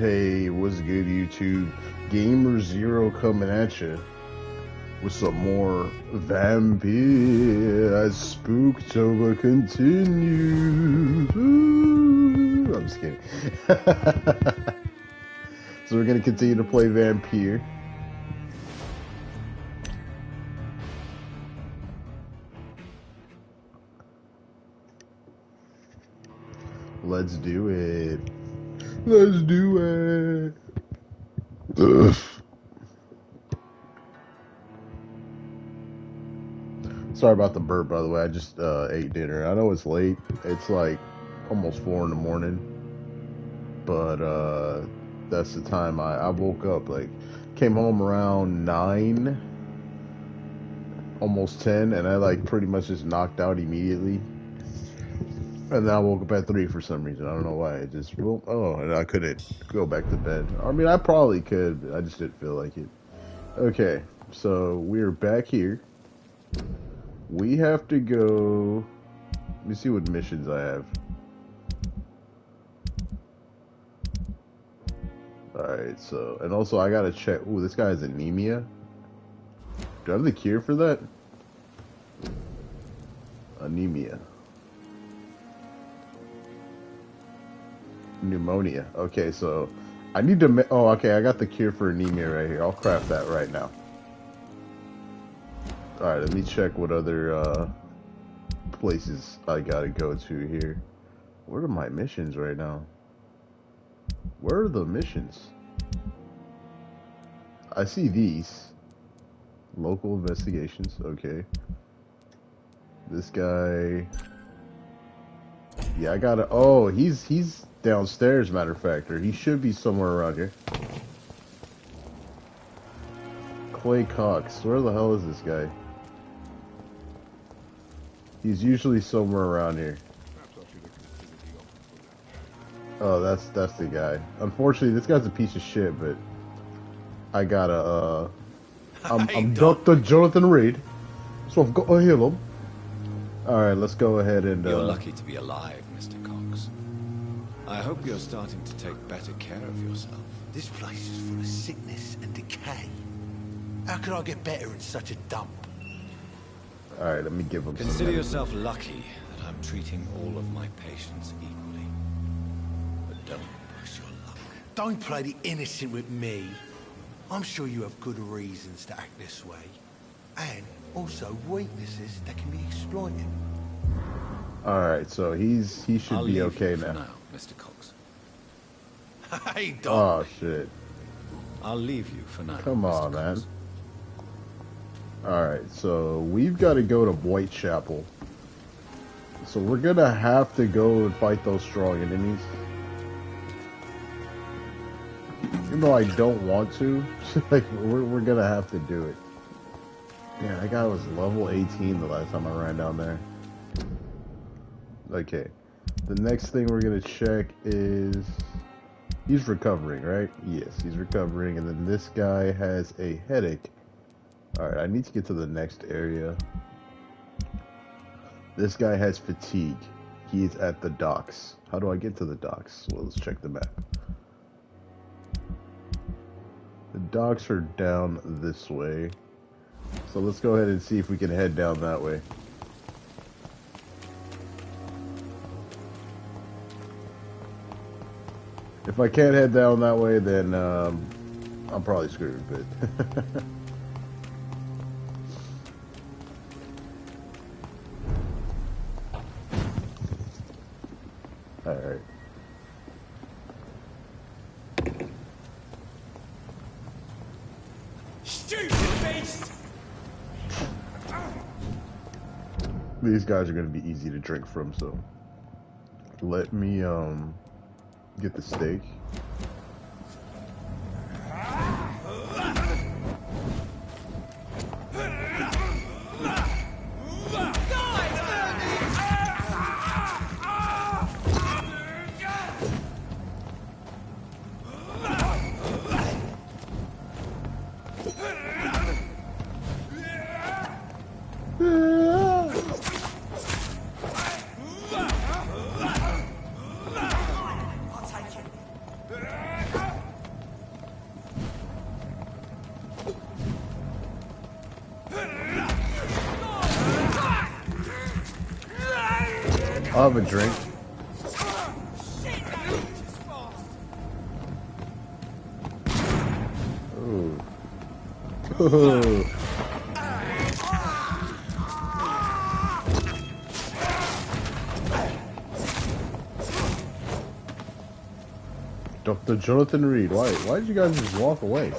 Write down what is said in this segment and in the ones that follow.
Hey, what's good, YouTube? GamerZero coming at you with some more Vampyr as Spooktober continues. Ooh, I'm just kidding. So we're gonna continue to play Vampyr. Let's do it. Let's do it. Ugh. Sorry about the burp, by the way. I just ate dinner. I know it's late. It's like almost 4 in the morning. But that's the time I woke up. Like, came home around 9, almost 10, and I like pretty much just knocked out immediately. And then I woke up at 3 for some reason. I don't know why. It just, well, oh, and I couldn't go back to bed. I mean, I probably could, but I just didn't feel like it. Okay, so we're back here. We have to go. Let me see what missions I have. Alright, so, and also I gotta check. Ooh, this guy has anemia. Do I have the cure for that? Anemia. Pneumonia. Okay, so I need to. Oh, okay, I got the cure for anemia right here. I'll craft that right now. Alright, let me check what other places I gotta go to here. What are my missions right now? Where are the missions? I see these. Local investigations, okay. This guy. Yeah, I gotta. Oh, he's downstairs, matter of fact, or he should be somewhere around here. Clay Cox, where the hell is this guy? He's usually somewhere around here. Oh, that's the guy. Unfortunately, this guy's a piece of shit, but I gotta, I'm Dr. Jonathan Reed, so I've got to heal him. Alright, let's go ahead and, You're lucky to be alive, Mr. Cox. I hope you're starting to take better care of yourself. This place is full of sickness and decay. How could I get better in such a dump? Alright, let me give him Consider some yourself lucky that I'm treating all of my patients equally. But don't push your luck. Don't play the innocent with me. I'm sure you have good reasons to act this way. And also weaknesses that can be exploited. Alright, so he should be okay now, Mr. Cox. Hey, Doc. Oh shit. I'll leave you for now. Come on, Mr. man. Cox. Alright, so we've got to go to Whitechapel. So we're gonna have to go and fight those strong enemies. Even though I don't want to, like, we're gonna have to do it. Yeah, that guy was level 18 the last time I ran down there. Okay. The next thing we're gonna check is... He's recovering, right? Yes, he's recovering. And then this guy has a headache. Alright, I need to get to the next area. This guy has fatigue. He is at the docks. How do I get to the docks? Well, let's check the map. The docks are down this way. So let's go ahead and see if we can head down that way. If I can't head down that way, then I'm probably screwed, but... Alright. Stupid beast! These guys are going to be easy to drink from, so... Let me, get the steak. I'll have a drink. Ooh. Ooh. Dr. Jonathan Reed, why did you guys just walk away?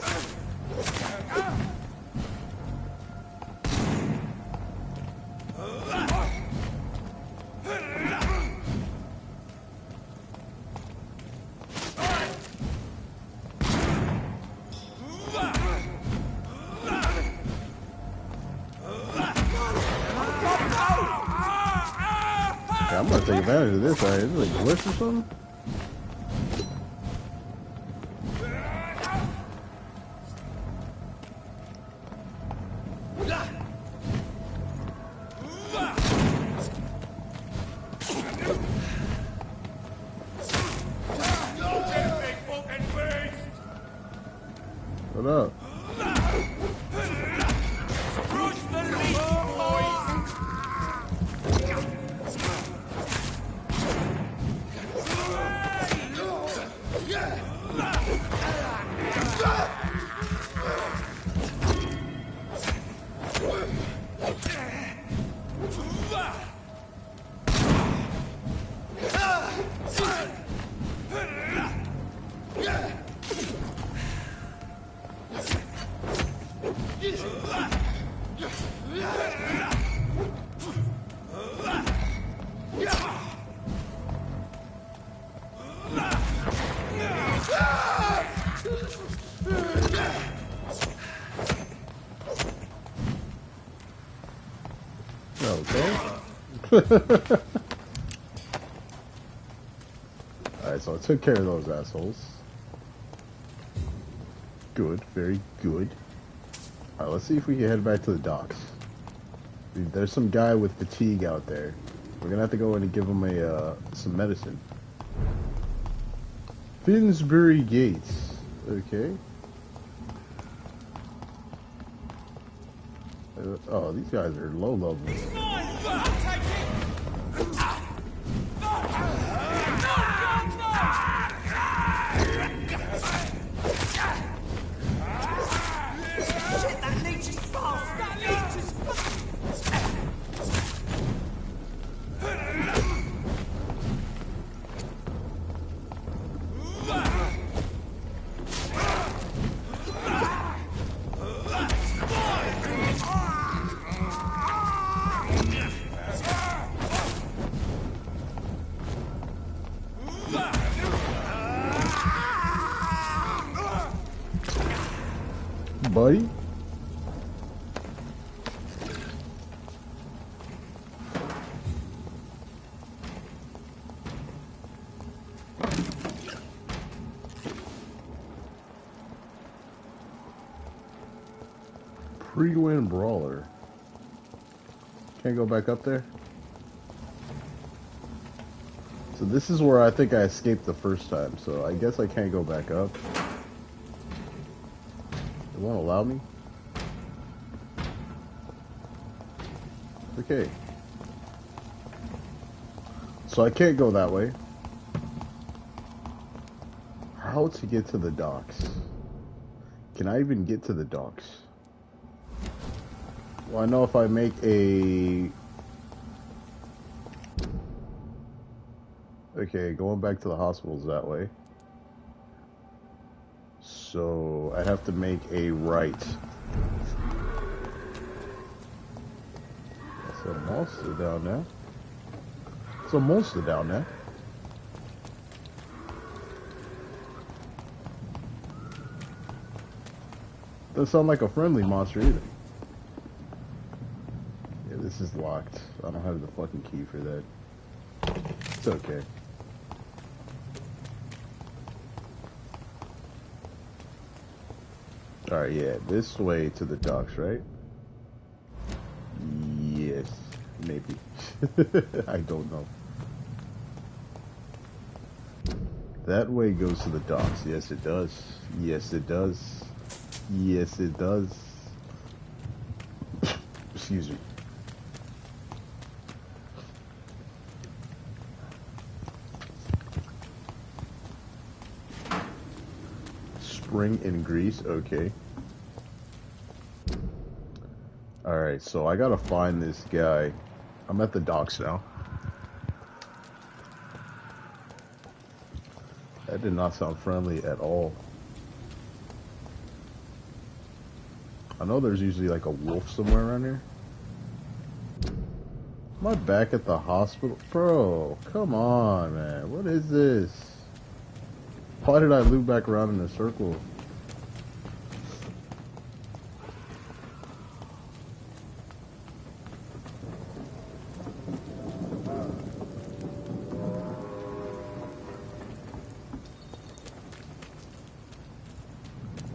Okay, I'm gonna take advantage of this, right? Is it a glitch or something? What up? Alright, so I took care of those assholes. Good, very good. Alright, let's see if we can head back to the docks. There's some guy with fatigue out there. We're gonna have to go in and give him some medicine. Finsbury Gates. Okay. Oh, these guys are low level. Buddy? Pre-win brawler. Can't go back up there? So this is where I think I escaped the first time, so I guess I can't go back up. It won't allow me? Okay. So I can't go that way. How to get to the docks? Can I even get to the docks? Well, I know if I make a... Okay, going back to the hospital's that way. So I'd have to make a right. That's a monster down there. It's a monster down there. Doesn't sound like a friendly monster either. Yeah, this is locked. I don't have the fucking key for that. It's okay. Alright, yeah, this way to the docks, right? Yes, maybe. I don't know. That way goes to the docks. Yes, it does. Yes, it does. Yes, it does. Excuse me. spring in Greece. Okay. Alright, so I gotta find this guy. I'm at the docks now. That did not sound friendly at all. I know there's usually like a wolf somewhere around here. Am I back at the hospital? Bro, come on, man. What is this? Why did I loop back around in a circle?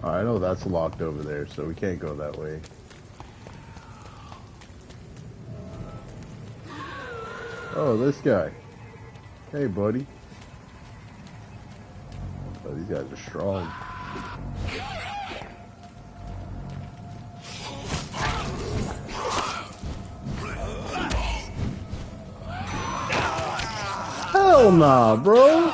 I know that's locked over there, so we can't go that way. Oh, this guy. Hey, buddy. Oh, these guys are strong. Hell nah, bro.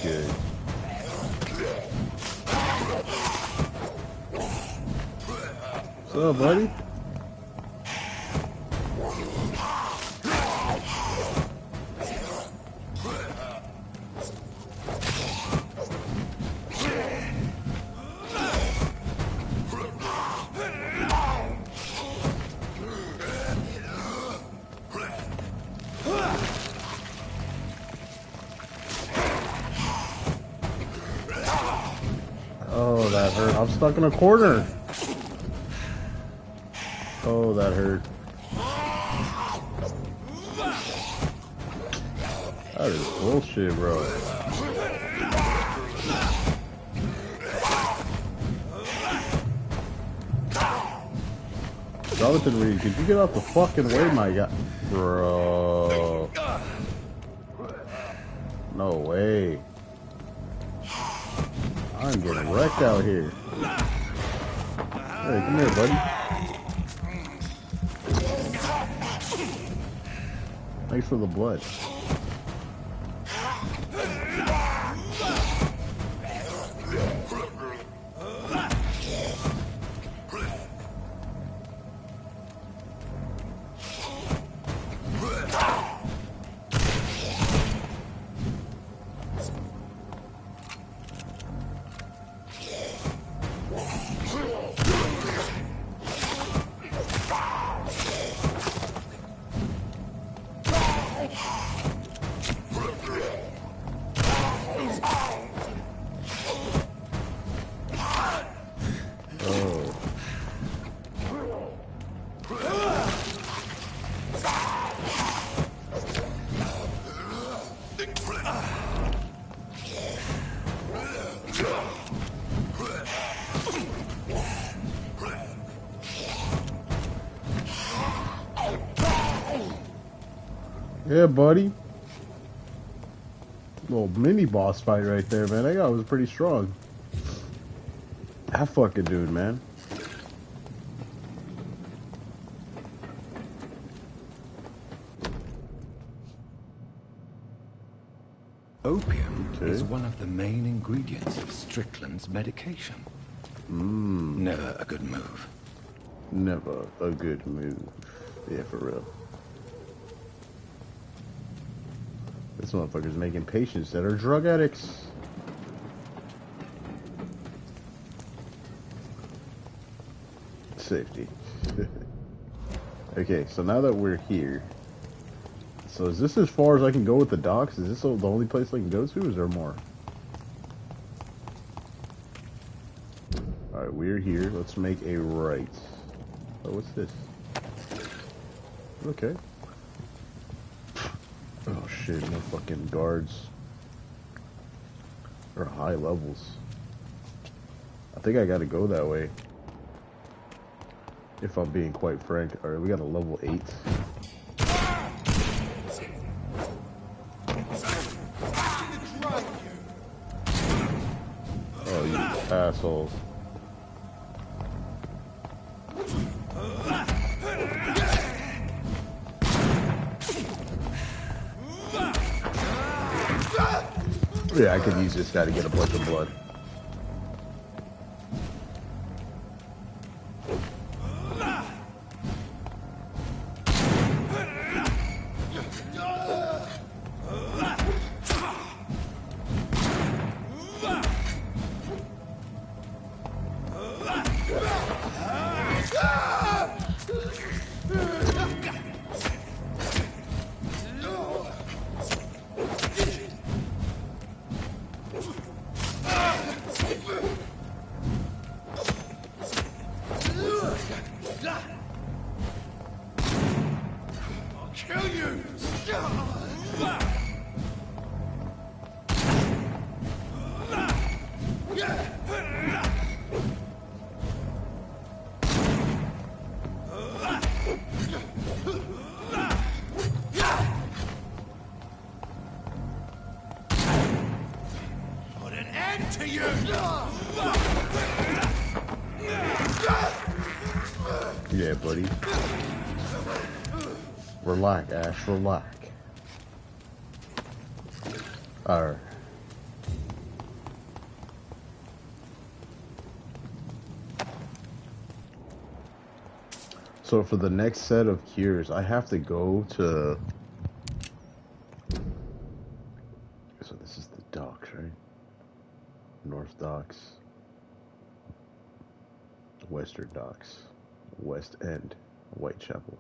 Good. What's up, buddy? Oh, that hurt. I'm stuck in a corner. Oh, that hurt. That is bullshit, bro. Jonathan Reed, could you get out the fucking way, my guy? Bro. No way. I'm getting wrecked out here. Hey, come here, buddy. Thanks for the blood. Yeah, buddy. Little mini boss fight right there, man. That guy was pretty strong. That fucking dude, man. Opium is one of the main ingredients of Strickland's medication. Never a good move. Never a good move. Yeah, for real. This motherfucker's making patients that are drug addicts. Safety. Okay, so now that we're here, so is this as far as I can go with the docks? Is this the only place I can go to, or is there more? Alright, we're here. Let's make a right. Oh, what's this? Okay. Oh shit, no fucking guards. Or high levels. I think I gotta go that way. If I'm being quite frank. Alright, we got a level 8. assholes. Yeah, I could use this guy to get a bunch of blood. Yeah, buddy. Relax, Ash, relax. Alright. So for the next set of cures, I have to go to... So this is the docks, right? North Docks. Western Docks. West End. Whitechapel.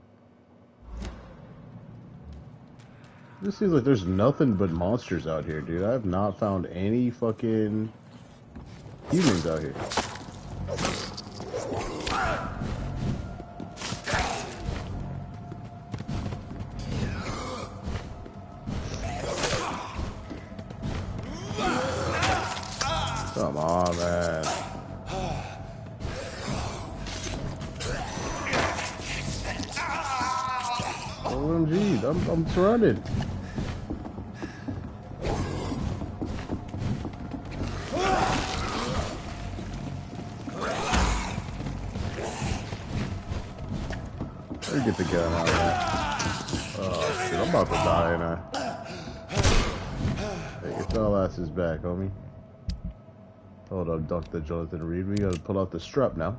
This seems like there's nothing but monsters out here, dude. I have not found any fucking humans out here. Come on, man. OMG, I'm surrounded. Let me get the gun out of there. Oh shit, I'm about to die now. Hey, get y'all asses back, homie. Hold up, Dr. Jonathan Reed. We gotta pull out the strap now.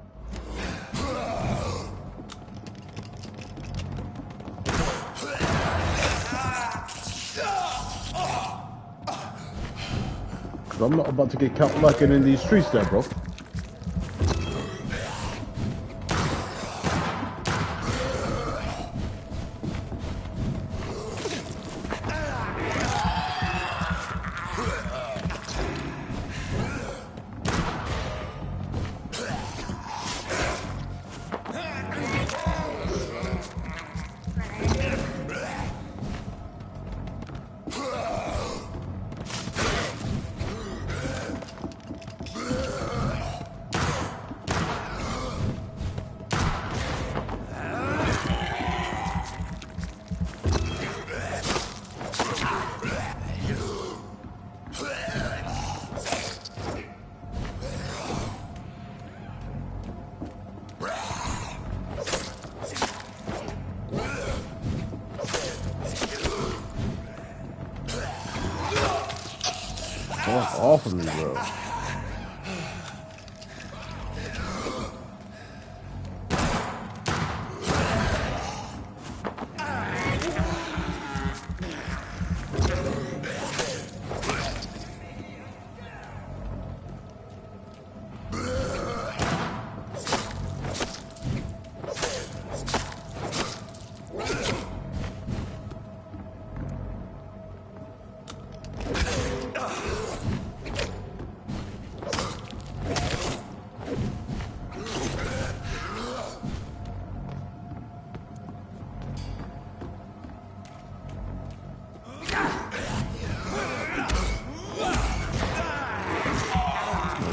Cause I'm not about to get caught lacking in these streets there, bro. Off of me, bro.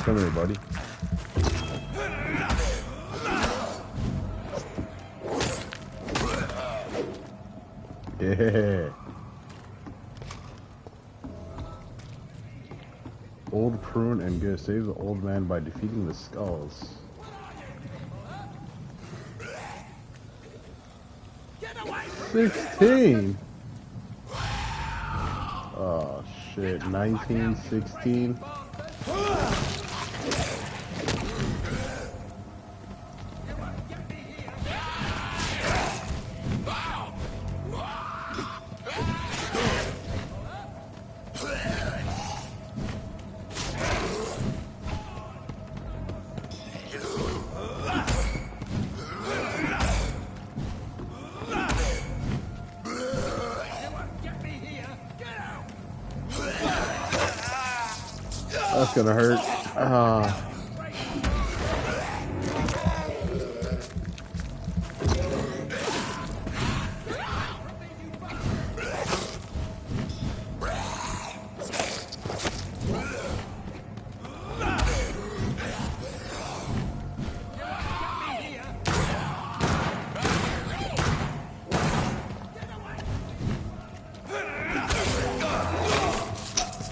Come here, buddy. Yeah. Old prune and good. Save the old man by defeating the skulls. 16. Oh shit. 19, 16. That's gonna hurt.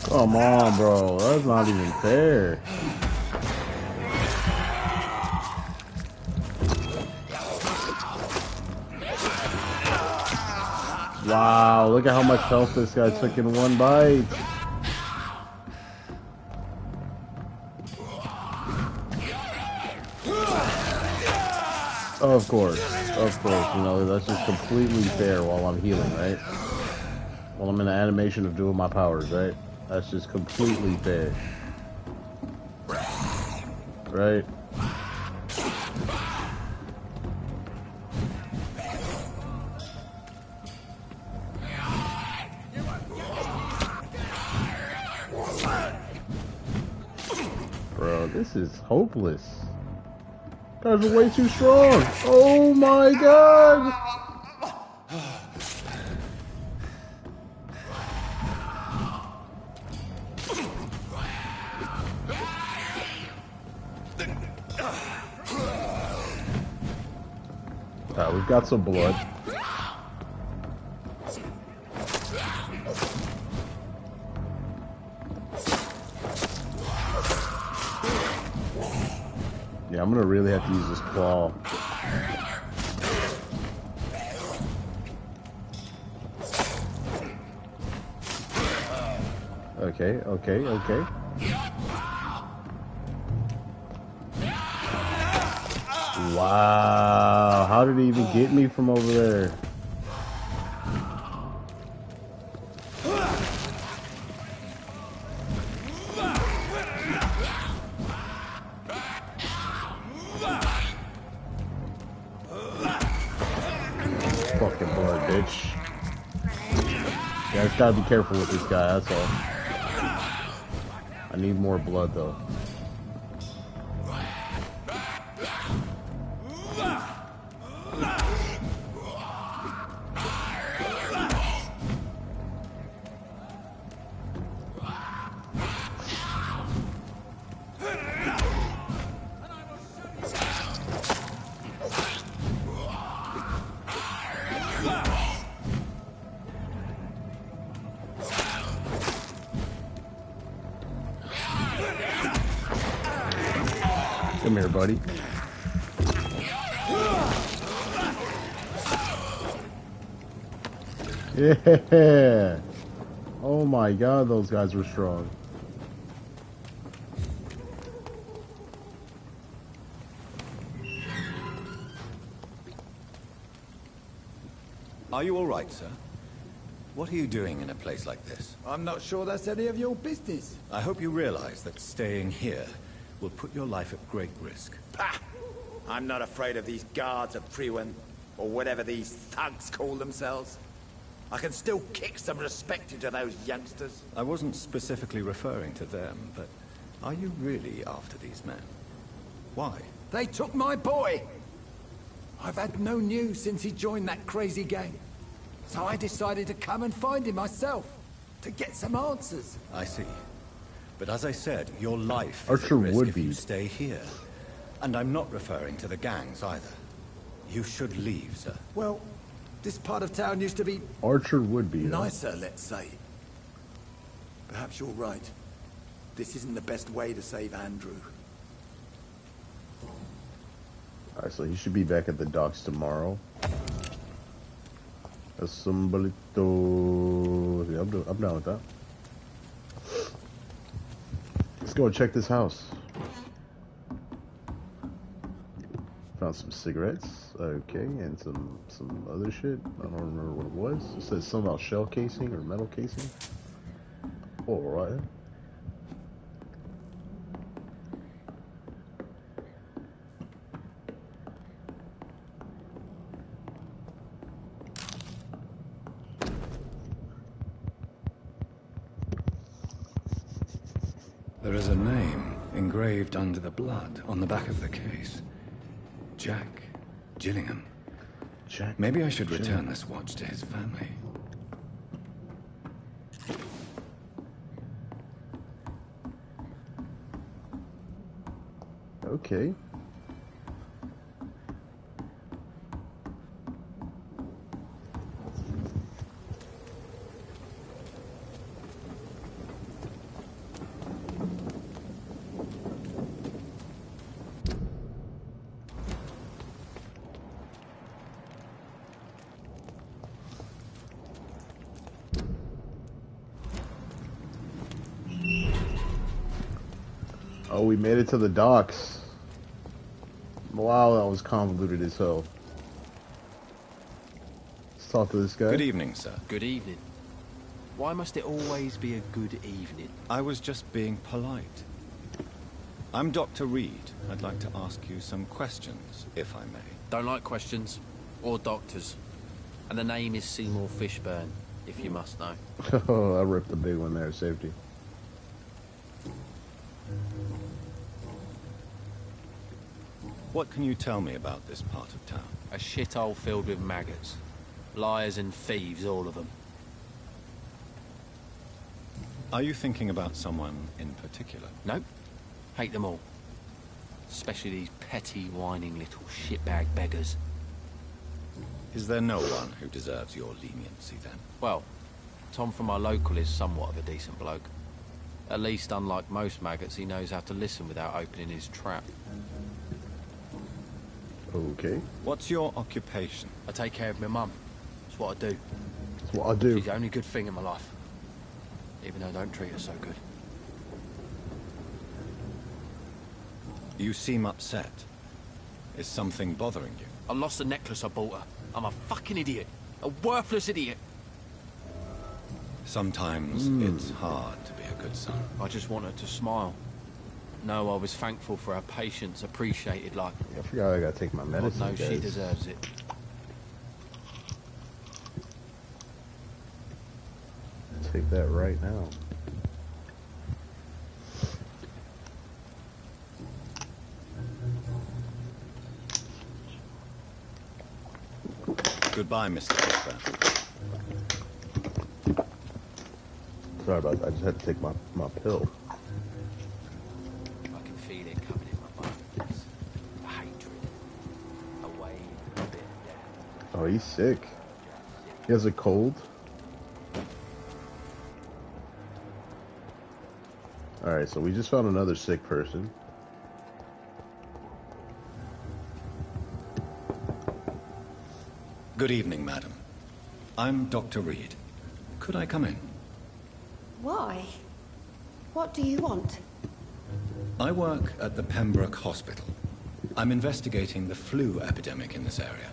Come on, bro. That's not even fair. Wow, look at how much health this guy took in one bite. Of course, you know, that's just completely fair while I'm healing, right? While I'm in the animation of doing my powers, right? That's just completely fair. Right? Bro, this is hopeless. Guys are way too strong. Oh my god! Alright, we've got some blood. Yeah, I'm gonna really have to use this claw. Okay. Wow, how did he even get me from over there? Fucking blood, bitch. Yeah, I just gotta be careful with this guy, that's all. I need more blood, though. Come here, buddy. Yeah. Oh my god, those guys were strong. Are you all right, sir? What are you doing in a place like this? I'm not sure that's any of your business. I hope you realize that staying here will put your life at great risk. Pah! I'm not afraid of these guards of Priwen, or whatever these thugs call themselves. I can still kick some respect into those youngsters. I wasn't specifically referring to them, but are you really after these men? Why? They took my boy! I've had no news since he joined that crazy gang. So I decided to come and find him myself, to get some answers. I see. But as I said, your life is Archer at risk would if be. you stay here. And I'm not referring to the gangs either. You should leave, sir. Well, this part of town used to be Archer would be. nicer, let's say. Perhaps you're right. this isn't the best way to save Andrew. Alright, so he should be back at the docks tomorrow. Assemblito. Yeah, I'm down with that. Let's go and check this house. Found some cigarettes. Okay, and some other shit. I don't remember what it was. It says something about shell casing or metal casing. Alright. There is a name engraved under the blood on the back of the case. Jack Gillingham. Jack. Maybe I should return this watch to his family. Okay. Oh, we made it to the docks. Wow, that was convoluted as hell. Let's talk to this guy. Good evening, sir. Good evening. Why must it always be a good evening? I was just being polite. I'm Dr. Reed. I'd like to ask you some questions, if I may. Don't like questions. Or doctors. And the name is Seymour Fishburne, if you must know. Oh, I ripped the big one there, safety. What can you tell me about this part of town? A shithole filled with maggots. Liars and thieves, all of them. Are you thinking about someone in particular? Nope. Hate them all. Especially these petty, whining little shitbag beggars. Is there no one who deserves your leniency, then? Well, Tom from our local is somewhat of a decent bloke. At least, unlike most maggots, he knows how to listen without opening his trap. Okay. What's your occupation? I take care of my mum. That's what I do. That's what I do. She's the only good thing in my life. Even though I don't treat her so good. You seem upset. Is something bothering you? I lost the necklace I bought her. I'm a fucking idiot. A worthless idiot. Sometimes it's hard to be a good son. I just want her to smile. No, I was thankful for her patience, appreciated like... I forgot I gotta take my God medicine, knows she guys. deserves it. Take that right now. Goodbye, Mr. Fishburne. Sorry about that. I just had to take my pill. I can feel it coming in my bones. The hatred. A wave of it down. Oh, he's sick. He has a cold. Alright, so we just found another sick person. Good evening, madam. I'm Dr. Reed. Could I come in? Why? What do you want? I work at the Pembroke Hospital. I'm investigating the flu epidemic in this area.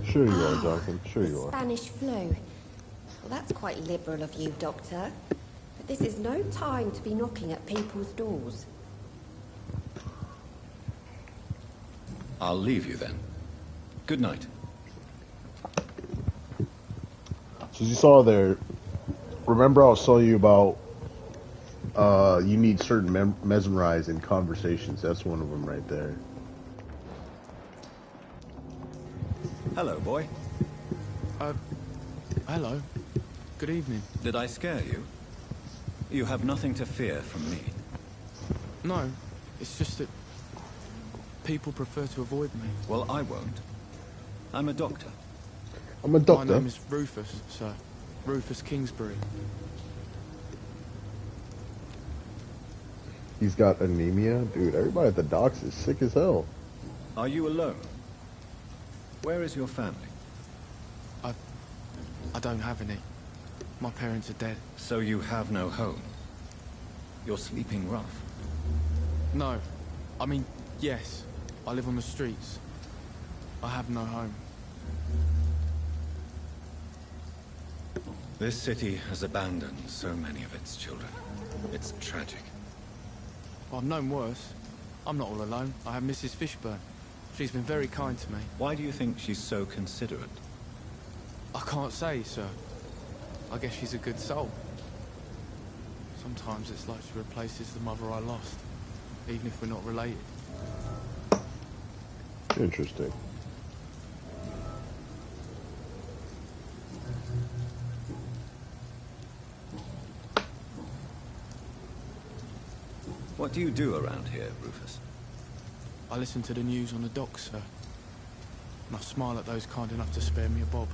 Sure you are, Jonathan. Sure you are. Spanish flu. Well, that's quite liberal of you, Doctor. But this is no time to be knocking at people's doors. I'll leave you then. Good night. So you saw there, remember I was telling you about you need certain mesmerize in conversations. That's one of them right there. Hello, boy. Hello. Good evening. Did I scare you? You have nothing to fear from me. No, it's just that people prefer to avoid me. Well, I won't. I'm a doctor. I'm a My doctor. name is Rufus, sir. Rufus Kingsbury. He's got anemia? Dude, everybody at the docks is sick as hell. Are you alone? Where is your family? I don't have any. My parents are dead. So you have no home? You're sleeping rough? No. I mean, yes. I live on the streets. I have no home. This city has abandoned so many of its children. It's tragic. Well, I've known worse. I'm not all alone. I have Mrs. Fishburne. She's been very kind to me. Why do you think she's so considerate? I can't say, sir. I guess she's a good soul. Sometimes it's like she replaces the mother I lost, even if we're not related. Interesting. What do you do around here, Rufus? I listen to the news on the docks, sir. And I smile at those kind enough to spare me a bob.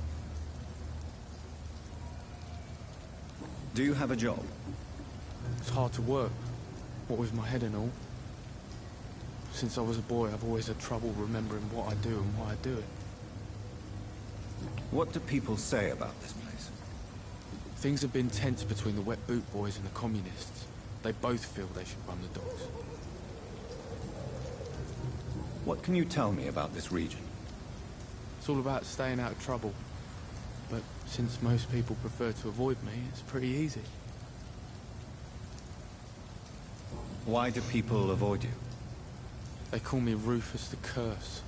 Do you have a job? It's hard to work, what with my head and all. Since I was a boy, I've always had trouble remembering what I do and why I do it. What do people say about this place? Things have been tense between the wet boot boys and the communists. They both feel they should run the docks. What can you tell me about this region? It's all about staying out of trouble. But since most people prefer to avoid me, it's pretty easy. Why do people avoid you? They call me Rufus the Curse.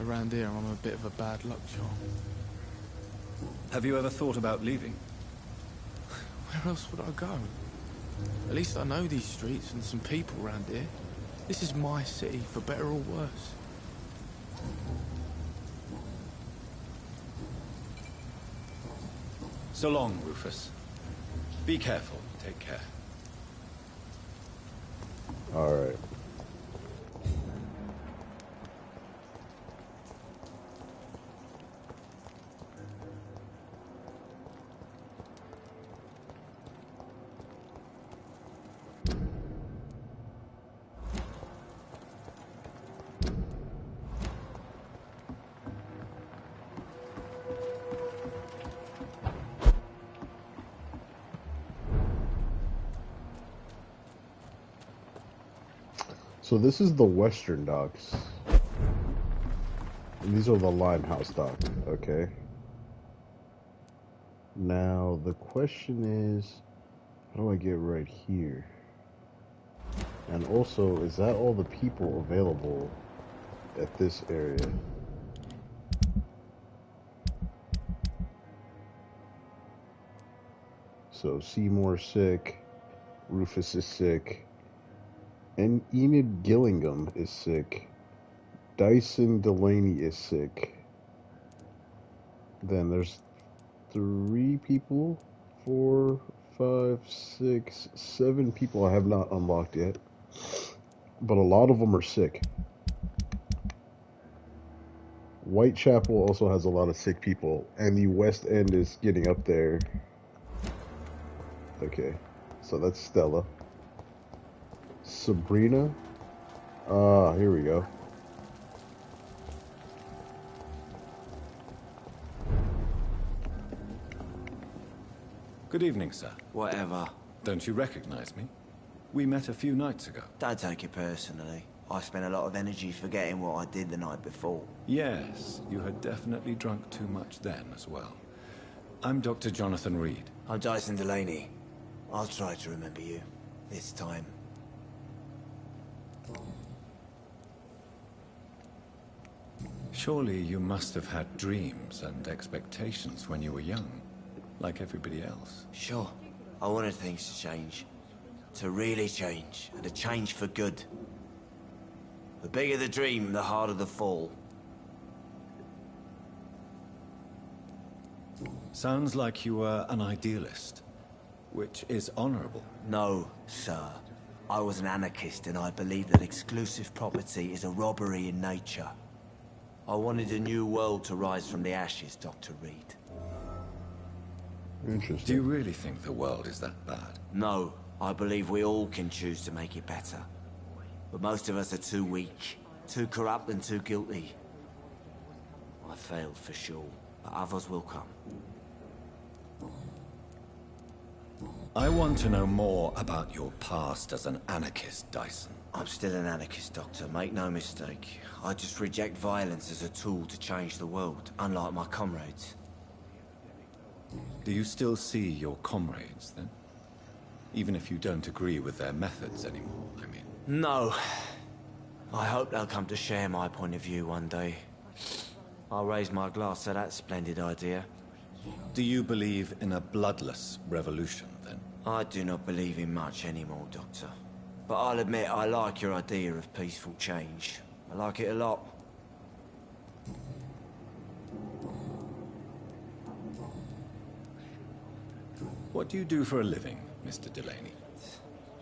Around here, I'm a bit of a bad luck charm. Have you ever thought about leaving? Where else would I go? At least I know these streets and some people around here. This is my city, for better or worse. So long, Rufus. Be careful. Take care. Alright. So this is the western docks. And these are the Limehouse docks, okay? Now, the question is, how do I get right here? And also, is that all the people available at this area? So, Seymour's sick, Rufus is sick, and Enid Gillingham is sick. Dyson Delaney is sick. Then there's 3 people, 4, 5, 6, 7 people I have not unlocked yet. But a lot of them are sick. Whitechapel also has a lot of sick people, and the West End is getting up there. Okay, so that's Stella. Sabrina. Here we go. Good evening, sir. Whatever. Don't you recognize me? We met a few nights ago. Don't take it personally. I spent a lot of energy forgetting what I did the night before. Yes, you had definitely drunk too much then as well. I'm Dr. Jonathan Reed. I'm Dyson Delaney. I'll try to remember you. This time. Surely you must have had dreams and expectations when you were young, like everybody else. Sure. I wanted things to change. To really change, and to change for good. The bigger the dream, the harder the fall. Sounds like you were an idealist, which is honorable. No, sir. I was an anarchist, and I believed that exclusive property is a robbery in nature. I wanted a new world to rise from the ashes, Dr. Reed. Interesting. Do you really think the world is that bad? No, I believe we all can choose to make it better. But most of us are too weak, too corrupt and too guilty. I failed for sure, but others will come. I want to know more about your past as an anarchist, Dyson. I'm still an anarchist, Doctor, make no mistake. I just reject violence as a tool to change the world, unlike my comrades. Do you still see your comrades, then? Even if you don't agree with their methods anymore, I mean. No. I hope they'll come to share my point of view one day. I'll raise my glass to that splendid idea. Do you believe in a bloodless revolution, then? I do not believe in much anymore, Doctor. But I'll admit I like your idea of peaceful change. I like it a lot. What do you do for a living, Mr. Delaney?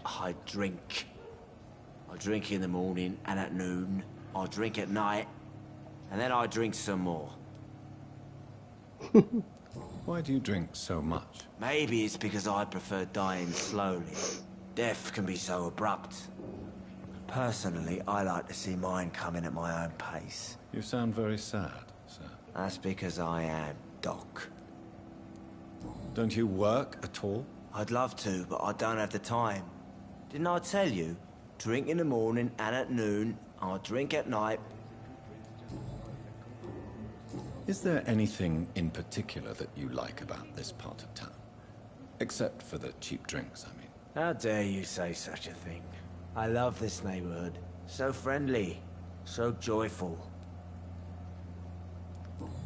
I drink. I drink in the morning and at noon. I drink at night. And then I drink some more. Why do you drink so much? Maybe it's because I prefer dying slowly. Death can be so abrupt. Personally, I like to see mine coming at my own pace. You sound very sad, sir. That's because I am, Doc. Don't you work at all? I'd love to, but I don't have the time. Didn't I tell you? Drink in the morning and at noon. I drink at night. Is there anything in particular that you like about this part of town? Except for the cheap drinks, I mean. How dare you say such a thing? I love this neighborhood. So friendly. So joyful.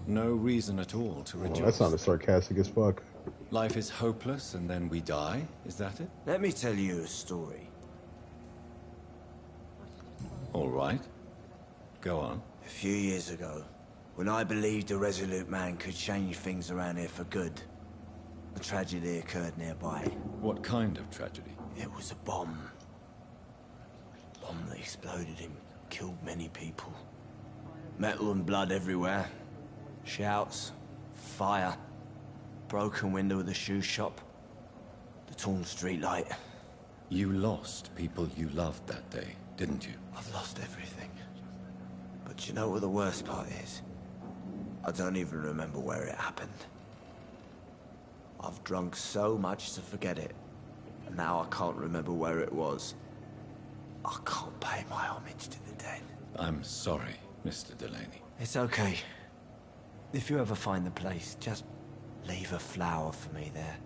No reason at all to rejoice. Oh, that sounded sarcastic as fuck. Life is hopeless and then we die? Is that it? Let me tell you a story. All right. Go on. A few years ago, when I believed a resolute man could change things around here for good, a tragedy occurred nearby. What kind of tragedy? It was a bomb. Bomb that exploded and killed many people. Metal and blood everywhere. Shouts, fire, broken window of the shoe shop, the torn street light. You lost people you loved that day, didn't you? I've lost everything. But you know what the worst part is? I don't even remember where it happened. I've drunk so much to forget it, and now I can't remember where it was. I can't pay my homage to the dead. I'm sorry, Mr. Delaney. It's okay. If you ever find the place, just leave a flower for me there.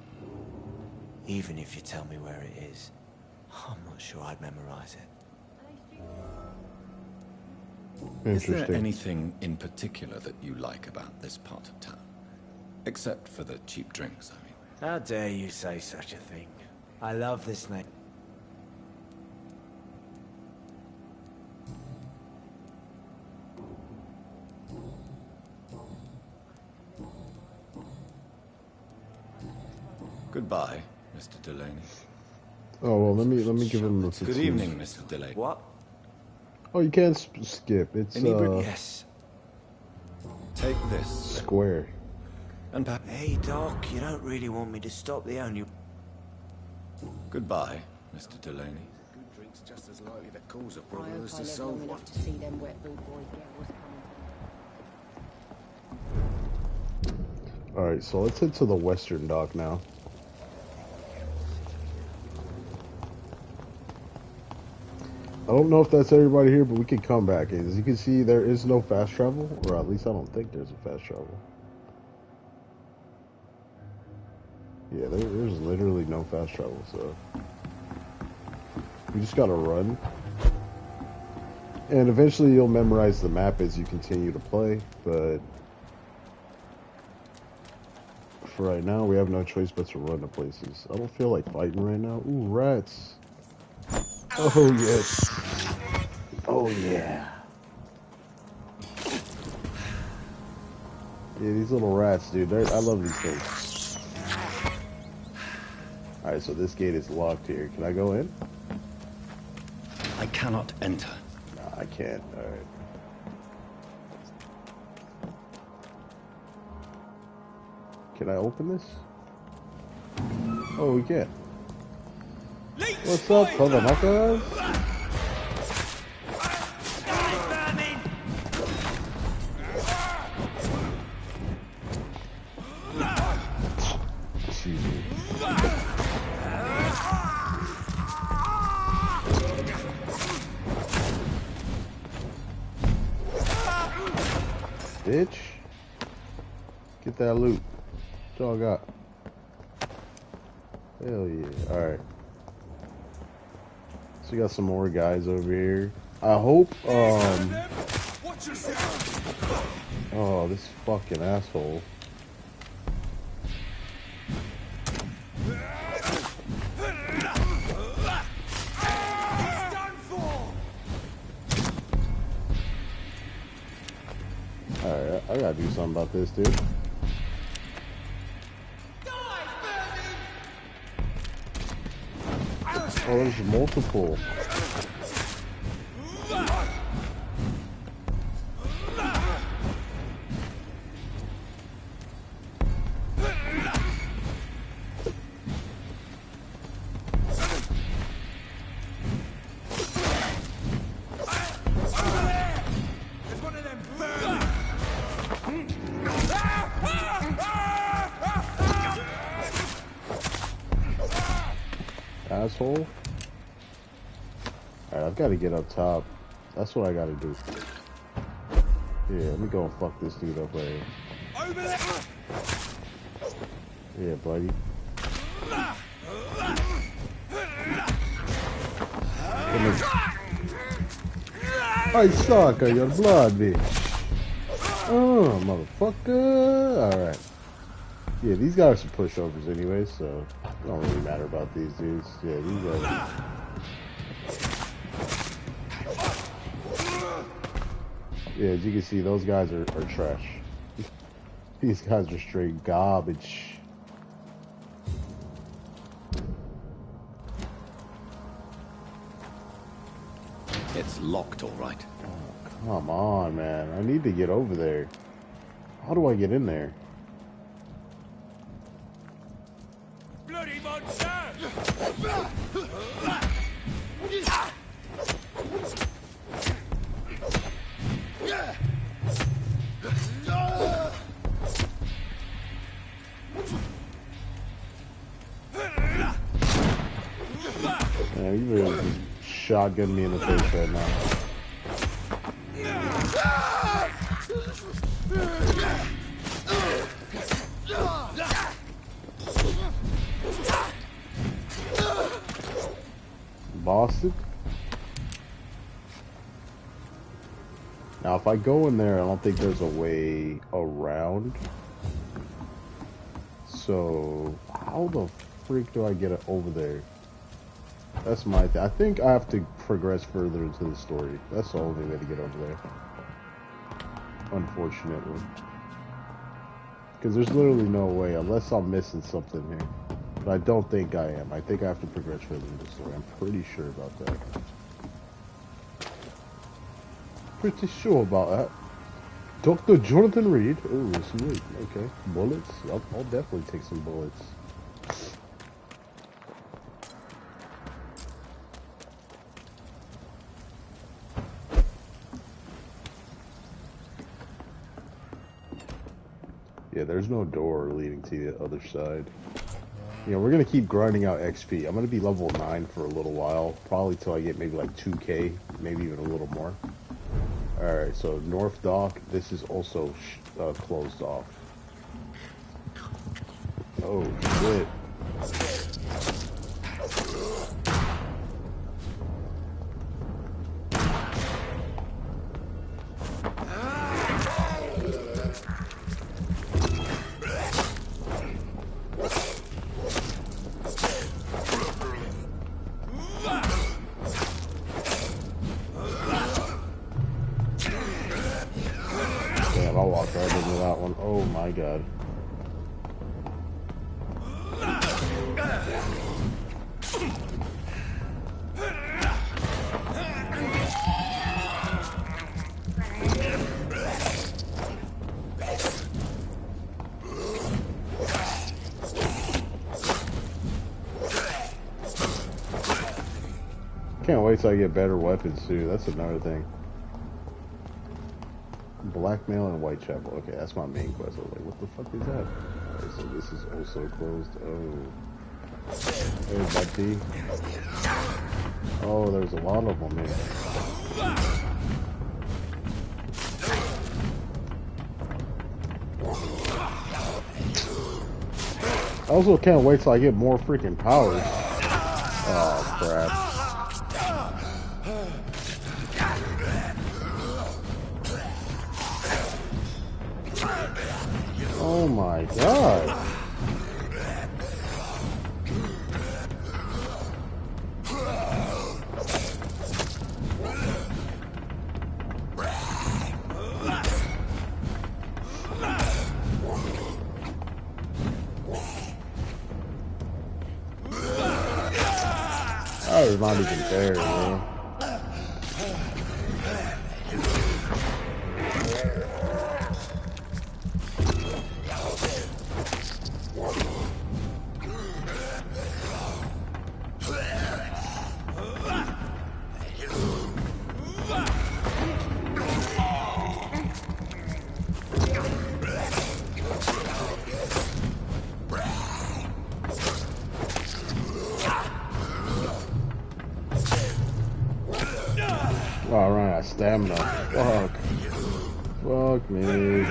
Even if you tell me where it is. I'm not sure I'd memorize it. Is there anything in particular that you like about this part of town? Except for the cheap drinks, I mean. How dare you say such a thing? I love this name. Goodbye, Mr. Delaney. Oh well, let me give him the. Good evening, Mr. Delaney. What? Oh, you can't skip. It's Yes. Take this. square. And Hey, Doc, you don't really want me to stop the only... Goodbye, Mr. Delaney. Good drink's just as likely to cause a I problem hope as I to live solve long one. enough to see them wet boot boy girls coming. All right, so let's head to the western dock now. I don't know if that's everybody here, but we can come back. As you can see, there is no fast travel, or at least I don't think there's a fast travel. Yeah, there's literally no fast travel, so you just gotta run. And eventually you'll memorize the map as you continue to play, but for right now, we have no choice but to run to places. I don't feel like fighting right now. Ooh, rats. Oh, yes. Oh, yeah. Yeah, these little rats, dude. I love these things. Alright, so this gate is locked here. Can I go in? I cannot enter. Nah, I can't. Alright. Can I open this? Oh, we can. What's up, motherfuckers? Excuse me. Bitch. Get that loot. That's all I got. Hell yeah. Alright. So we got some more guys over here. I hope, oh, this fucking asshole. Alright, I gotta do something about this, dude. Oh, there's multiple. Asshole. Alright, I've got to get up top. That's what I got to do. Yeah, let me go and fuck this dude up right here. Yeah, buddy. I suck on your blood, bitch. Oh, motherfucker. Alright. Yeah, these guys are pushovers anyway, so it don't really matter about these dudes. Yeah, these guys. Yeah, as you can see, those guys are trash. These guys are straight garbage. It's locked, all right. Oh, come on, man. I need to get over there. How do I get in there? Bloody monster! Yeah, you really just shotgun me in the face right now. Boston? Now, if I go in there, I don't think there's a way around. So, how the freak do I get it over there? That's my thing. I think I have to progress further into the story. That's the only way to get over there. Unfortunately. Because there's literally no way, unless I'm missing something here. But I don't think I am. I think I have to progress further into the story. I'm pretty sure about that. Pretty sure about that. Dr. Jonathan Reed. Oh, sweet. Okay. Bullets. I'll definitely take some bullets. Yeah, there's no door leading to the other side. You know, we're going to keep grinding out XP. I'm going to be level 9 for a little while. Probably till I get maybe like 2k, maybe even a little more. Alright, so North Dock, this is also closed off. Oh, shit. Damn, I walked right into that one. Oh my god. Can't wait till I get better weapons too. That's another thing. Blackmail and Whitechapel. Okay, that's my main quest. I was like, what the fuck is that? Alright, so this is also closed. Oh. Hey, buddy. Oh, there's a lot of them here. I also can't wait till I get more freaking powers. Oh, crap. Oh my god. I was not even there, man. Oh, I ran out of stamina. Fuck. Fuck me.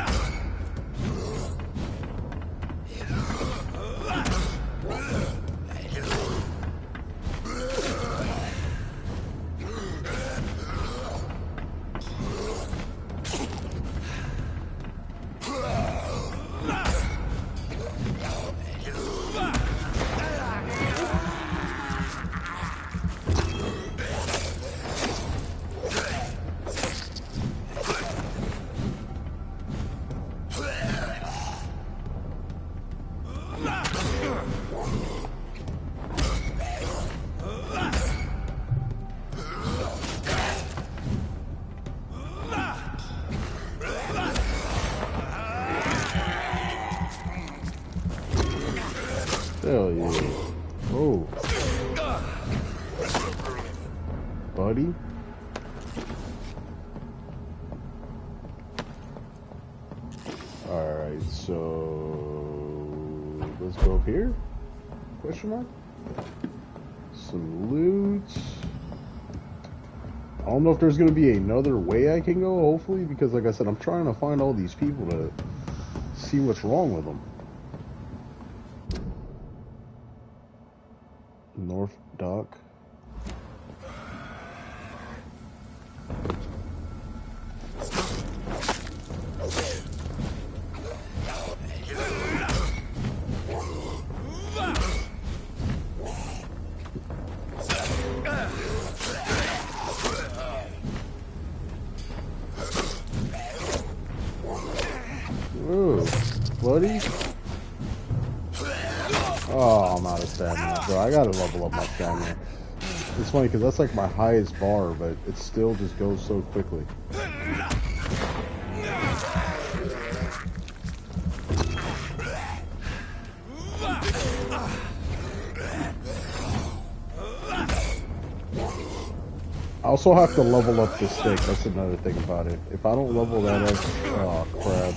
Hell yeah. Oh. Buddy. Alright, so let's go up here? Question mark? Some loot. I don't know if there's gonna be another way I can go, hopefully, because like I said, I'm trying to find all these people to see what's wrong with them. North Dock. Ooh, buddy. Oh, I'm out of stamina. Bro, I gotta level up my stamina. It's funny because that's like my highest bar, but it still just goes so quickly. I also have to level up the stick. That's another thing about it. If I don't level that up, oh crap.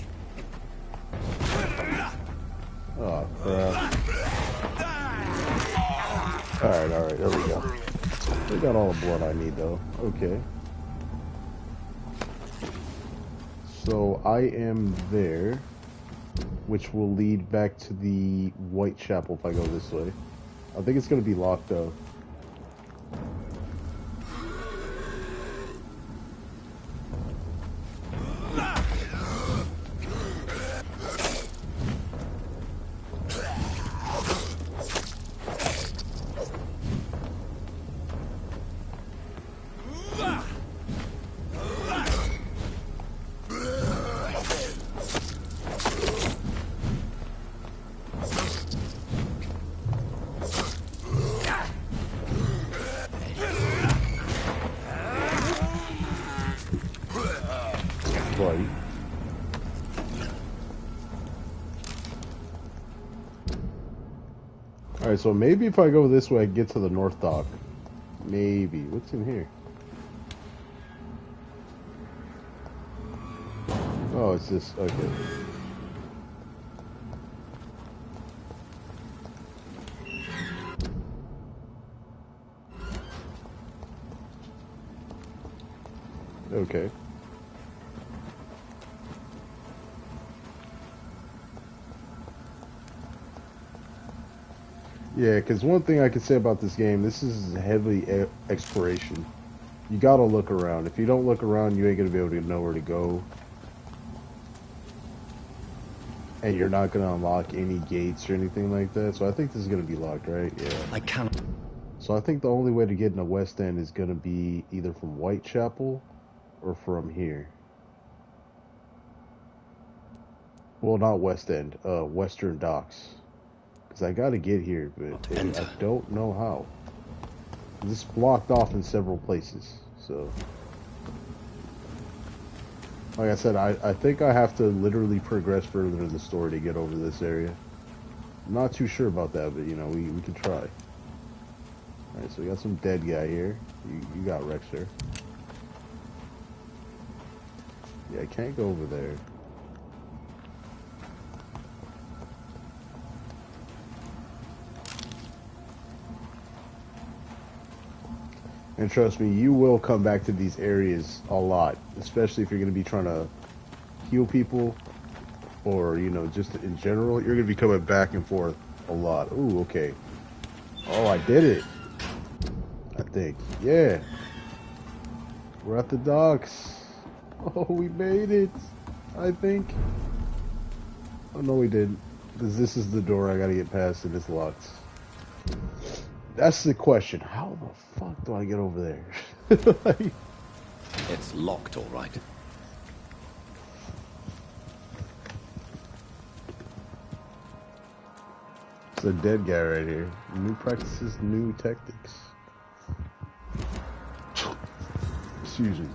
Oh crap. Alright, there we go. We got all the blood I need though. Okay. So I am there, which will lead back to the Whitechapel if I go this way. I think it's gonna be locked though. Alright, so maybe if I go this way, I get to the North Dock. Maybe. What's in here? Oh, it's this. Okay. Okay. Yeah, because one thing I could say about this game, this is heavily exploration. You gotta look around. If you don't look around, you ain't gonna be able to know where to go. And you're not gonna unlock any gates or anything like that. So I think this is gonna be locked, right? Yeah. I cannot. So I think the only way to get in the West End is gonna be either from Whitechapel or from here. Well, not West End, Western Docks. Because I gotta get here, but I don't know how. This is blocked off in several places, so... Like I said, I think I have to literally progress further in the story to get over this area. I'm not too sure about that, but, you know, we can try. Alright, so we got some dead guy here. You got Rex there. Yeah, I can't go over there. And trust me, you will come back to these areas a lot, especially if you're going to be trying to heal people or, you know, just in general. You're going to be coming back and forth a lot. Ooh, okay. Oh, I did it. I think. Yeah. We're at the docks. Oh, we made it. I think. Oh, no, we didn't. Because this is the door I got to get past and it's locked. That's the question. How the fuck do I get over there? Like, it's locked, all right. It's a dead guy right here. New practices, new tactics. Excuse me.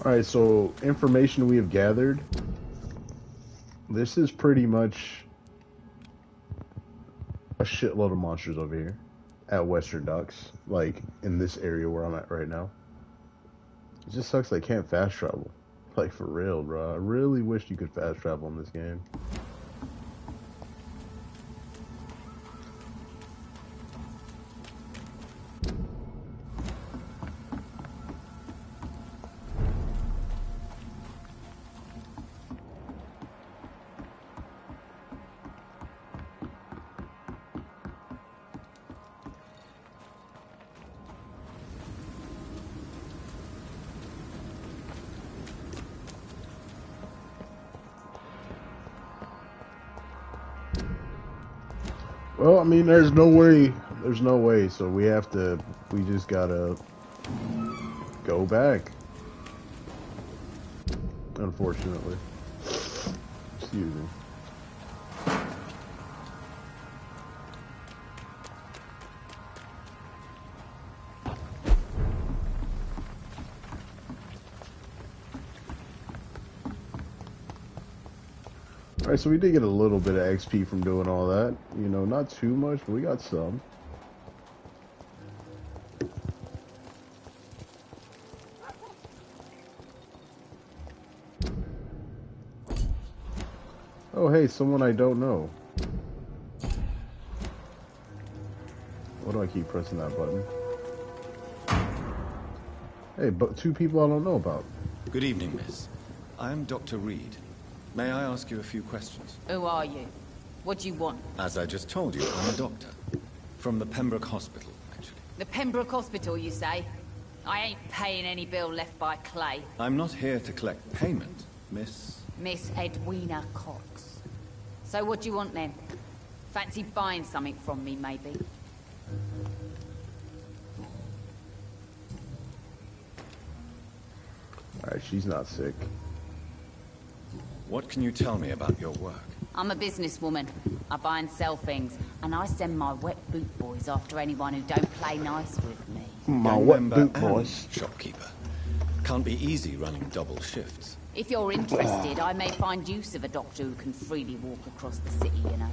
Alright, so information we have gathered. This is pretty much a shitload of monsters over here at Western Docks. Like, in this area where I'm at right now. It just sucks I can't fast travel. Like, for real, bro. I really wish you could fast travel in this game. Well, I mean, there's no way. There's no way. So we just gotta go back. Unfortunately. Excuse me. Alright, so we did get a little bit of XP from doing all that. You know, not too much, but we got some. Oh, hey, someone I don't know. Why do I keep pressing that button? Hey, but two people I don't know about. Good evening, miss. I am Dr. Reed. May I ask you a few questions? Who are you? What do you want? As I just told you, I'm a doctor. From the Pembroke Hospital, actually. The Pembroke Hospital, you say? I ain't paying any bill left by Clay. I'm not here to collect payment, Miss... Miss Edwina Cox. So what do you want then? Fancy buying something from me, maybe? Alright, she's not sick. What can you tell me about your work? I'm a businesswoman. I buy and sell things, and I send my wet boot boys after anyone who don't play nice with me. My Gang wet member boot and boys. shopkeeper. Can't be easy running double shifts. If you're interested, I may find use of a doctor who can freely walk across the city, you know.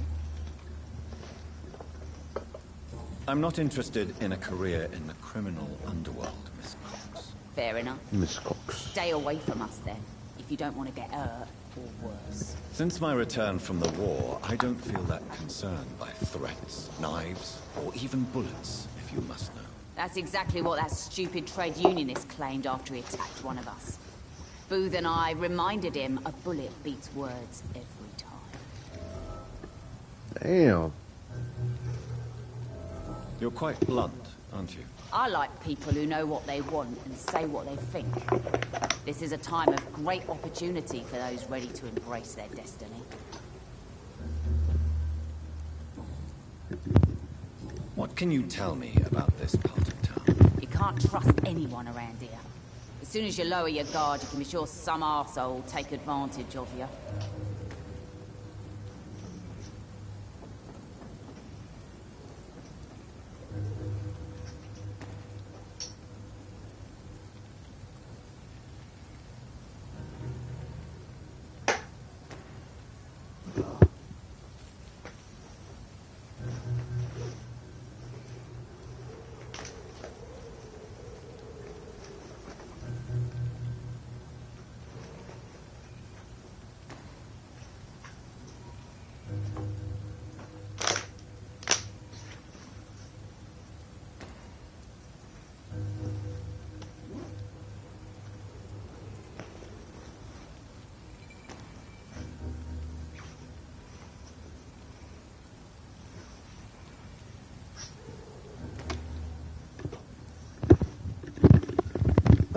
I'm not interested in a career in the criminal underworld, Miss Cox. Fair enough. Miss Cox. Stay away from us then, if you don't want to get hurt, or worse. Since my return from the war, I don't feel that concerned by threats, knives, or even bullets, if you must know. That's exactly what that stupid trade unionist claimed after he attacked one of us. Booth and I reminded him a bullet beats words every time. Damn. You're quite blunt, aren't you? I like people who know what they want and say what they think. This is a time of great opportunity for those ready to embrace their destiny. What can you tell me about this part of town? You can't trust anyone around here. As soon as you lower your guard, you can be sure some arsehole will take advantage of you.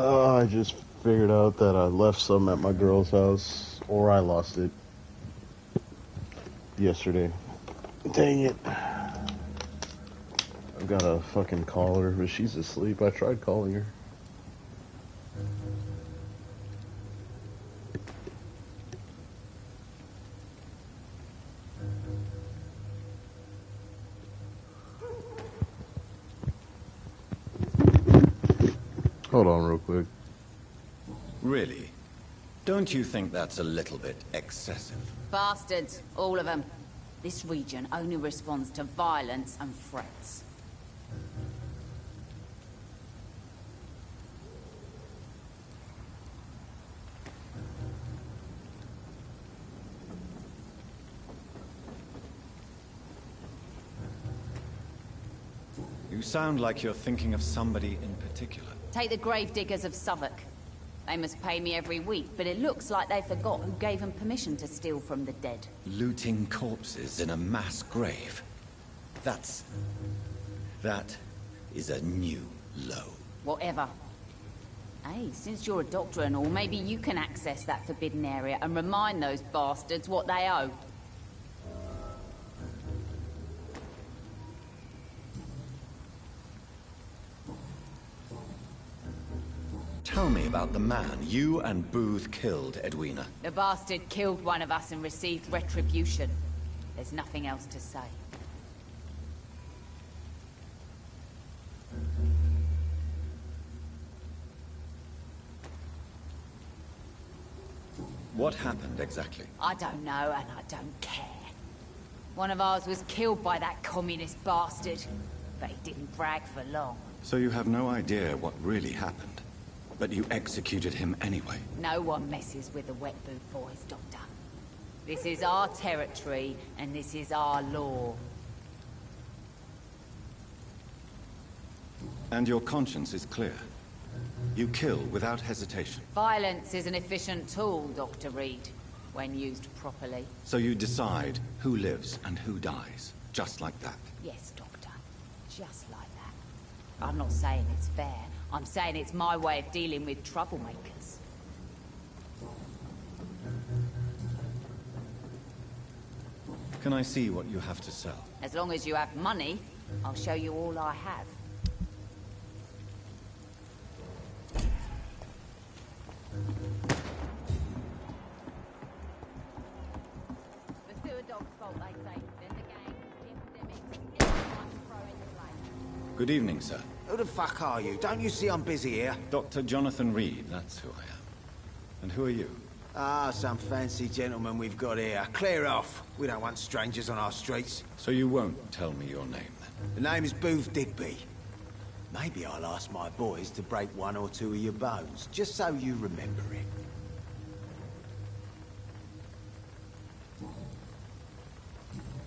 I just figured out that I left some at my girl's house, or I lost it yesterday. Dang it. I've got to fucking call her, but she's asleep. I tried calling her. Hold on real quick. Really? Don't you think that's a little bit excessive? Bastards, all of them. This region only responds to violence and threats. You sound like you're thinking of somebody in particular. Take the gravediggers of Southwark. They must pay me every week, but it looks like they forgot who gave them permission to steal from the dead. Looting corpses in a mass grave. That is a new low. Whatever. Hey, since you're a doctor and all, maybe you can access that forbidden area and remind those bastards what they owe. Tell me about the man you and Booth killed, Edwina. The bastard killed one of us and received retribution. There's nothing else to say. What happened exactly? I don't know, and I don't care. One of ours was killed by that communist bastard, but he didn't brag for long. So you have no idea what really happened, but you executed him anyway. No one messes with the wet boot boys, Doctor. This is our territory, and this is our law. And your conscience is clear. You kill without hesitation. Violence is an efficient tool, Dr. Reed, when used properly. So you decide who lives and who dies, just like that. Yes, Doctor. Just like that. I'm not saying it's fair. I'm saying it's my way of dealing with troublemakers. Can I see what you have to sell? As long as you have money, I'll show you all I have. Let's do Good evening, sir. Who the fuck are you? Don't you see I'm busy here? Dr. Jonathan Reed, that's who I am. And who are you? Ah, some fancy gentleman we've got here. Clear off. We don't want strangers on our streets. So you won't tell me your name, then? The name is Booth Digby. Maybe I'll ask my boys to break one or two of your bones, just so you remember it.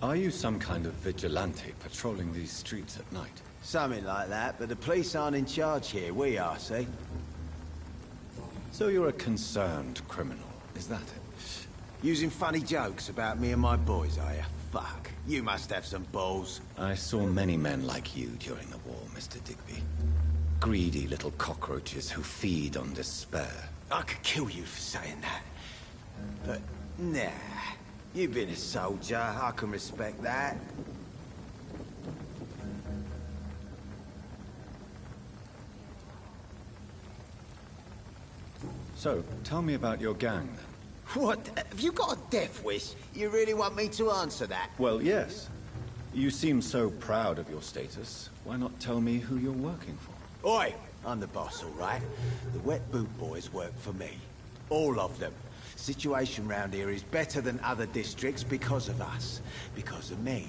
Are you some kind of vigilante patrolling these streets at night? Something like that, but the police aren't in charge here. We are, see? So you're a concerned criminal, is that it? Using funny jokes about me and my boys, are you? Fuck. You must have some balls. I saw many men like you during the war, Mr. Digby. Greedy little cockroaches who feed on despair. I could kill you for saying that. But, nah. You've been a soldier. I can respect that. So, tell me about your gang, then. What? Have you got a death wish? You really want me to answer that? Well, yes. You seem so proud of your status. Why not tell me who you're working for? Oi! I'm the boss, all right? The Wet Boot Boys work for me. All of them. Situation round here is better than other districts because of us. Because of me.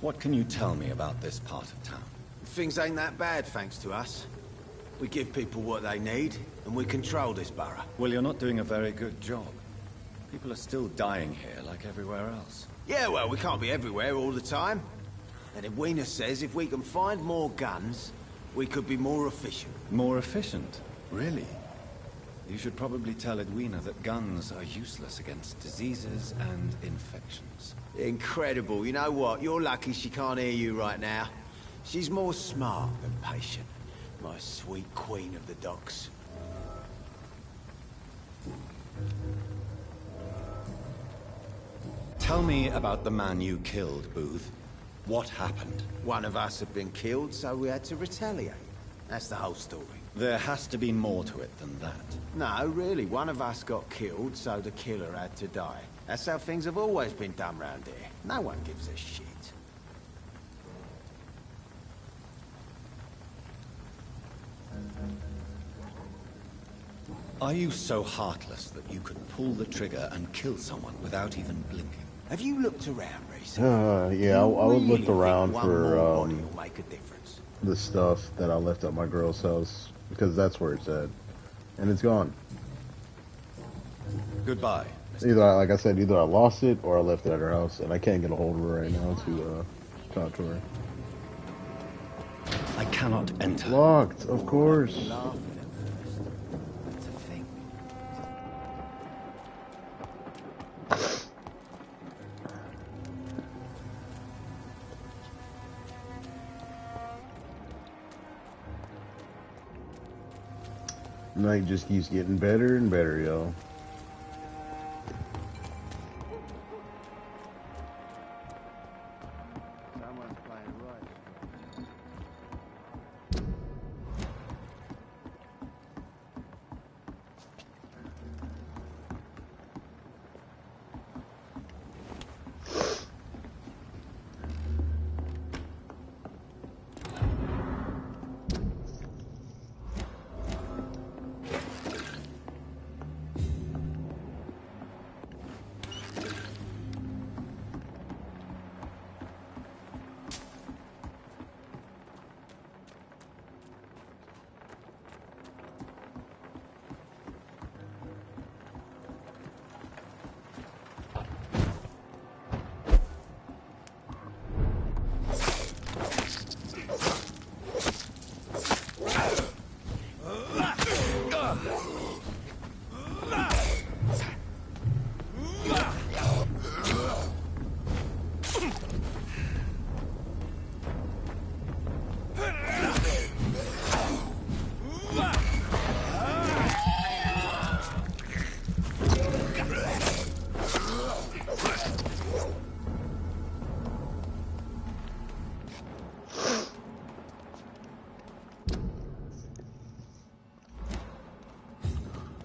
What can you tell me about this part of town? Things ain't that bad, thanks to us. We give people what they need, and we control this borough. Well, you're not doing a very good job. People are still dying here like everywhere else. Yeah, well, we can't be everywhere all the time. And Edwina says if we can find more guns, we could be more efficient. More efficient? Really? You should probably tell Edwina that guns are useless against diseases and infections. Incredible. You know what? You're lucky she can't hear you right now. She's more smart than patient. My sweet queen of the docks. Tell me about the man you killed, Booth. What happened? One of us had been killed, so we had to retaliate. That's the whole story. There has to be more to it than that. No, really. One of us got killed, so the killer had to die. That's how things have always been done round here. No one gives a shit. Are you so heartless that you could pull the trigger and kill someone without even blinking? Have you looked around recently? Yeah, I would look around for body will make a difference. the stuff that I left at my girl's house because that's where it's at, and it's gone. Goodbye. Either, like I said, either I lost it or I left it at her house, and I can't get a hold of her right now to talk to her. I cannot enter. Locked, of course. Laughing at first. That's a thing. Night just keeps getting better and better, yo. Someone's playing right.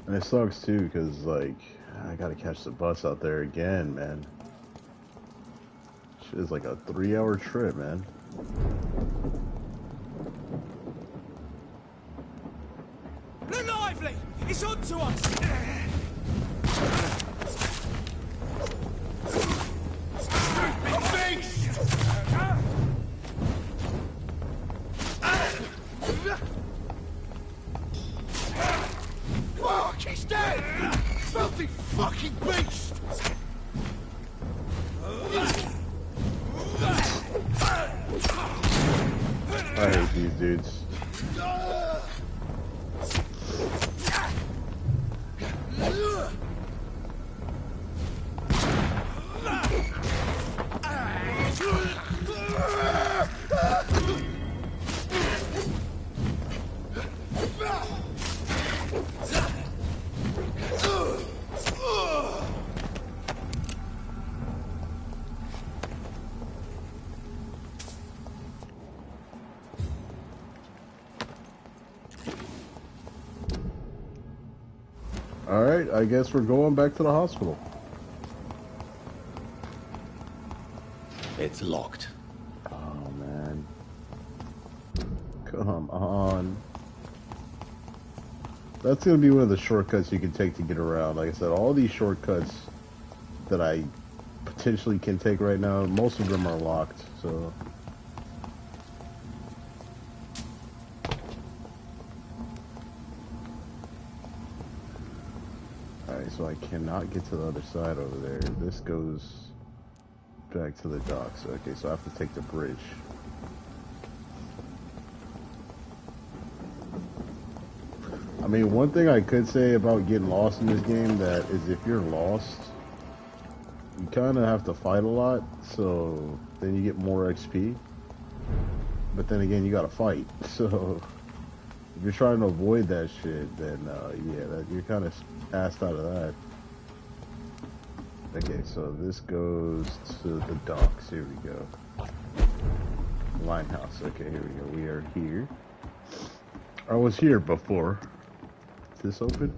And it sucks too, because like I gotta catch the bus out there again, man. Shit is like a 3-hour trip, man. They're lively! It's on to us! Fuck, he's dead! Filthy fucking beast! I hate these dudes. Alright, I guess we're going back to the hospital. It's locked. Oh, man. Come on. That's gonna be one of the shortcuts you can take to get around. Like I said, all these shortcuts that I potentially can take right now, most of them are locked, so... Alright, so I cannot get to the other side over there. This goes back to the docks. Okay, so I have to take the bridge. I mean, one thing I could say about getting lost in this game that is if you're lost, you kind of have to fight a lot, so then you get more XP. But then again, you gotta fight, so if you're trying to avoid that shit, then yeah, you're kind of passed out of that. Okay, so this goes to the docks. Here we go. Limehouse. Okay, here we go. We are here. I was here before. Is this open?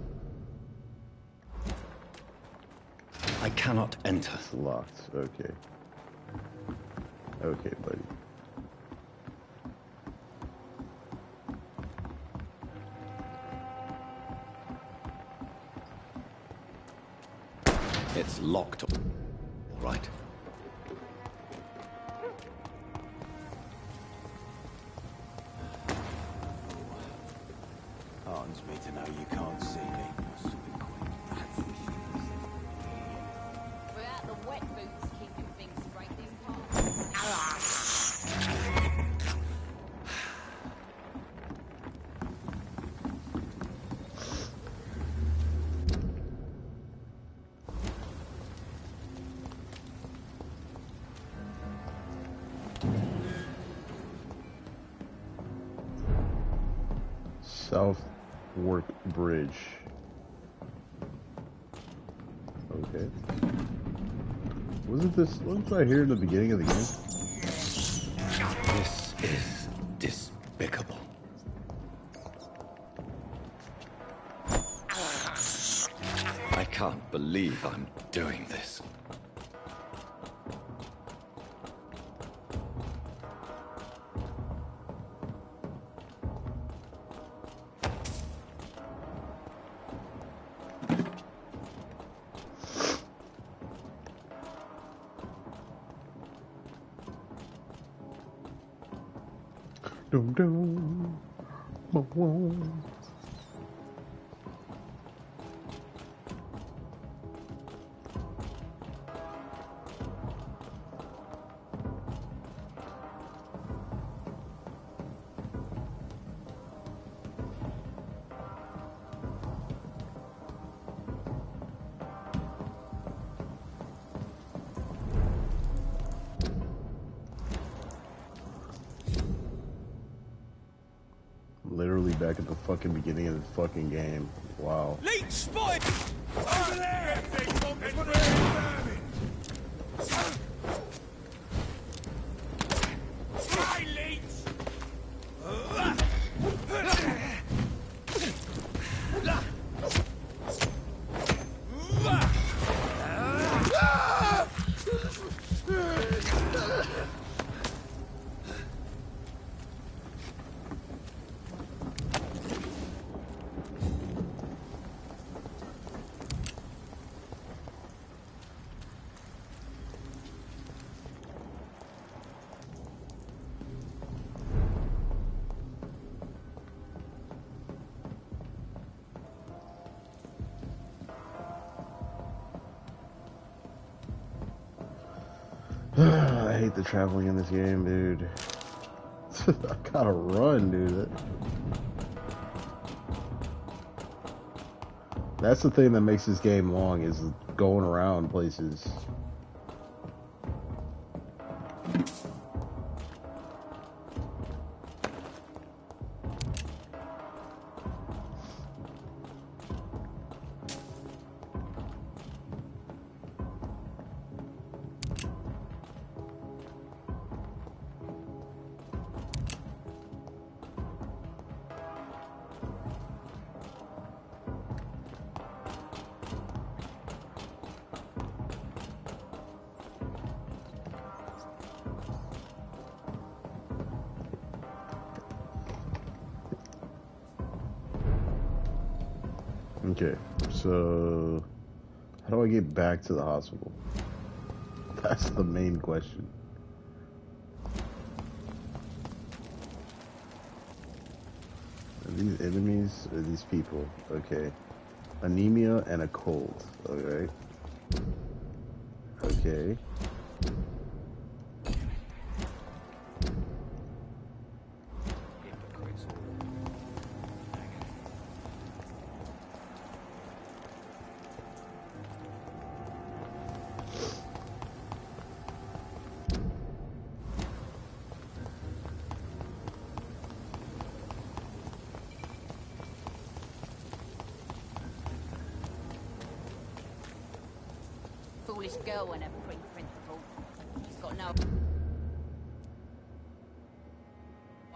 I cannot enter. It's locked. Okay. Okay, buddy. It's locked. Right. Heartens me to know you can't see me. Without the wet boots keeping things straight in park. Southwark Bridge. Okay. Wasn't I here in the beginning of the game? This is despicable. I can't believe I'm doing this. Dum dum. Boom. Literally back at the fucking beginning of the fucking game. Wow. Leech spotted! Over there! Hi, Leech! I hate the traveling in this game, dude. I gotta run, dude. That's the thing that makes this game long, is going around places. Okay, so how do I get back to the hospital? That's the main question. Are these enemies or these people? Okay. Anemia and a cold. Okay. Okay. Foolish girl and her principal. She's got no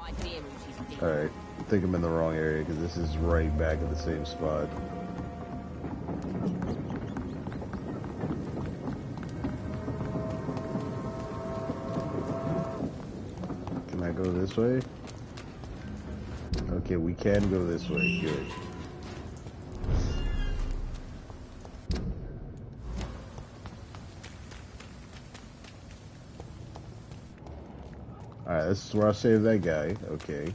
idea who she's dealing with. Alright. I think I'm in the wrong area because this is right back at the same spot. Can I go this way? Okay, we can go this way. Good. Alright, this is where I saved that guy. Okay.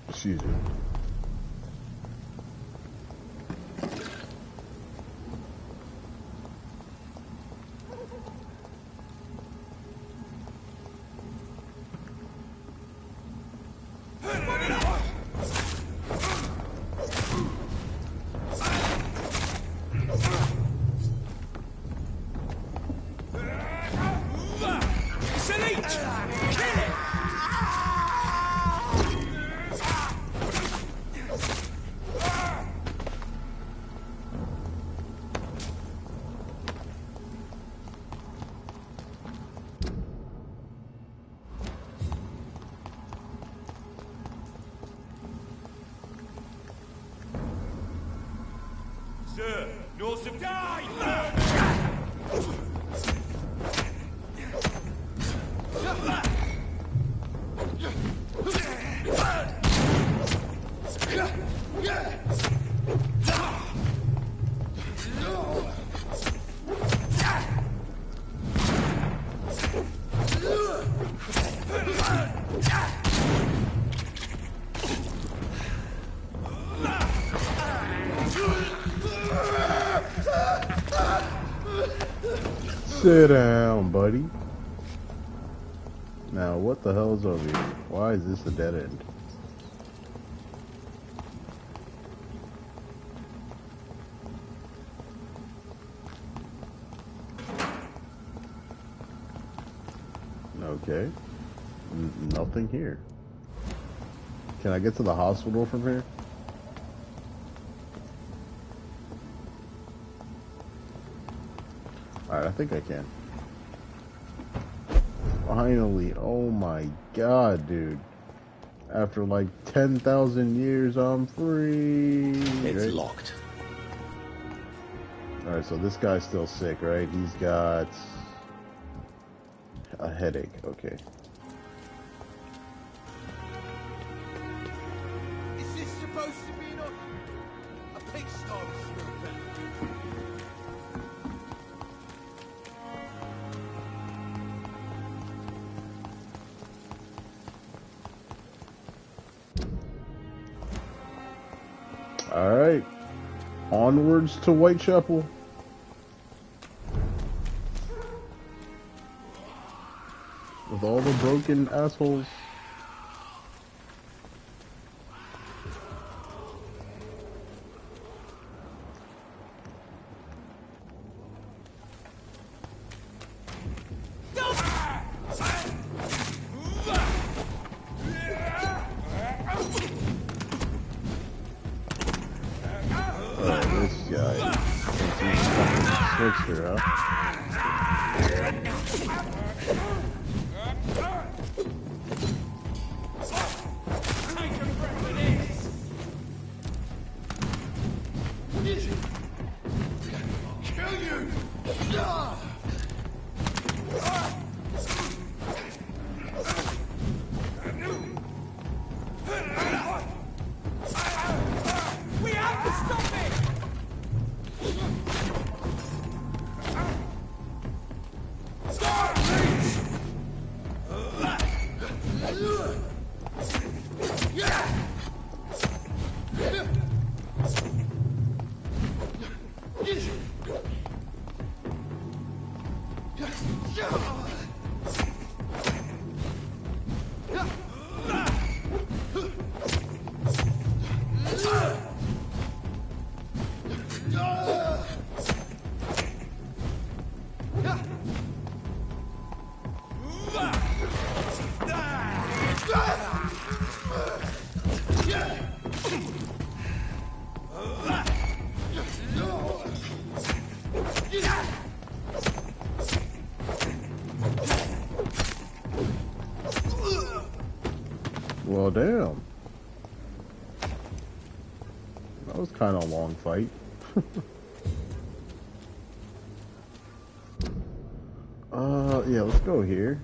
Excuse me. Sir, no surprise! Sit down, buddy. Now, what the hell is over here? Why is this a dead end? Okay. Nothing here. Can I get to the hospital from here? Alright, I think I can. Finally. Oh my god, dude. After like 10,000 years, I'm free. It's right? locked. Alright, so this guy's still sick, right? He's got a headache. Okay. Is this supposed to be a pigsty? Alright. Onwards to Whitechapel. With all the broken assholes. Well, damn. That was kind of a long fight. Yeah, let's go here.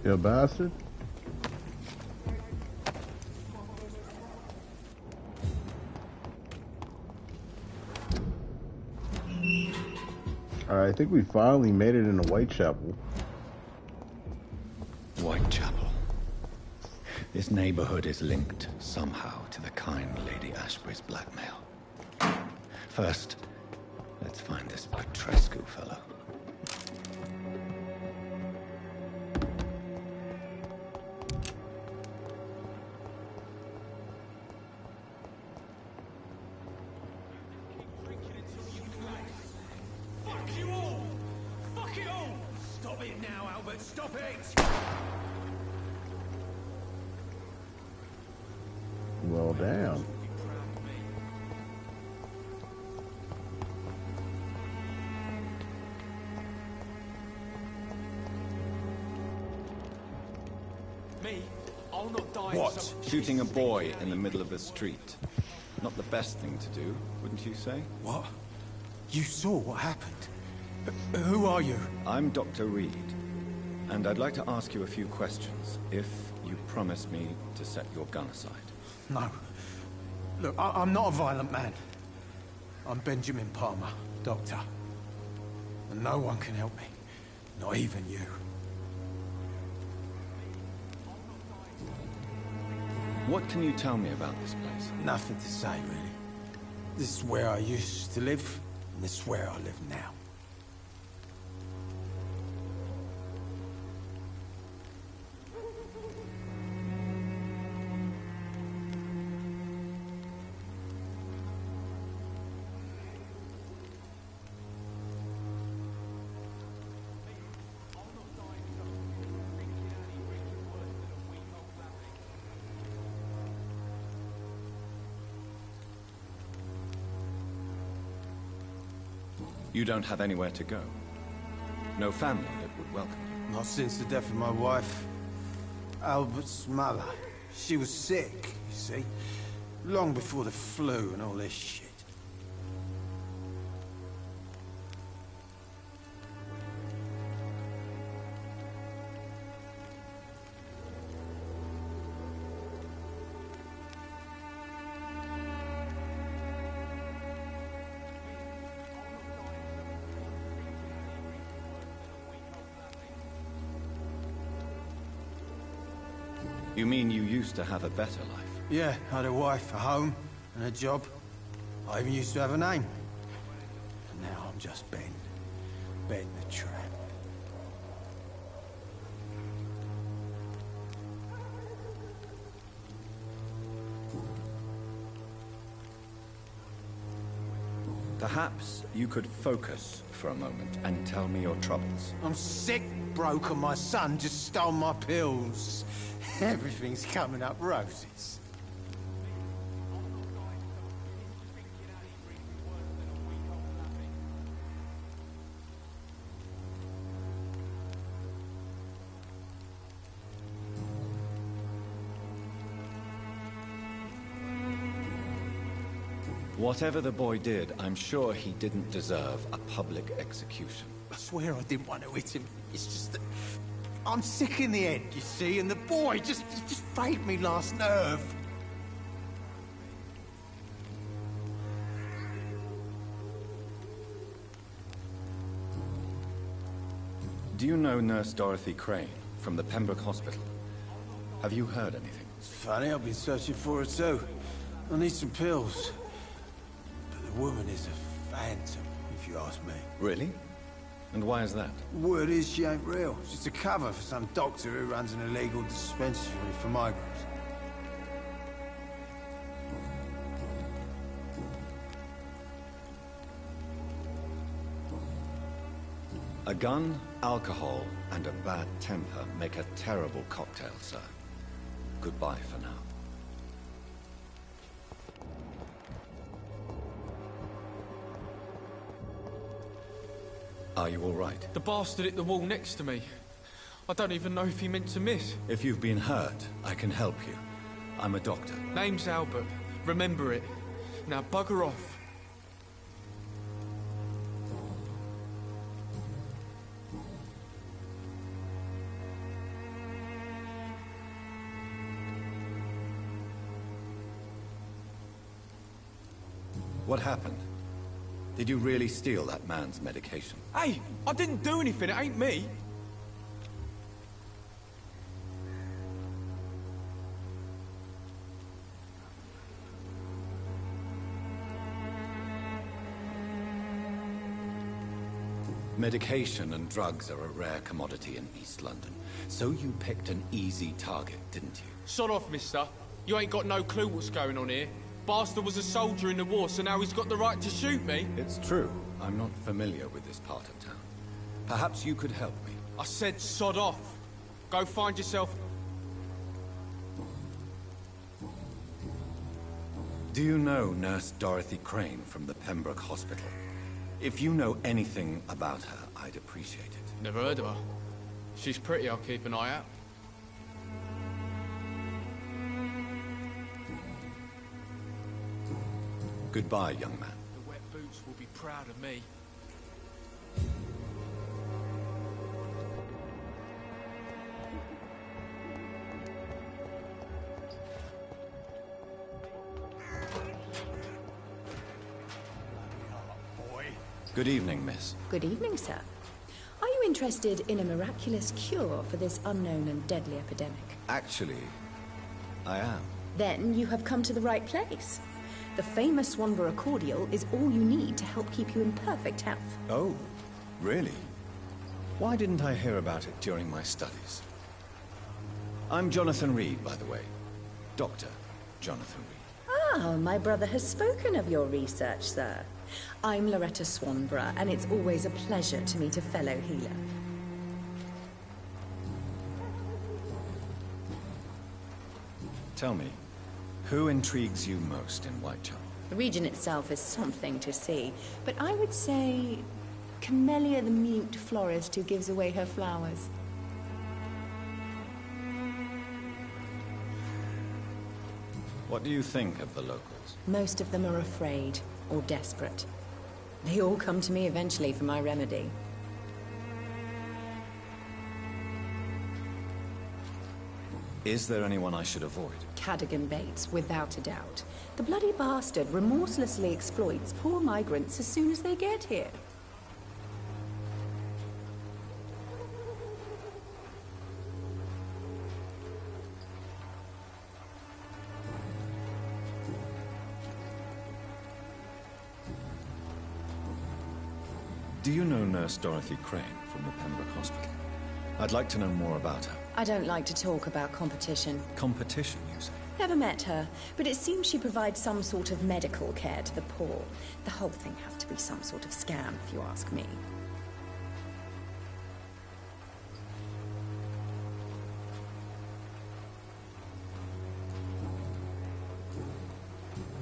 You bastard. Alright, I think we finally made it into Whitechapel. Whitechapel. This neighborhood is linked somehow to the kind Lady Ashbury's blackmail. First, let's find this Petrescu fellow. Well, damn. Me? I'll not die. What? Shooting a boy in the middle of the street. Not the best thing to do, wouldn't you say? What? You saw what happened? Who are you? I'm Dr. Reed, and I'd like to ask you a few questions, if you promise me to set your gun aside. No. Look, I'm not a violent man. I'm Benjamin Palmer, doctor. And no one can help me. Not even you. What can you tell me about this place? Nothing to say, really. This is where I used to live, and this is where I live now. You don't have anywhere to go. No family that would welcome you. Not since the death of my wife, Albert's mother. She was sick, you see. Long before the flu and all this shit. You mean you used to have a better life? Yeah, I had a wife, a home, and a job. I even used to have a name. And now I'm just Ben. Ben the Tramp. Perhaps you could focus for a moment and tell me your troubles. I'm sick, broke, and my son just stole my pills. Everything's coming up roses. Whatever the boy did, I'm sure he didn't deserve a public execution. I swear I didn't want to hit him. It's just that I'm sick in the head, you see, and the boy just frayed me last nerve. Do you know Nurse Dorothy Crane from the Pembroke Hospital? Have you heard anything? It's funny, I've been searching for her too. I need some pills. But the woman is a phantom, if you ask me. Really? And why is that? Word is she ain't real. She's a cover for some doctor who runs an illegal dispensary for migrants. A gun, alcohol, and a bad temper make a terrible cocktail, sir. goodbye for now. Are you all right? The bastard hit the wall next to me. I don't even know if he meant to miss. If you've been hurt, I can help you. I'm a doctor. Name's Albert. Remember it. Now bugger off. What happened? Did you really steal that man's medication? Hey, I didn't do anything. It ain't me. Medication and drugs are a rare commodity in East London. So you picked an easy target, didn't you? Sod off, mister. You ain't got no clue what's going on here. Bastard was a soldier in the war, so now he's got the right to shoot me. It's true. I'm not familiar with this part of town. Perhaps you could help me. I said sod off. Go find yourself... Do you know Nurse Dorothy Crane from the Pembroke Hospital? If you know anything about her, I'd appreciate it. Never heard of her. If she's pretty, I'll keep an eye out. Goodbye, young man. The wet boots will be proud of me. Good evening, miss. Good evening, sir. Are you interested in a miraculous cure for this unknown and deadly epidemic? Actually, I am. Then you have come to the right place. The famous Swanborough cordial is all you need to help keep you in perfect health. Oh, really? Why didn't I hear about it during my studies? I'm Jonathan Reed, by the way. Dr. Jonathan Reed. Ah, my brother has spoken of your research, sir. I'm Loretta Swanborough, and it's always a pleasure to meet a fellow healer. Tell me, who intrigues you most in Whitechapel? The region itself is something to see, but I would say Camellia the mute florist who gives away her flowers. What do you think of the locals? Most of them are afraid or desperate. They all come to me eventually for my remedy. Is there anyone I should avoid? Cadogan Bates, without a doubt. The bloody bastard remorselessly exploits poor migrants as soon as they get here. Do you know Nurse Dorothy Crane from the Pembroke Hospital? I'd like to know more about her. I don't like to talk about competition. Competition, you say? Never met her, but it seems she provides some sort of medical care to the poor. The whole thing has to be some sort of scam, if you ask me.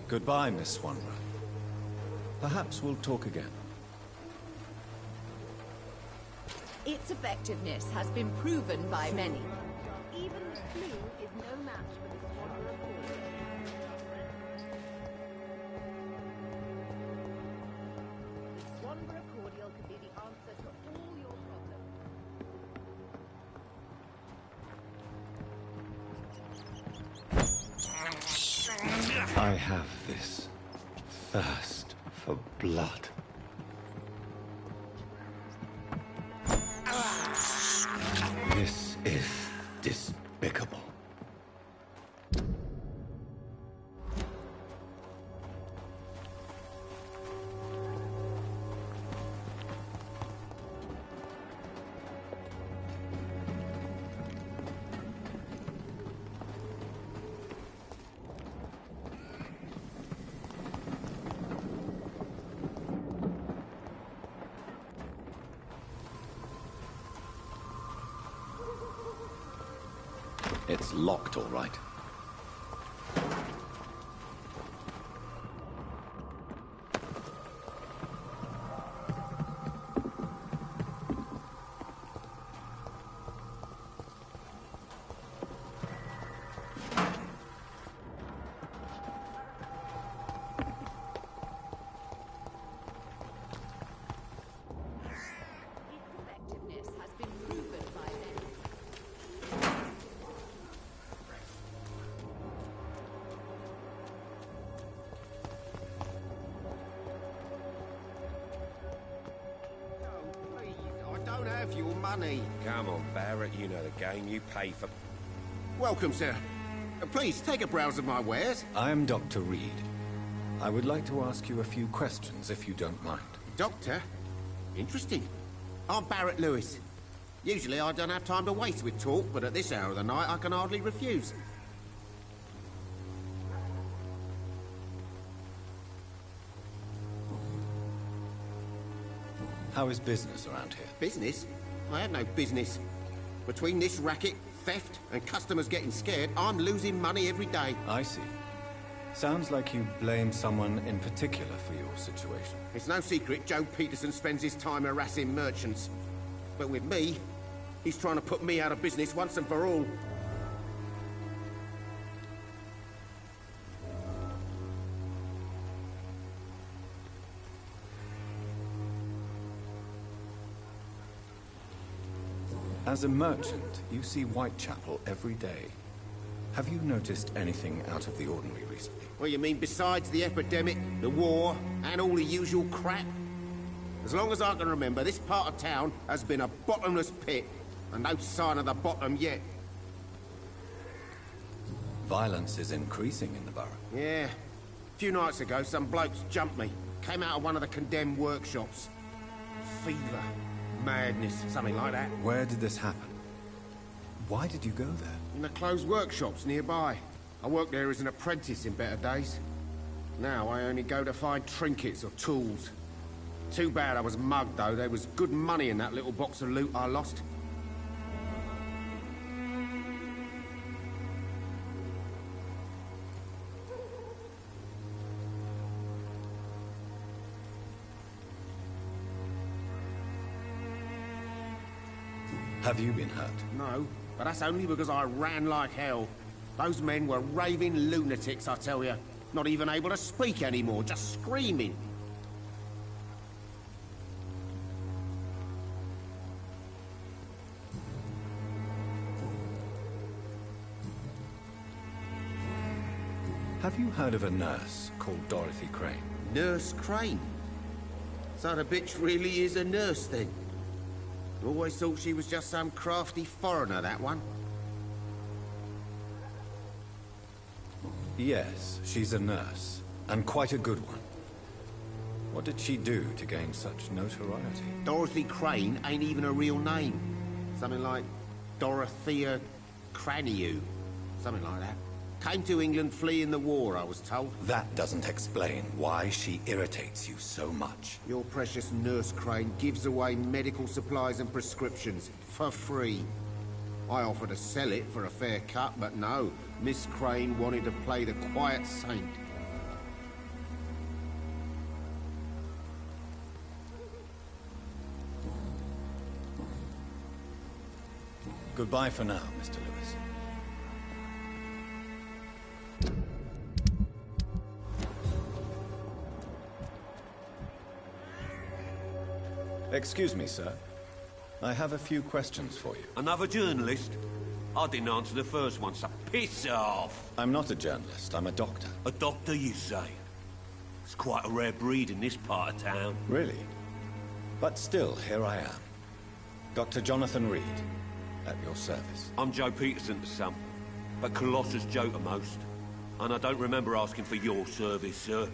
Goodbye, Miss Swanborough. Perhaps we'll talk again. Its effectiveness has been proven by many. Even the flu is no match for the Swanborough cordial. The Swanborough cordial could be the answer to all your problems. I have this thirst for blood. This is despicable. It's locked, all right. have your money. Come on, Barrett, you know the game. You pay for... Welcome, sir. Please, take a browse of my wares. I am Dr. Reed. I would like to ask you a few questions, if you don't mind. Doctor? Interesting. I'm Barrett Lewis. Usually I don't have time to waste with talk, but at this hour of the night I can hardly refuse. How is business around here? Business? I have no business. Between this racket, theft, and customers getting scared, I'm losing money every day. I see. Sounds like you blame someone in particular for your situation. It's no secret Joe Peterson spends his time harassing merchants. But with me, he's trying to put me out of business once and for all. As a merchant, you see Whitechapel every day. Have you noticed anything out of the ordinary recently? What you mean besides the epidemic, the war, and all the usual crap? As long as I can remember, this part of town has been a bottomless pit, and no sign of the bottom yet. Violence is increasing in the borough. Yeah. A few nights ago, some blokes jumped me. Came out of one of the condemned workshops. Fever. Madness. Something like that. Where did this happen? Why did you go there? In the closed workshops nearby. I worked there as an apprentice in better days. Now I only go to find trinkets or tools. Too bad I was mugged, though. There was good money in that little box of loot I lost. Have you been hurt? No, but that's only because I ran like hell. Those men were raving lunatics, I tell you. Not even able to speak anymore, just screaming. Have you heard of a nurse called Dorothy Crane? Nurse Crane? So the bitch really is a nurse, then? Always thought she was just some crafty foreigner, that one. Yes, she's a nurse, and quite a good one. What did she do to gain such notoriety? Dorothy Crane ain't even a real name. Something like Dorothea Craniu. Something like that. Came to England fleeing the war, I was told. That doesn't explain why she irritates you so much. Your precious Nurse Crane gives away medical supplies and prescriptions for free. I offered to sell it for a fair cut, but no. Miss Crane wanted to play the quiet saint. Goodbye for now, Mr. Lewis. Excuse me, sir. I have a few questions for you. Another journalist? I didn't answer the first one, so piss off! I'm not a journalist, I'm a doctor. A doctor, you say? It's quite a rare breed in this part of town. Really? But still, here I am. Dr. Jonathan Reed, at your service. I'm Joe Peterson to some, but Colossus Joe to most. And I don't remember asking for your service, sir.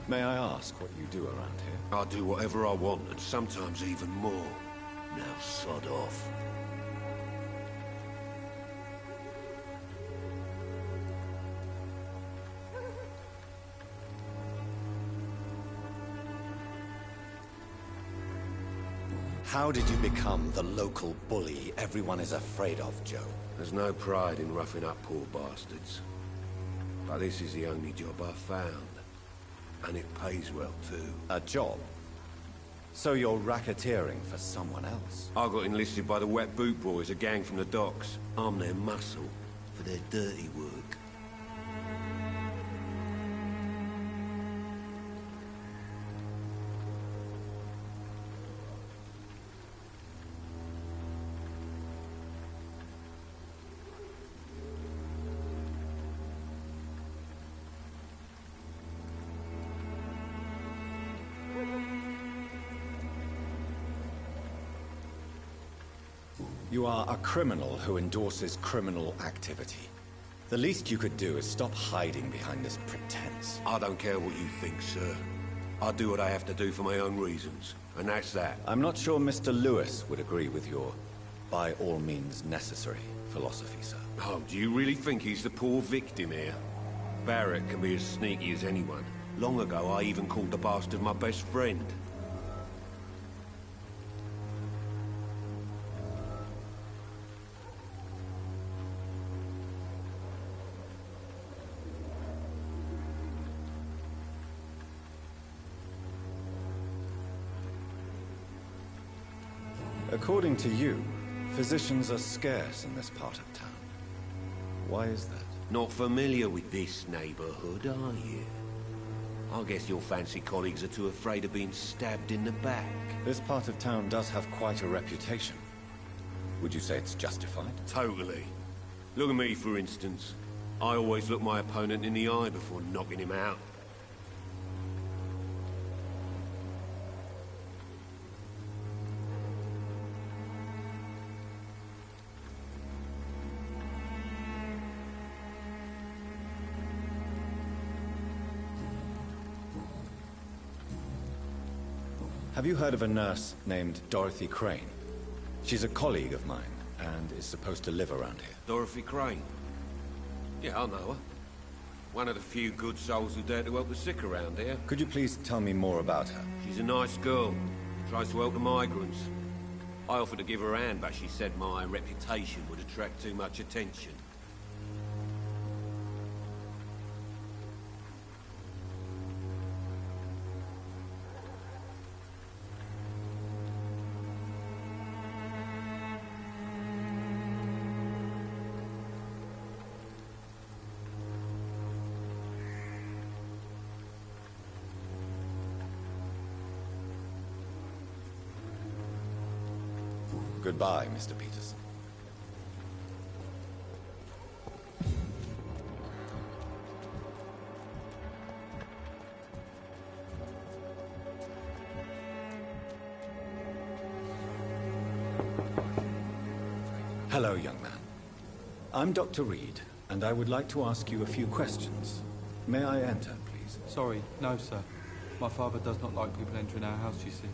May I ask what you do around here? I do whatever I want, and sometimes even more. Now sod off. How did you become the local bully everyone is afraid of, Joe? There's no pride in roughing up poor bastards. But this is the only job I've found. And it pays well, too. A job? So you're racketeering for someone else? I got enlisted by the Wet Boot Boys, a gang from the docks. I'm their muscle for their dirty work. You are a criminal who endorses criminal activity. The least you could do is stop hiding behind this pretense. I don't care what you think, sir. I do what I have to do for my own reasons, and that's that. I'm not sure Mr. Lewis would agree with your by all means necessary philosophy, sir. Oh, do you really think he's the poor victim here? Barrett can be as sneaky as anyone. Long ago, I even called the bastard my best friend. According to you, physicians are scarce in this part of town. Why is that? Not familiar with this neighborhood, are you? I guess your fancy colleagues are too afraid of being stabbed in the back. This part of town does have quite a reputation. Would you say it's justified? Totally. Look at me, for instance. I always look my opponent in the eye before knocking him out. Have you heard of a nurse named Dorothy Crane? She's a colleague of mine, and is supposed to live around here. Dorothy Crane? Yeah, I know her. One of the few good souls who dare to help the sick around here. Could you please tell me more about her? She's a nice girl. Tries to help the migrants. I offered to give her a hand, but she said my reputation would attract too much attention. Goodbye, Mr. Peterson. Hello, young man. I'm Dr. Reed, and I would like to ask you a few questions. May I enter, please? Sorry, no, sir. My father does not like people entering our house, you see.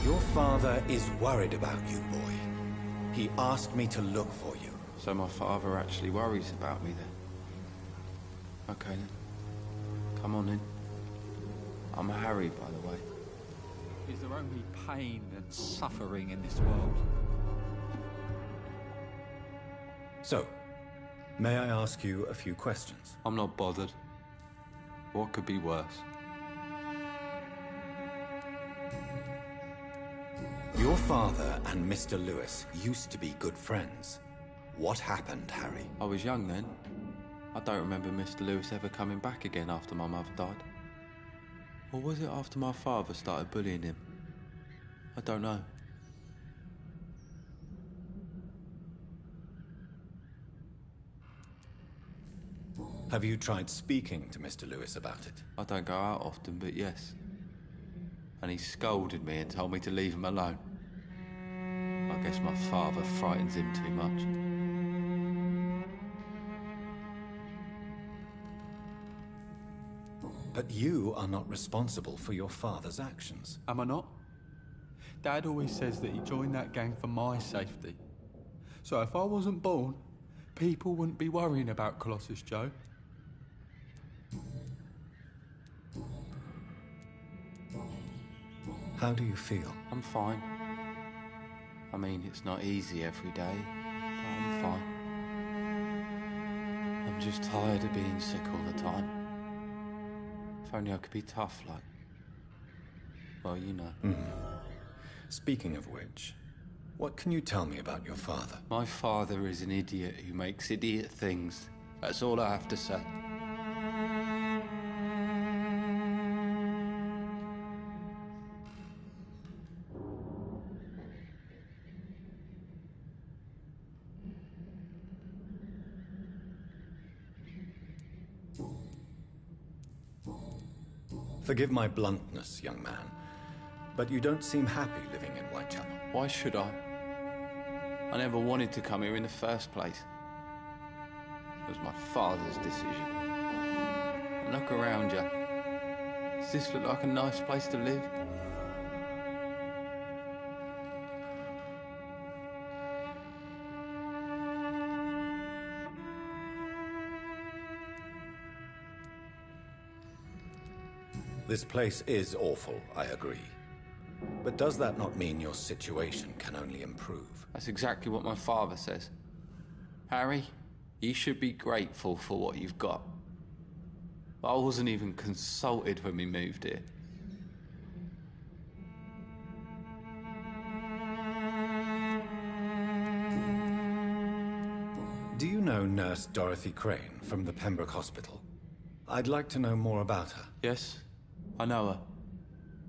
Your father is worried about you, boy. He asked me to look for you. So my father actually worries about me then? Okay then. Come on in. I'm Harry, by the way. Is there only pain and suffering in this world? So, may I ask you a few questions? I'm not bothered. What could be worse? Your father and Mr. Lewis used to be good friends. What happened, Harry? I was young then. I don't remember Mr. Lewis ever coming back again after my mother died. Or was it after my father started bullying him? I don't know. Have you tried speaking to Mr. Lewis about it? I don't go out often, but yes. And he scolded me and told me to leave him alone. I guess my father frightens him too much. But you are not responsible for your father's actions. Am I not? Dad always says that he joined that gang for my safety. So if I wasn't born, people wouldn't be worrying about Colossus Joe. How do you feel? I'm fine. I mean, it's not easy every day, but I'm fine. I'm just tired of being sick all the time. If only I could be tough like... well, you know. Speaking of which, what can you tell me about your father? My father is an idiot who makes idiot things. That's all I have to say. Forgive my bluntness, young man, but you don't seem happy living in Whitechapel. Why should I? I never wanted to come here in the first place. It was my father's decision. And look around you. Does this look like a nice place to live? This place is awful, I agree. But does that not mean your situation can only improve? That's exactly what my father says. Harry, you should be grateful for what you've got. I wasn't even consulted when we moved here. Do you know Nurse Dorothy Crane from the Pembroke Hospital? I'd like to know more about her. Yes, I know her.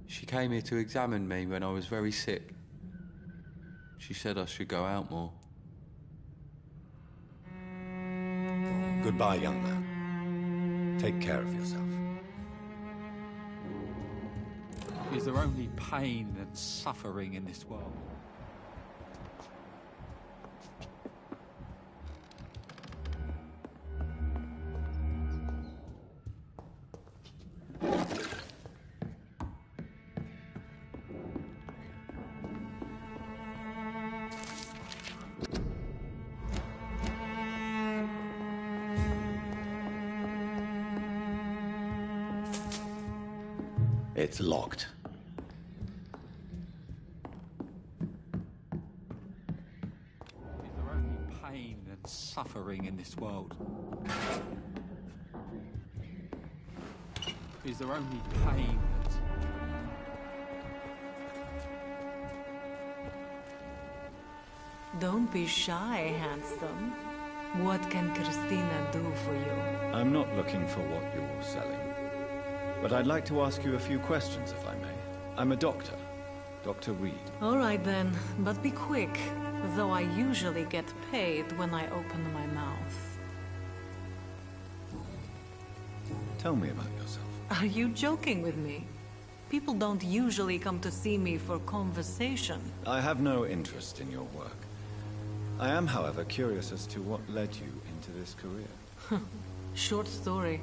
She came here to examine me when I was very sick. She said I should go out more. Goodbye, young man. Take care of yourself. Is there only pain and suffering in this world? It's locked. Is there only pain and suffering in this world? Is there only pain and... Don't be shy, handsome. What can Christina do for you? I'm not looking for what you're selling. But I'd like to ask you a few questions, if I may. I'm a doctor. Dr. Reed. All right then, but be quick. Though I usually get paid when I open my mouth. Tell me about yourself. Are you joking with me? People don't usually come to see me for conversation. I have no interest in your work. I am, however, curious as to what led you into this career. Short story.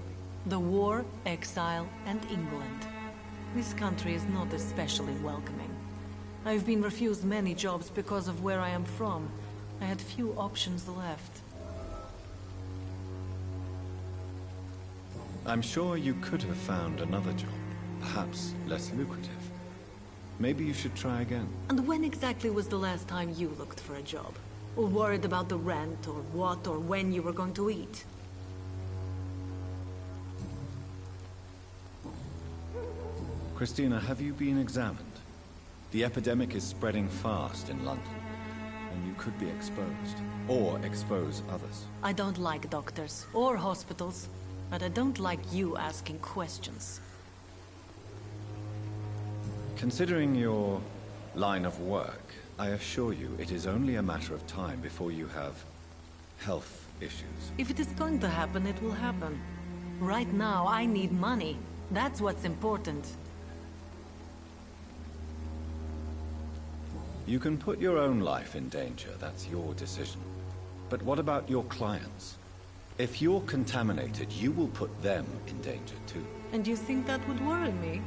The war, exile, and England. This country is not especially welcoming. I've been refused many jobs because of where I am from. I had few options left. I'm sure you could have found another job, perhaps less lucrative. Maybe you should try again. And when exactly was the last time you looked for a job? Or worried about the rent, or what, or when you were going to eat? Christina, have you been examined? The epidemic is spreading fast in London, and you could be exposed, or expose others. I don't like doctors, or hospitals, but I don't like you asking questions. Considering your line of work, I assure you it is only a matter of time before you have health issues. If it is going to happen, it will happen. Right now, I need money. That's what's important. You can put your own life in danger, that's your decision. But what about your clients? If you're contaminated, you will put them in danger too. And you think that would worry me?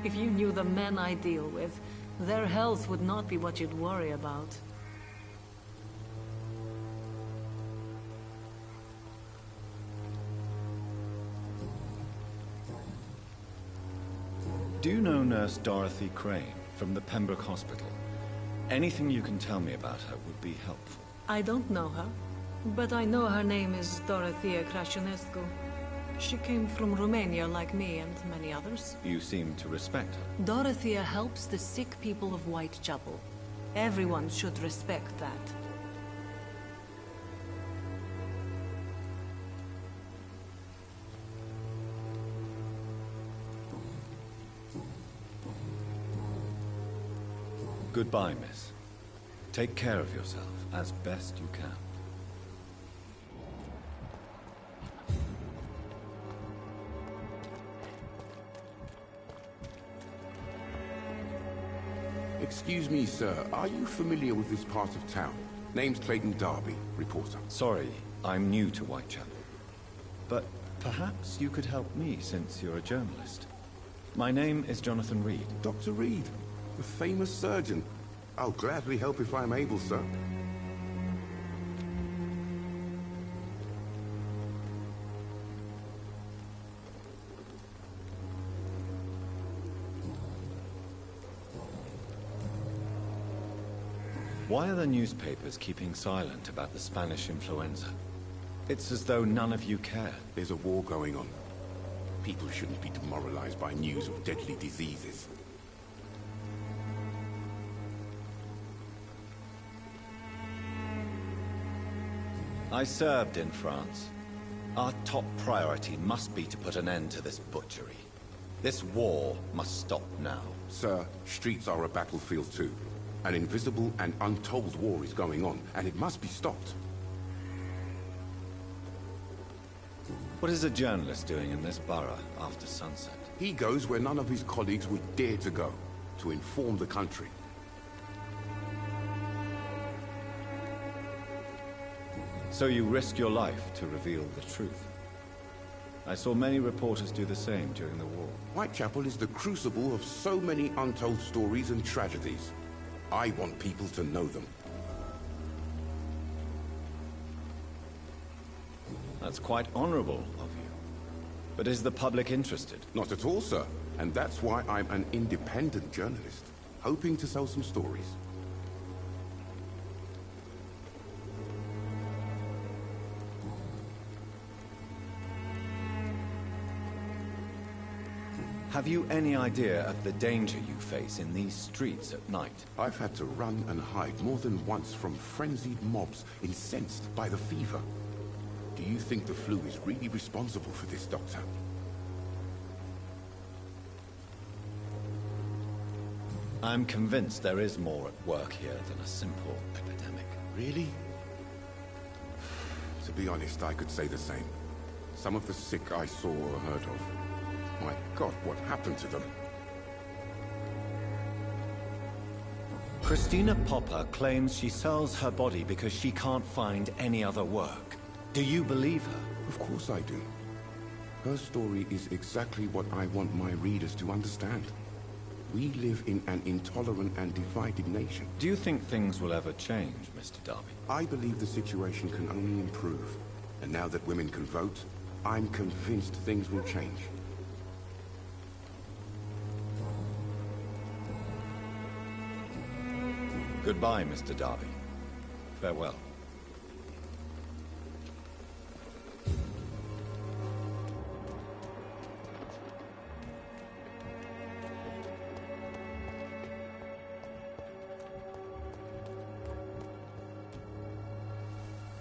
If you knew the men I deal with, their health would not be what you'd worry about. Do you know Nurse Dorothy Crane from the Pembroke Hospital? Anything you can tell me about her would be helpful. I don't know her, but I know her name is Dorothea Crăciunescu. She came from Romania like me and many others. You seem to respect her. Dorothea helps the sick people of Whitechapel. Everyone should respect that. Goodbye, miss. Take care of yourself as best you can. Excuse me, sir. Are you familiar with this part of town? Name's Clayton Darby, reporter. Sorry, I'm new to Whitechapel. But perhaps you could help me since you're a journalist. My name is Jonathan Reed. Dr. Reed, the famous surgeon. I'll gladly help if I'm able, sir. Why are the newspapers keeping silent about the Spanish influenza? It's as though none of you care. There's a war going on. People shouldn't be demoralized by news of deadly diseases. I served in France. Our top priority must be to put an end to this butchery. This war must stop now. Sir, streets are a battlefield too. An invisible and untold war is going on, and it must be stopped. What is a journalist doing in this borough after sunset? He goes where none of his colleagues would dare to go, to inform the country. So you risk your life to reveal the truth. I saw many reporters do the same during the war. Whitechapel is the crucible of so many untold stories and tragedies. I want people to know them. That's quite honorable of you. But is the public interested? Not at all, sir. And that's why I'm an independent journalist, hoping to sell some stories. Have you any idea of the danger you face in these streets at night? I've had to run and hide more than once from frenzied mobs incensed by the fever. Do you think the flu is really responsible for this, Doctor? I'm convinced there is more at work here than a simple epidemic. Really? To be honest, I could say the same. Some of the sick I saw or heard of. My God, what happened to them? Christina Popper claims she sells her body because she can't find any other work. Do you believe her? Of course I do. Her story is exactly what I want my readers to understand. We live in an intolerant and divided nation. Do you think things will ever change, Mr. Darby? I believe the situation can only improve. And now that women can vote, I'm convinced things will change. Goodbye, Mr. Darby. Farewell.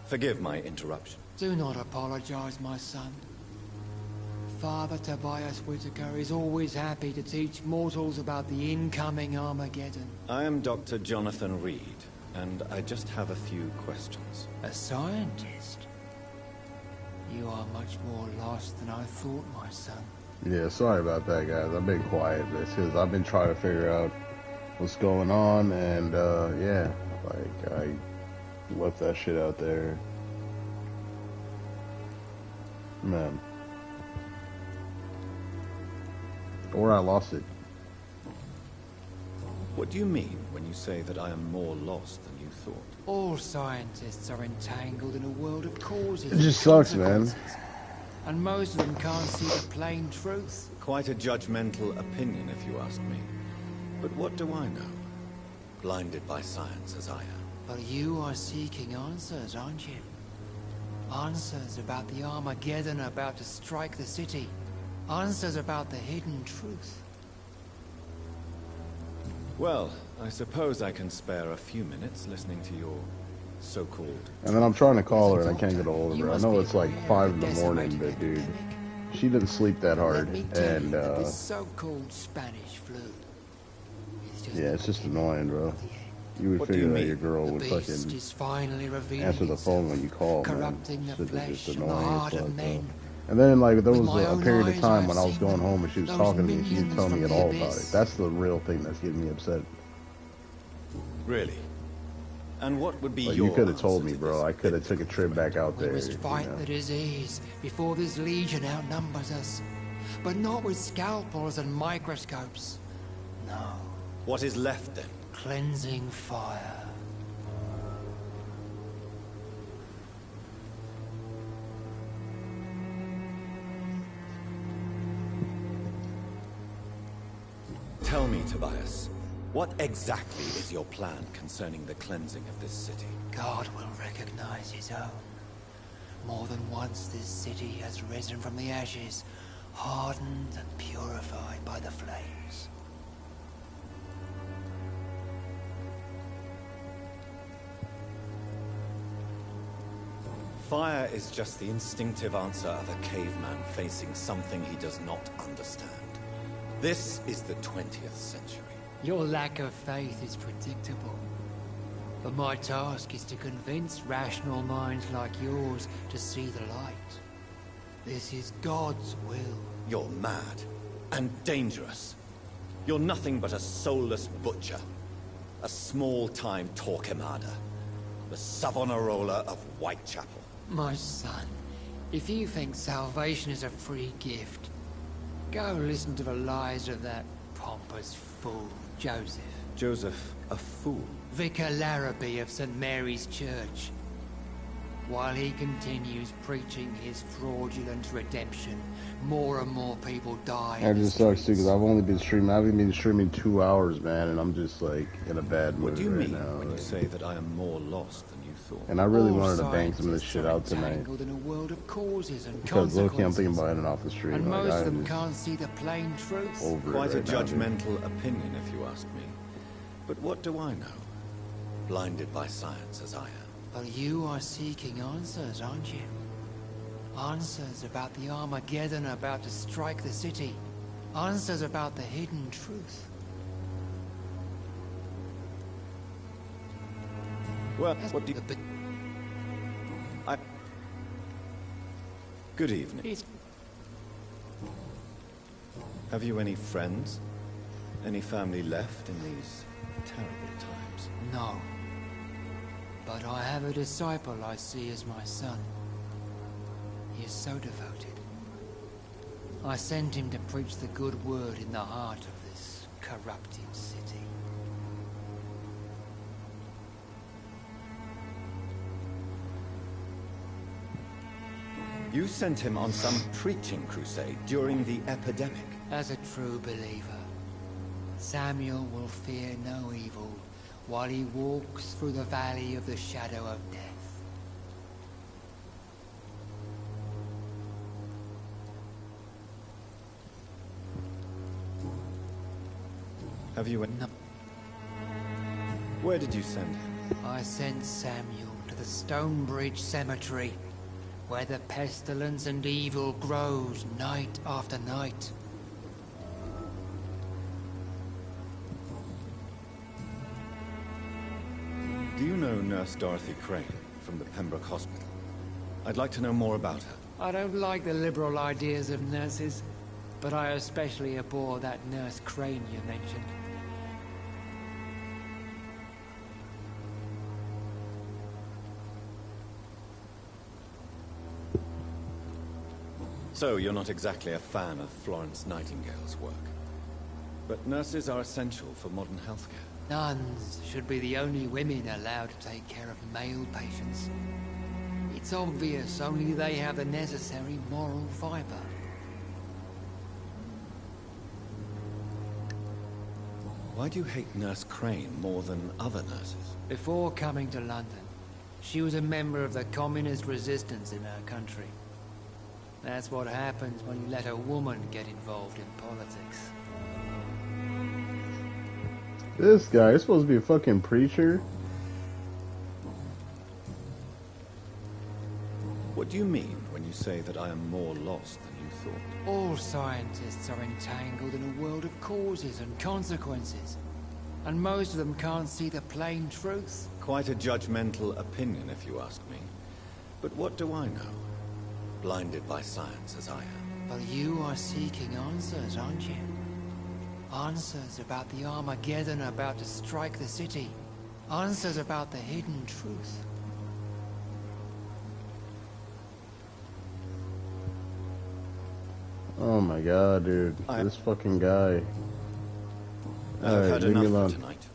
Forgive my interruption. Do not apologize, my son. Father Tobias Whitaker is always happy to teach mortals about the incoming Armageddon. I am Dr. Jonathan Reed, and I just have a few questions. A scientist? You are much more lost than I thought, my son. Yeah, sorry about that, guys. I've been quiet, but it's because I've been trying to figure out what's going on, and yeah, like I left that shit out there. Man. Or I lost it. What do you mean when you say that I am more lost than you thought? All scientists are entangled in a world of causes. It just sucks, man. And most of them can't see the plain truth. Quite a judgmental opinion, if you ask me. But what do I know? Blinded by science as I am. But you are seeking answers, aren't you? Answers about the Armageddon about to strike the city. Answers about the hidden truth. Well, I suppose I can spare a few minutes listening to your so-called... And then I'm trying to call her and I can't get a hold of her. I know it's like 5 in the morning, but dude, she didn't sleep that hard. And this so-called Spanish flu. yeah, it's just annoying, bro. You would figure that your girl would fucking answer the phone when you call, man. It's just annoying as fuck, bro. And then, like, there was a period of time when I was going home and she was talking to me, she didn't tell me at all about it. That's the real thing that's getting me upset. Really? And what would be Like, your you could have told answer me, to bro. this I could have took a trip back out We there. must fight you know? the disease before this legion outnumbers us. But not with scalpels and microscopes. No. What is left then? Cleansing fire. Tell me, Tobias, what exactly is your plan concerning the cleansing of this city? God will recognize his own. More than once this city has risen from the ashes, hardened and purified by the flames. Fire is just the instinctive answer of a caveman facing something he does not understand. This is the 20th century. Your lack of faith is predictable. But my task is to convince rational minds like yours to see the light. This is God's will. You're mad and dangerous. You're nothing but a soulless butcher. A small-time Torquemada. The Savonarola of Whitechapel. My son, if you think salvation is a free gift, go listen to the lies of that pompous fool, Joseph. Joseph, a fool? Vicar Larrabee of St. Mary's Church. While he continues preaching his fraudulent redemption, more and more people die. That just sucks too, because I've only been streaming. I've been streaming 2 hours, man, and I'm just like in a bad mood What do you right mean now. when you say that I am more lost than you thought? And I really All wanted to bang some of this scientists shit are out tonight. entangled in a world of causes and Because low-key, I'm thinking consequences. about it off the stream. And Like, most I of them am just can't see the plain truth. over Quite it a right now, dude. judgmental opinion, if you ask me. But what do I know? Blinded by science as I am. But you are seeking answers, aren't you? Answers about the Armageddon about to strike the city. Answers about the hidden truth. Well, what do you... Good evening. Have you any friends? Any family left in these terrible times? No. But I have a disciple I see as my son. He is so devoted. I sent him to preach the good word in the heart of this corrupted city. You sent him on some preaching crusade during the epidemic. As a true believer, Samuel will fear no evil while he walks through the valley of the shadow of death. Have you... No. Where did you send him? I sent Samuel to the Stonebridge Cemetery, where the pestilence and evil grows night after night. Do you know Nurse Dorothy Crane from the Pembroke Hospital? I'd like to know more about her. I don't like the liberal ideas of nurses, but I especially abhor that Nurse Crane you mentioned. So, you're not exactly a fan of Florence Nightingale's work. But nurses are essential for modern healthcare. Nuns should be the only women allowed to take care of male patients. It's obvious only they have the necessary moral fiber. Why do you hate Nurse Crane more than other nurses? Before coming to London, she was a member of the communist resistance in her country. That's what happens when you let a woman get involved in politics. This guy is supposed to be a fucking preacher. What do you mean when you say that I am more lost than you thought? All scientists are entangled in a world of causes and consequences. And most of them can't see the plain truth. Quite a judgmental opinion, if you ask me. But what do I know? Blinded by science as I am. But you are seeking answers, aren't you? Answers about the Armageddon about to strike the city. Answers about the hidden truth. Oh my god, dude. This fucking guy. I've had leave me enough alone. for tonight.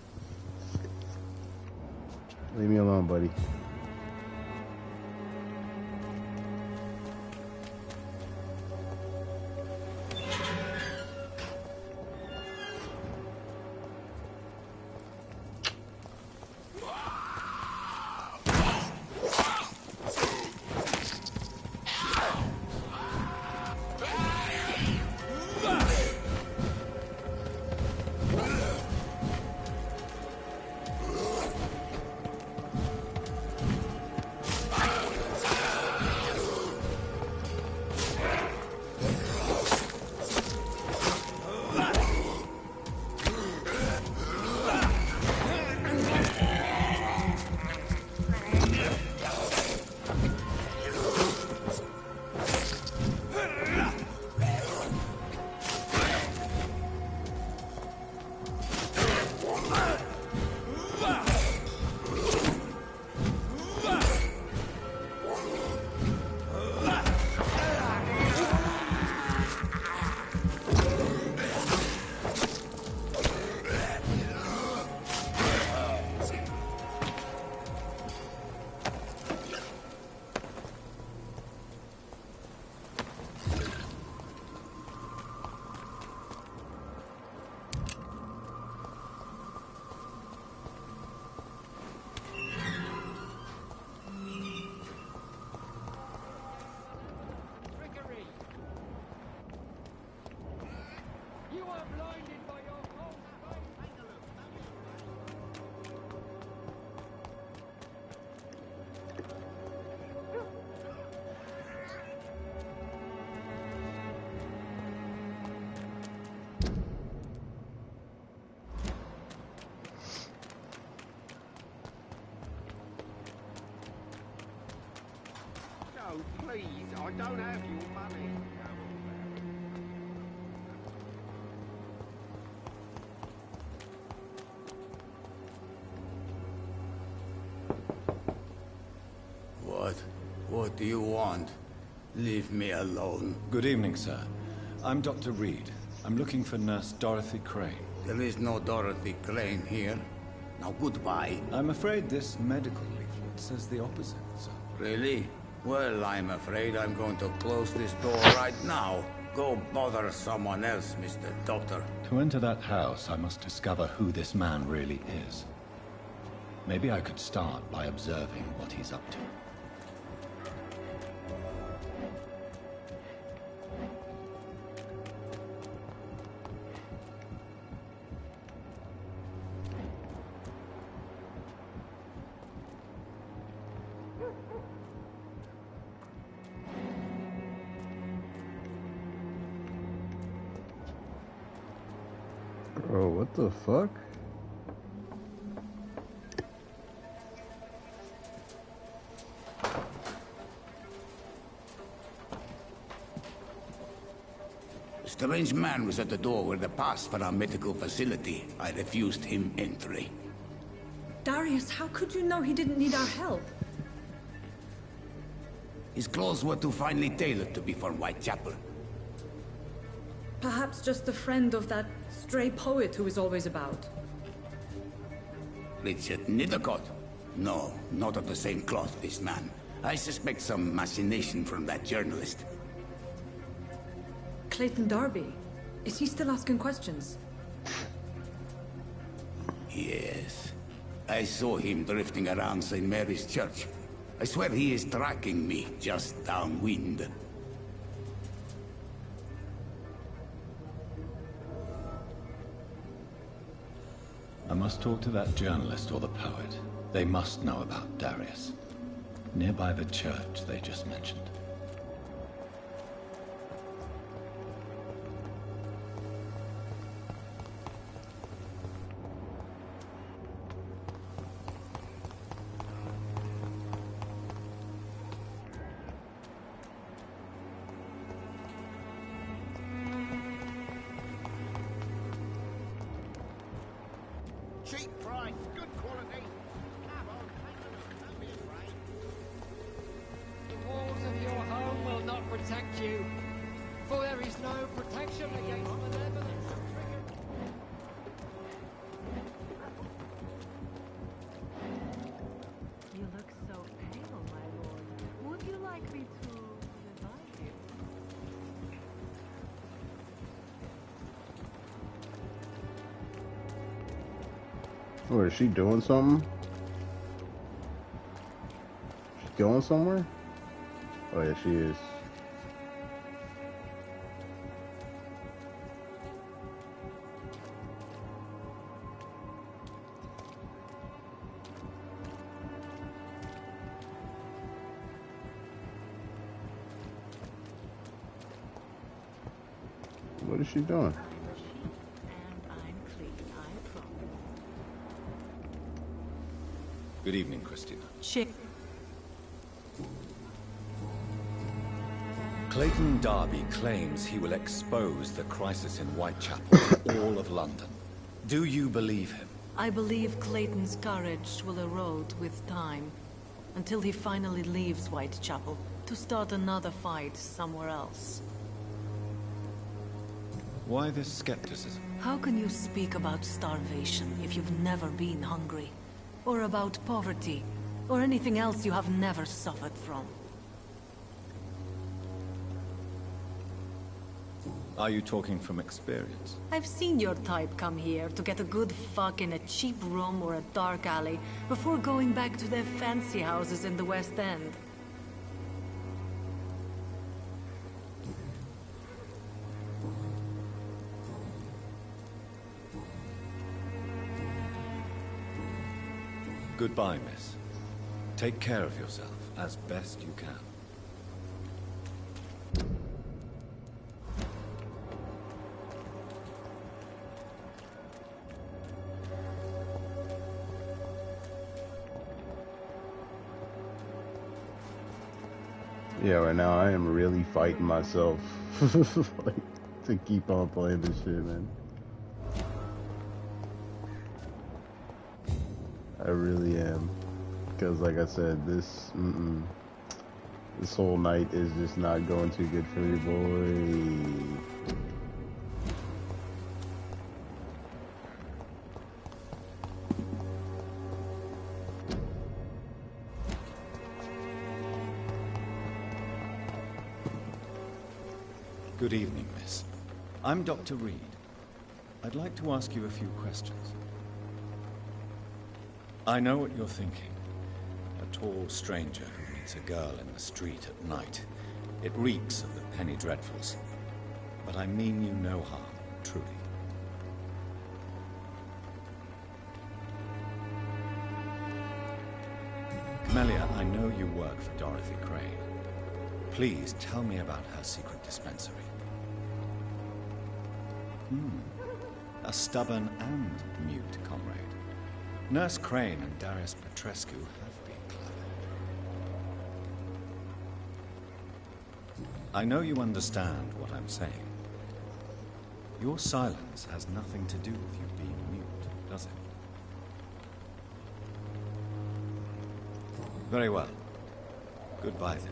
Leave me alone, buddy. Please, I don't have your money. What do you want? Leave me alone. Good evening, sir. I'm Dr. Reed. I'm looking for Nurse Dorothy Crane. There is no Dorothy Crane here. Now goodbye. I'm afraid this medical leaflet says the opposite, sir. Really? Well, I'm afraid I'm going to close this door right now. Go bother someone else, Mr. Doctor. To enter that house, I must discover who this man really is. Maybe I could start by observing what he's up to. Bro, what the fuck? A strange man was at the door with a pass for our medical facility. I refused him entry. Darius, how could you know he didn't need our help? His clothes were too finely tailored to be for Whitechapel. Perhaps just a friend of that stray poet who is always about. Richard Nithercott? No, not of the same cloth, this man. I suspect some machination from that journalist. Clayton Darby. Is he still asking questions? Yes. I saw him drifting around St. Mary's Church. I swear he is tracking me just downwind. I must talk to that journalist or the poet. They must know about Darius. Nearby the church they just mentioned. Cheap price, good quality. protect you, for there is no protection against malevolence. You look so pale, my lord. Would you like me to revive you? Oh, is she doing something? She going somewhere? Oh yeah, she is. What is she doing? Good evening, Christina. Clayton Darby claims he will expose the crisis in Whitechapel to all of London. Do you believe him? I believe Clayton's courage will erode with time, until he finally leaves Whitechapel to start another fight somewhere else. Why this skepticism? How can you speak about starvation if you've never been hungry? Or about poverty, or anything else you have never suffered from? Are you talking from experience? I've seen your type come here to get a good fuck in a cheap room or a dark alley before going back to their fancy houses in the West End. Goodbye, miss. Take care of yourself as best you can. Yeah, right now I am really fighting myself like, to keep on playing this shit, man. I really am, because like I said, this this whole night is just not going too good for you, boy. Good evening, miss. I'm Dr. Reed. I'd like to ask you a few questions. I know what you're thinking. A tall stranger who meets a girl in the street at night. It reeks of the penny dreadfuls. But I mean you no harm, truly. Melia, I know you work for Dorothy Crane. Please tell me about her secret dispensary. A stubborn and mute comrade. Nurse Crane and Darius Petrescu have been clever. I know you understand what I'm saying. Your silence has nothing to do with you being mute, does it? Very well. Goodbye then.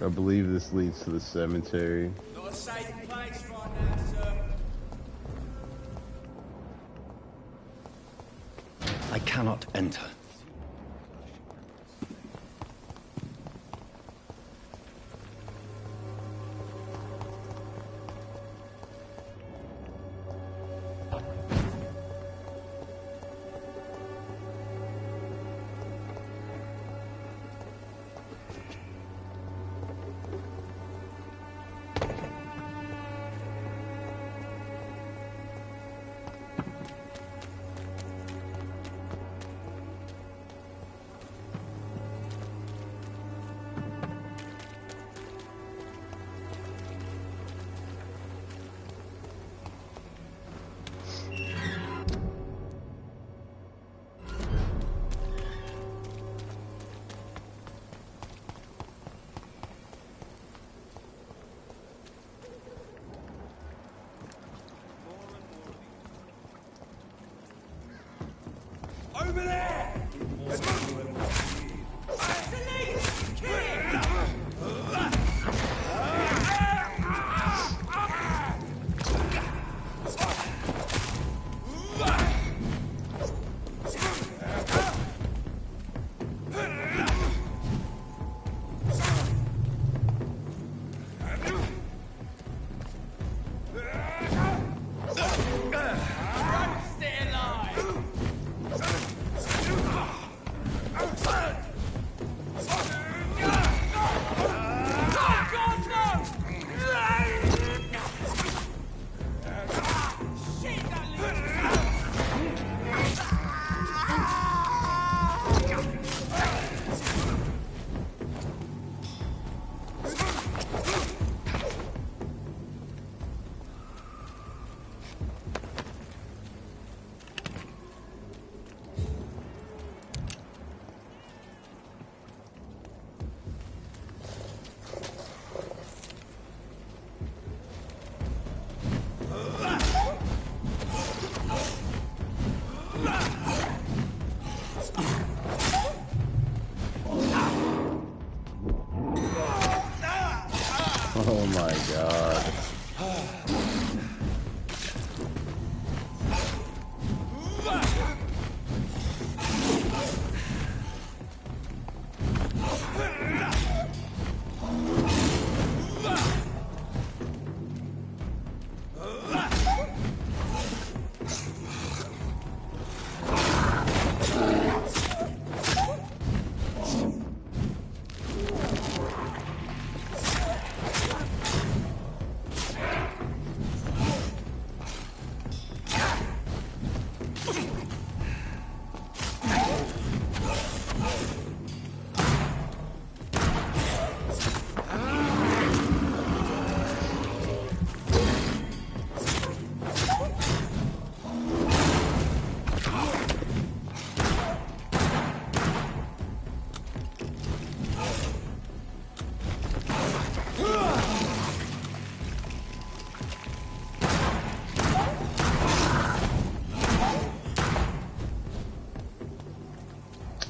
I believe this leads to the cemetery. Not a safe place right now, sir. I cannot enter. Oh my god.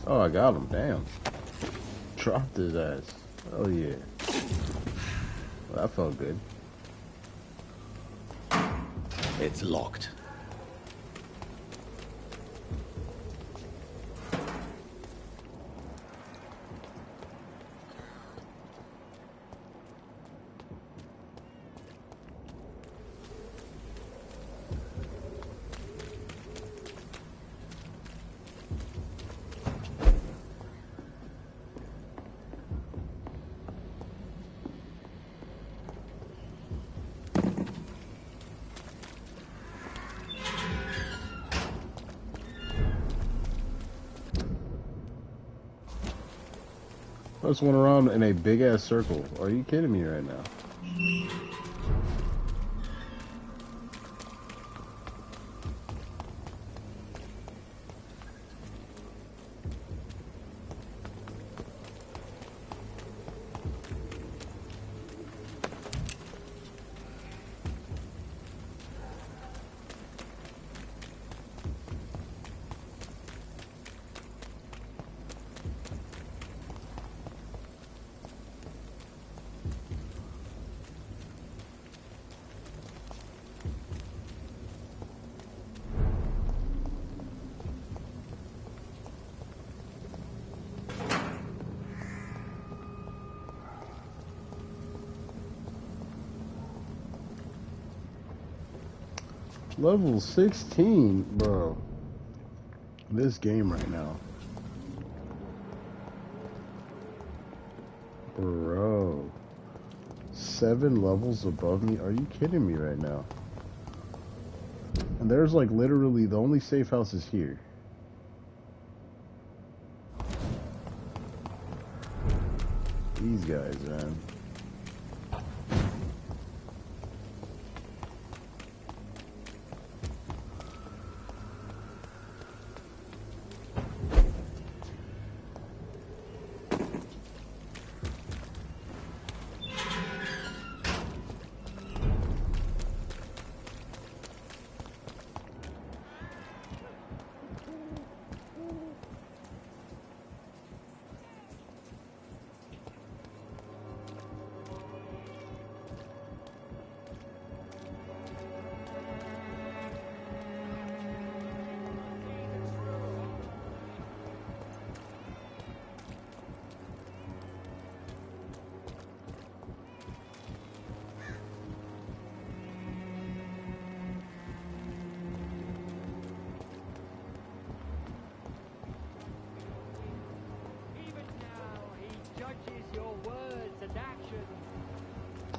Oh, I got him. Damn. Dropped his ass. Oh, yeah. Well, that felt good. It's locked. I just went around in a big ass circle. Are you kidding me right now? Level 16, bro. This game right now. Bro. 7 levels above me? Are you kidding me right now? And there's like literally the only safe house is here. These guys, man.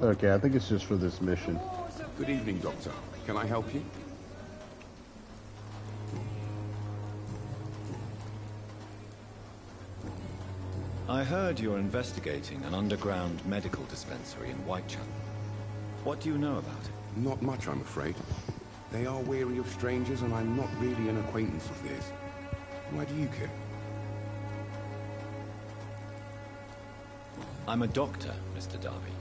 Okay, I think it's just for this mission. Good evening, Doctor. Can I help you? I heard you're investigating an underground medical dispensary in Whitechapel. What do you know about it? Not much, I'm afraid. They are wary of strangers, and I'm not really an acquaintance of theirs. Why do you care? I'm a doctor, Mr. Darby.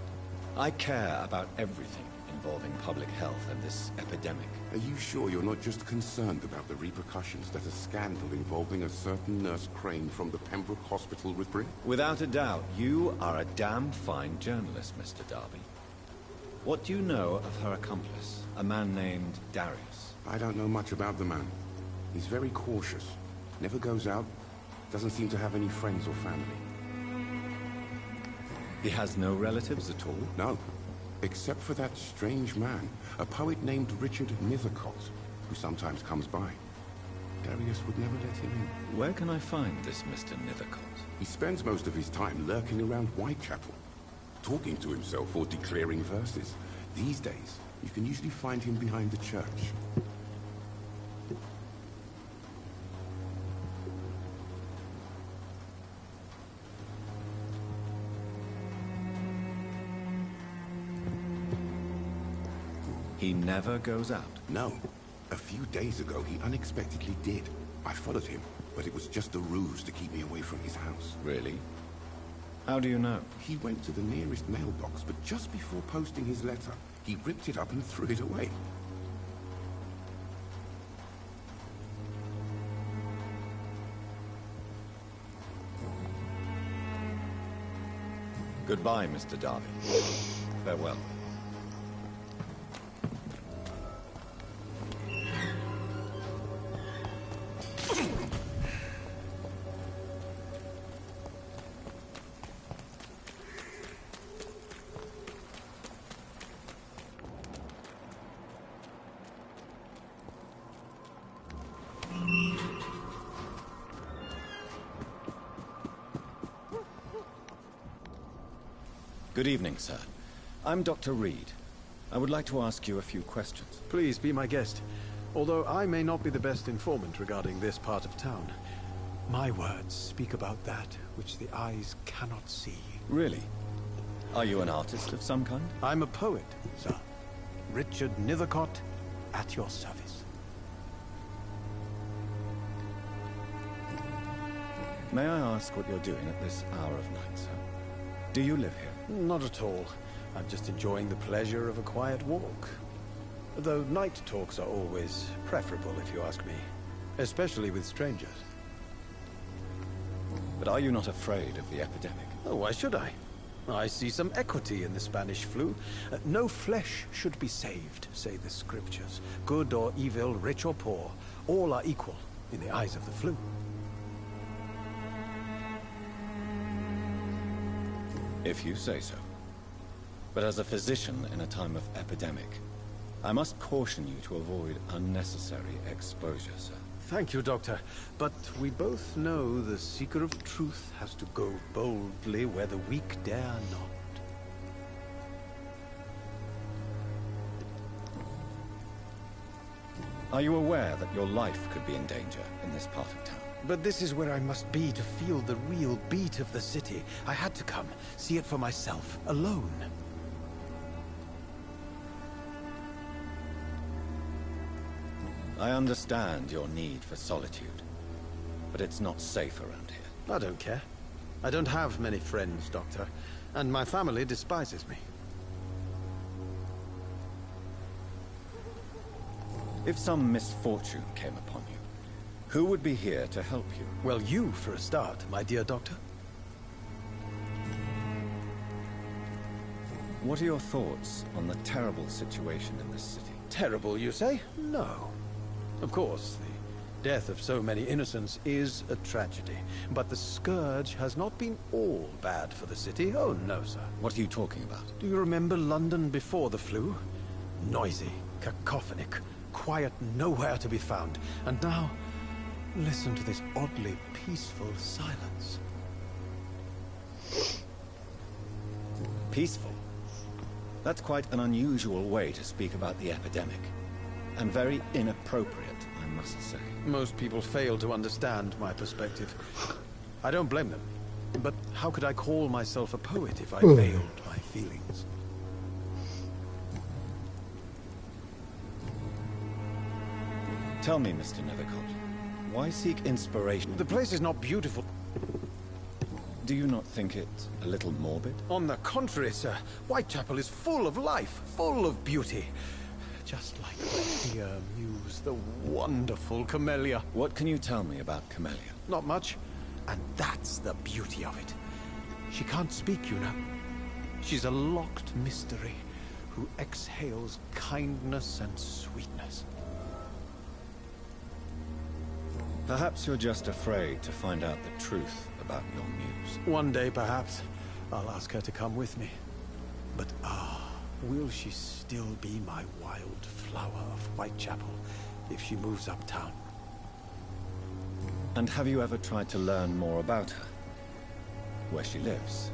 I care about everything involving public health and this epidemic. Are you sure you're not just concerned about the repercussions that a scandal involving a certain Nurse Crane from the Pembroke Hospital would bring? Without a doubt, you are a damn fine journalist, Mr. Darby. What do you know of her accomplice, a man named Darius? I don't know much about the man. He's very cautious. Never goes out. Doesn't seem to have any friends or family. He has no relatives at all? No. Except for that strange man, a poet named Richard Nethercott, who sometimes comes by. Darius would never let him in. Where can I find this Mr. Nethercott? He spends most of his time lurking around Whitechapel, talking to himself or declaring verses. These days, you can usually find him behind the church. He never goes out? No. A few days ago, he unexpectedly did. I followed him, but it was just a ruse to keep me away from his house. Really? How do you know? He went to the nearest mailbox, but just before posting his letter, he ripped it up and threw it away. Goodbye, Mr. Darby. Farewell. Good evening, sir. I'm Dr. Reed. I would like to ask you a few questions. Please be my guest. Although I may not be the best informant regarding this part of town, my words speak about that which the eyes cannot see. Really? Are you an artist of some kind? I'm a poet, sir. Richard Nethercott, at your service. May I ask what you're doing at this hour of night, sir? Do you live here? Not at all. I'm just enjoying the pleasure of a quiet walk. Though night talks are always preferable, if you ask me. Especially with strangers. But are you not afraid of the epidemic? Oh, why should I? I see some equity in the Spanish flu. No flesh should be saved, say the scriptures. Good or evil, rich or poor, all are equal in the eyes of the flu. If you say so. But as a physician in a time of epidemic, I must caution you to avoid unnecessary exposure, sir. Thank you, Doctor. But we both know the seeker of truth has to go boldly where the weak dare not. Are you aware that your life could be in danger in this part of town? But this is where I must be to feel the real beat of the city. I had to come, see it for myself, alone. I understand your need for solitude, but it's not safe around here. I don't care. I don't have many friends, Doctor, and my family despises me. If some misfortune came upon you, who would be here to help you? Well, you, for a start, my dear Doctor. What are your thoughts on the terrible situation in this city? Terrible, you say? No. Of course, the death of so many innocents is a tragedy. But the scourge has not been all bad for the city. Oh, no, sir. What are you talking about? Do you remember London before the flu? Noisy, cacophonic, quiet nowhere to be found. And now, listen to this oddly peaceful silence. Peaceful? That's quite an unusual way to speak about the epidemic. And very inappropriate, I must say. Most people fail to understand my perspective. I don't blame them. But how could I call myself a poet if I veiled my feelings? Tell me, Mr. Nethercott, why seek inspiration? The place is not beautiful. Do you not think it a little morbid? On the contrary, sir. Whitechapel is full of life, full of beauty. Just like the dear muse, the wonderful Camellia. What can you tell me about Camellia? Not much. And that's the beauty of it. She can't speak, you know. She's a locked mystery who exhales kindness and sweetness. Perhaps you're just afraid to find out the truth about your muse. One day, perhaps, I'll ask her to come with me. But will she still be my wild flower of Whitechapel if she moves uptown? And have you ever tried to learn more about her? Where she lives?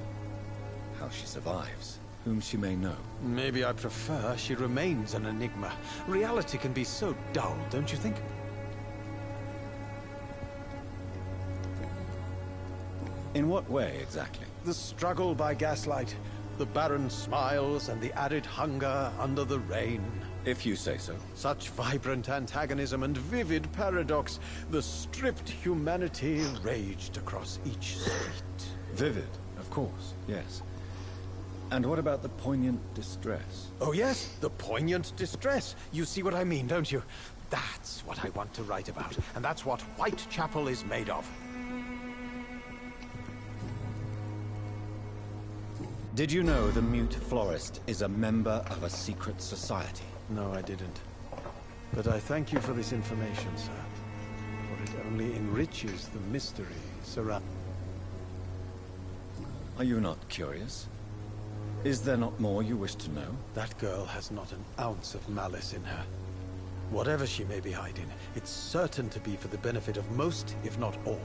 How she survives? Whom she may know? Maybe I prefer she remains an enigma. Reality can be so dull, don't you think? In what way, exactly? The struggle by gaslight, the barren smiles, and the added hunger under the rain. If you say so. Such vibrant antagonism and vivid paradox. The stripped humanity raged across each street. Vivid, of course, yes. And what about the poignant distress? Oh yes, the poignant distress. You see what I mean, don't you? That's what I want to write about, and that's what Whitechapel is made of. Did you know the mute florist is a member of a secret society? No, I didn't. But I thank you for this information, sir. For it only enriches the mystery surrounding. Are you not curious? Is there not more you wish to know? That girl has not an ounce of malice in her. Whatever she may be hiding, it's certain to be for the benefit of most, if not all.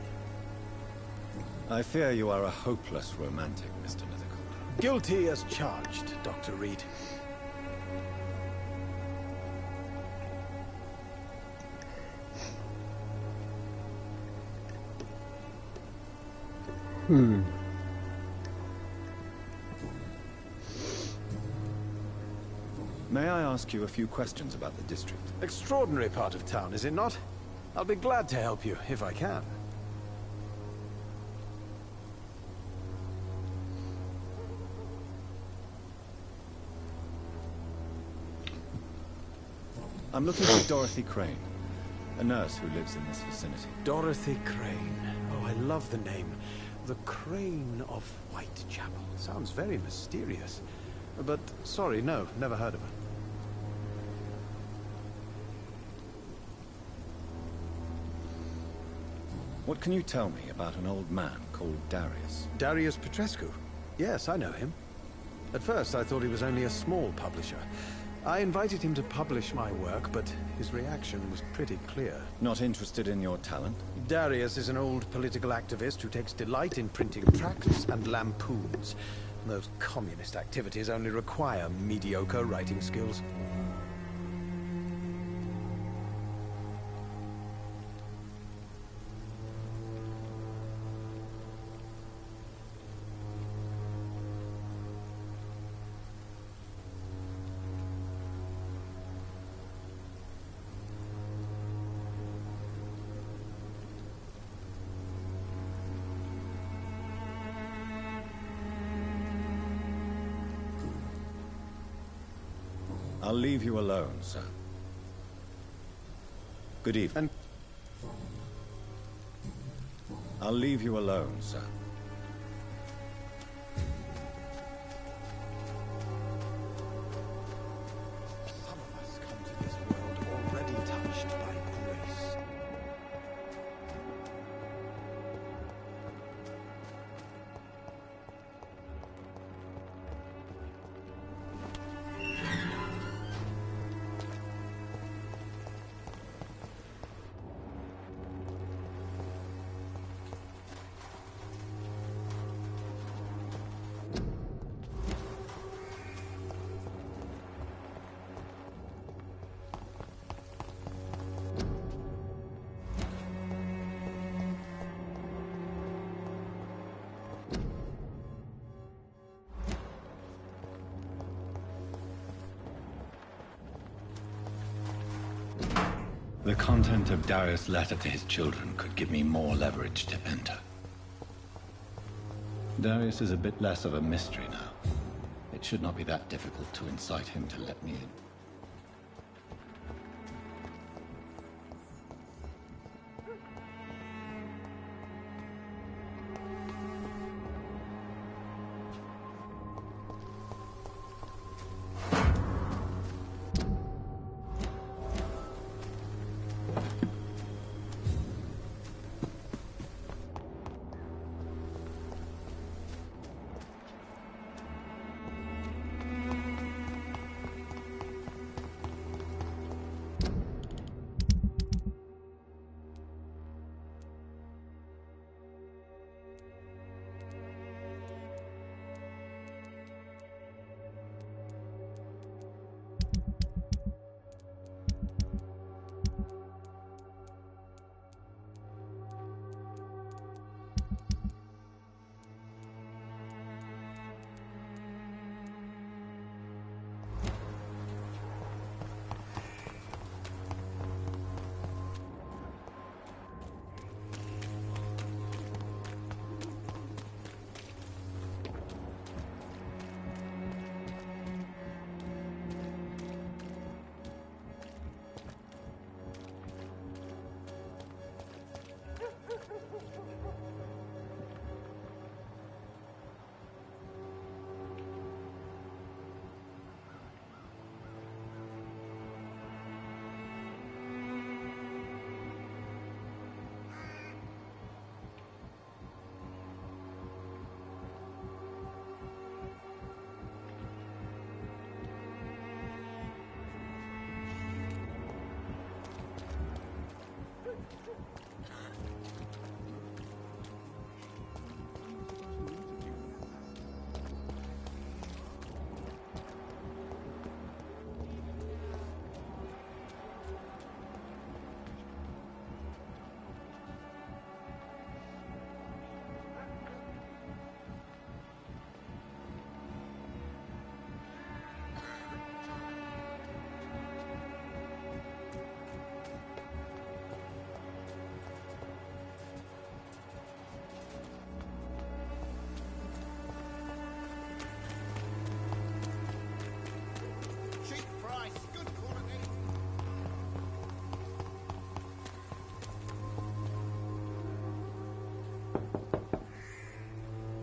I fear you are a hopeless romantic, Mr. Nethercott. Guilty as charged, Dr. Reed. May I ask you a few questions about the district? Extraordinary part of town, is it not? I'll be glad to help you, if I can. I'm looking for Dorothy Crane, a nurse who lives in this vicinity. Dorothy Crane. Oh, I love the name. The Crane of Whitechapel. Sounds very mysterious. But, sorry, no, never heard of her. What can you tell me about an old man called Darius? Darius Petrescu? Yes, I know him. At first, I thought he was only a small publisher. I invited him to publish my work, but his reaction was pretty clear. Not interested in your talent? Darius is an old political activist who takes delight in printing tracts and lampoons. Those communist activities only require mediocre writing skills. I'll leave you alone, sir. Good evening. I'll leave you alone, sir. Some of us come to this world already touched by grace. content of Darius' letter to his children could give me more leverage to enter. Darius is a bit less of a mystery now. It should not be that difficult to incite him to let me in.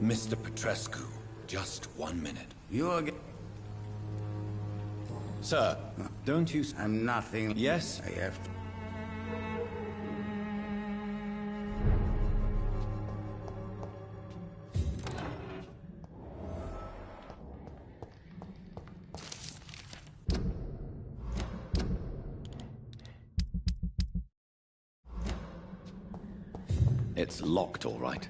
Mr. Petrescu, just 1 minute. You again? Sir, don't you... I'm nothing. Yes? I have to... It's locked, all right.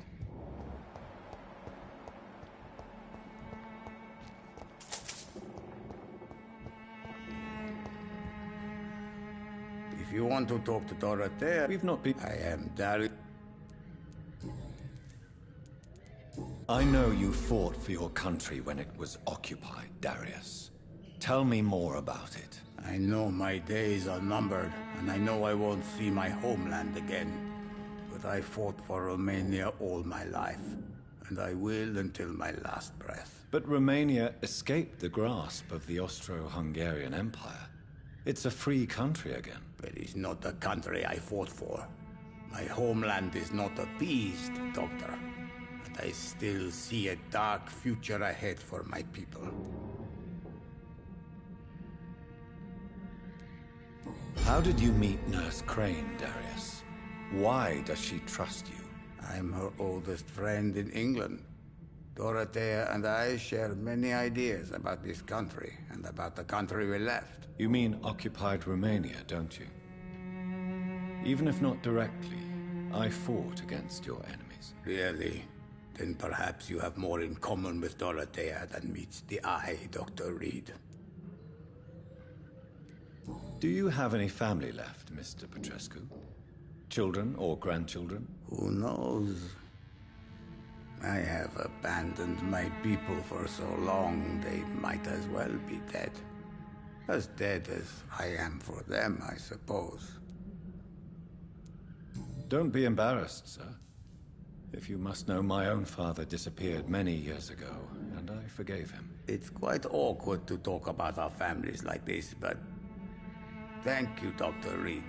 If you want to talk to Dorothea... We've not been... I am Darius. I know you fought for your country when it was occupied, Darius. Tell me more about it. I know my days are numbered, and I know I won't see my homeland again. But I fought for Romania all my life, and I will until my last breath. But Romania escaped the grasp of the Austro-Hungarian Empire. It's a free country again. It is not the country I fought for. My homeland is not appeased, Doctor. But I still see a dark future ahead for my people. How did you meet Nurse Crane, Darius? Why does she trust you? I'm her oldest friend in England. Dorothea and I share many ideas about this country and about the country we left. You mean occupied Romania, don't you? Even if not directly, I fought against your enemies. Really? Then perhaps you have more in common with Dorothea than meets the eye, Dr. Reed. Do you have any family left, Mr. Petrescu? Children or grandchildren? Who knows? I have abandoned my people for so long, they might as well be dead. As dead as I am for them, I suppose. Don't be embarrassed, sir. If you must know, my own father disappeared many years ago, and I forgave him. It's quite awkward to talk about our families like this, but thank you, Dr. Reed.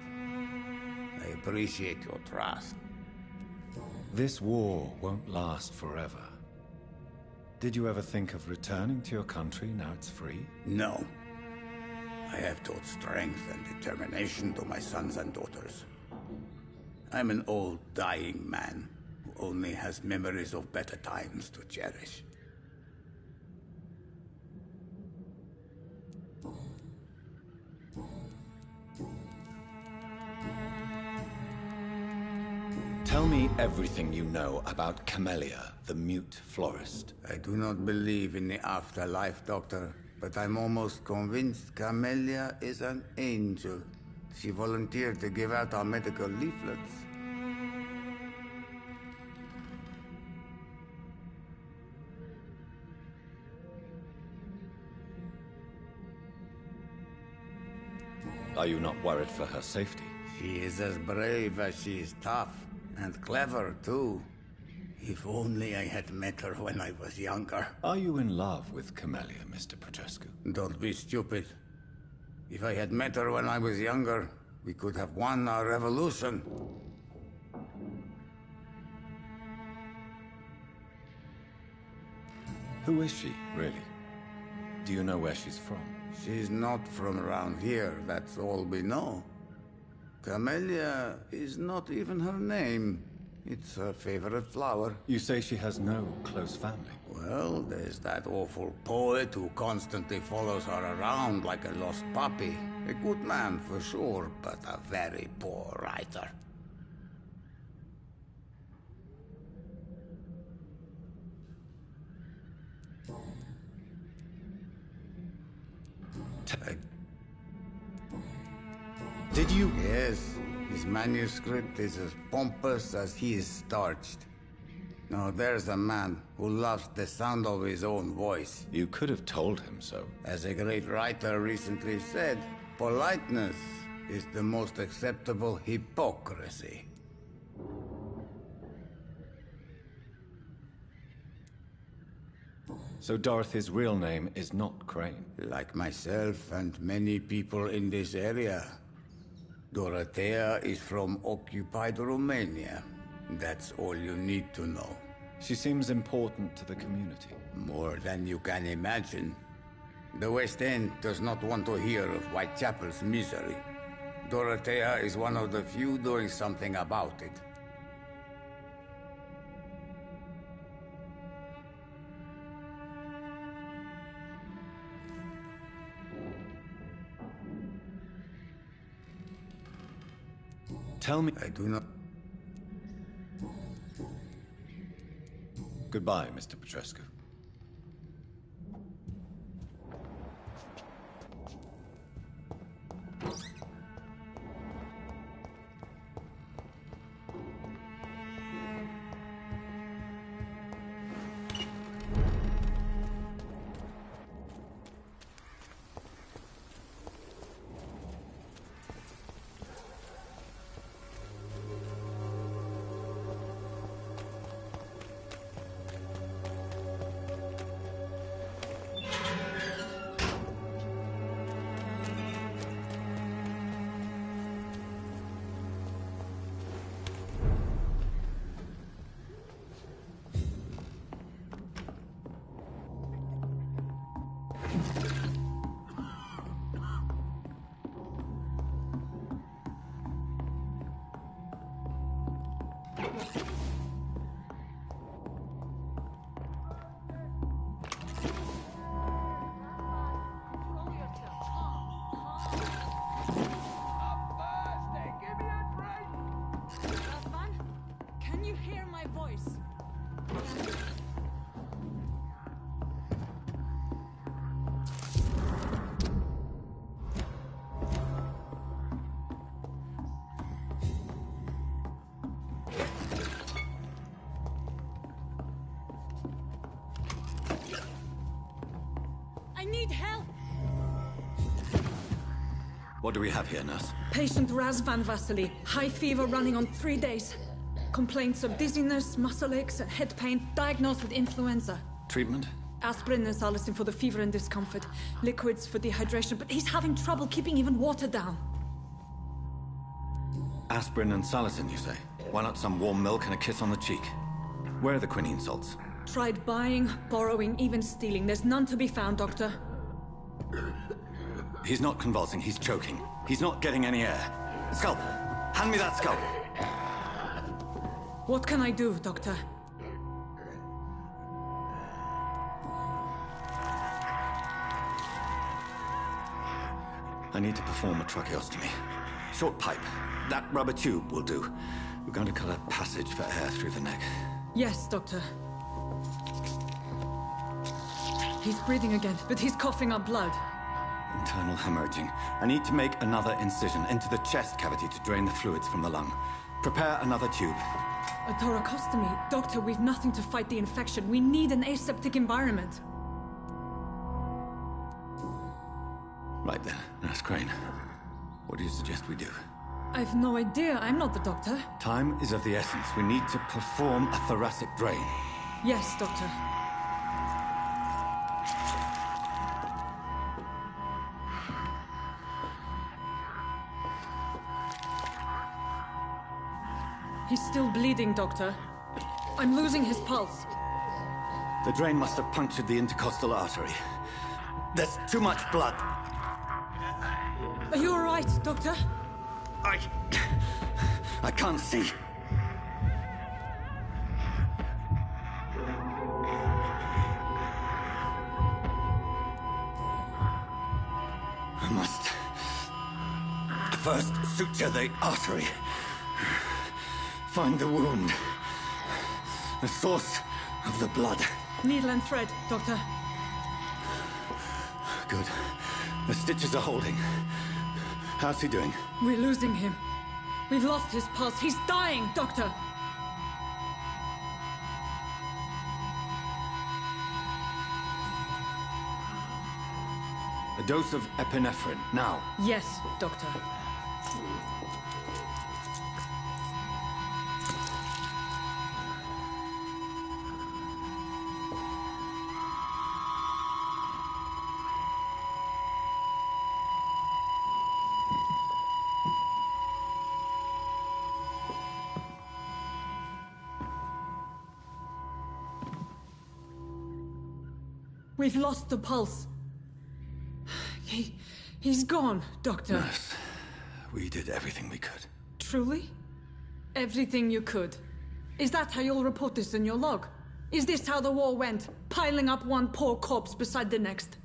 I appreciate your trust. This war won't last forever. Did you ever think of returning to your country now it's free? No. I have taught strength and determination to my sons and daughters. I'm an old, dying man who only has memories of better times to cherish. Tell me everything you know about Camellia, the mute florist. I do not believe in the afterlife, Doctor, but I'm almost convinced Camellia is an angel. She volunteered to give out our medical leaflets. Are you not worried for her safety? She is as brave as she is tough, and clever too. If only I had met her when I was younger. Are you in love with Camellia, Mr. Petrescu? Don't be stupid. If I had met her when I was younger, we could have won our revolution. Who is she, really? Do you know where she's from? She's not from around here, that's all we know. Camellia is not even her name. It's her favorite flower. You say she has no close family? Well, there's that awful poet who constantly follows her around like a lost puppy. A good man for sure, but a very poor writer. Did you? Yes. His manuscript is as pompous as he is starched. Now there's a man who loves the sound of his own voice. You could have told him so. As a great writer recently said, politeness is the most acceptable hypocrisy. So Dorothy's real name is not Crane? Like myself and many people in this area. Dorothea is from occupied Romania. That's all you need to know. She seems important to the community. More than you can imagine. The West End does not want to hear of Whitechapel's misery. Dorothea is one of the few doing something about it. Tell me... I do not... Goodbye, Mr. Petrescu. What do we have here, nurse? Patient Razvan Vasily. High fever running on 3 days. Complaints of dizziness, muscle aches, and head pain. Diagnosed with influenza. Treatment? Aspirin and salicin for the fever and discomfort. Liquids for dehydration, but he's having trouble keeping even water down. Aspirin and salicin, you say? Why not some warm milk and a kiss on the cheek? Where are the quinine salts? Tried buying, borrowing, even stealing. There's none to be found, Doctor. He's not convulsing, he's choking. He's not getting any air. Scalpel! Hand me that scalpel! What can I do, Doctor? I need to perform a tracheostomy. Short pipe. That rubber tube will do. We're going to cut a passage for air through the neck. Yes, Doctor. He's breathing again, but he's coughing up blood. Internal hemorrhaging. I need to make another incision into the chest cavity to drain the fluids from the lung. Prepare another tube. A thoracostomy? Doctor, we've nothing to fight the infection. We need an aseptic environment. Right then, Nurse Crane. What do you suggest we do? I've no idea. I'm not the doctor. Time is of the essence. We need to perform a thoracic drain. Yes, Doctor. He's still bleeding, Doctor. I'm losing his pulse. The drain must have punctured the intercostal artery. There's too much blood. Are you all right, Doctor? I can't see. I must first suture the artery. Find the wound. The source of the blood. Needle and thread, Doctor. Good. The stitches are holding. How's he doing? We're losing him. We've lost his pulse. He's dying, Doctor! A dose of epinephrine, now. Yes, Doctor. We've lost the pulse. He's gone, Doctor. Nurse, we did everything we could. Truly? Everything you could? Is that how you'll report this in your log? Is this how the war went? Piling up one poor corpse beside the next?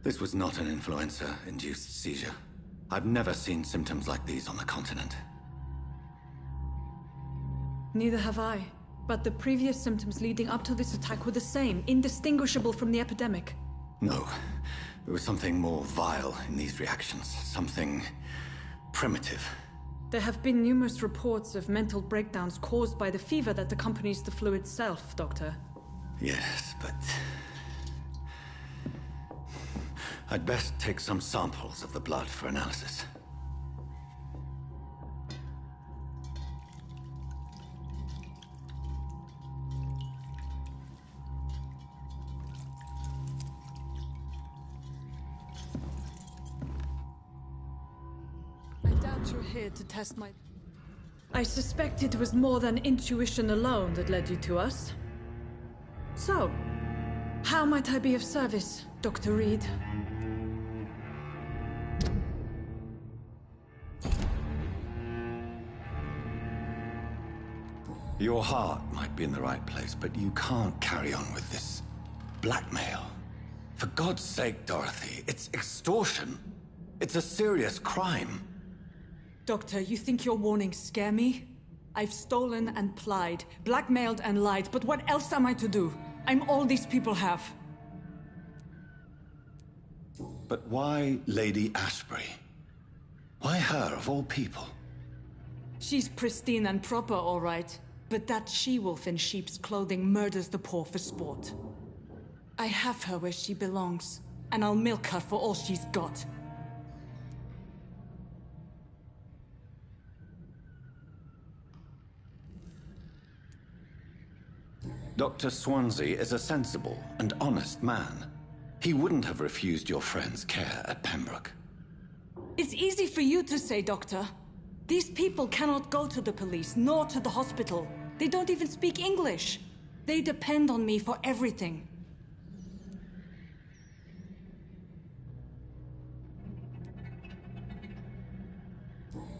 This was not an influenza-induced seizure. I've never seen symptoms like these on the continent. Neither have I. But the previous symptoms leading up to this attack were the same, indistinguishable from the epidemic. No. There was something more vile in these reactions. Something primitive. There have been numerous reports of mental breakdowns caused by the fever that accompanies the flu itself, Doctor. Yes, but... I'd best take some samples of the blood for analysis. You're here to test my... I suspect it was more than intuition alone that led you to us. So, how might I be of service, Dr. Reed? Your heart might be in the right place, but you can't carry on with this blackmail. For God's sake, Dorothy, it's extortion. It's a serious crime. Doctor, you think your warnings scare me? I've stolen and plied, blackmailed and lied, but what else am I to do? I'm all these people have. But why Lady Ashbury? Why her, of all people? She's pristine and proper, all right. But that she-wolf in sheep's clothing murders the poor for sport. I have her where she belongs, and I'll milk her for all she's got. Dr. Swansea is a sensible and honest man. He wouldn't have refused your friend's care at Pembroke. It's easy for you to say, Doctor. These people cannot go to the police, nor to the hospital. They don't even speak English. They depend on me for everything.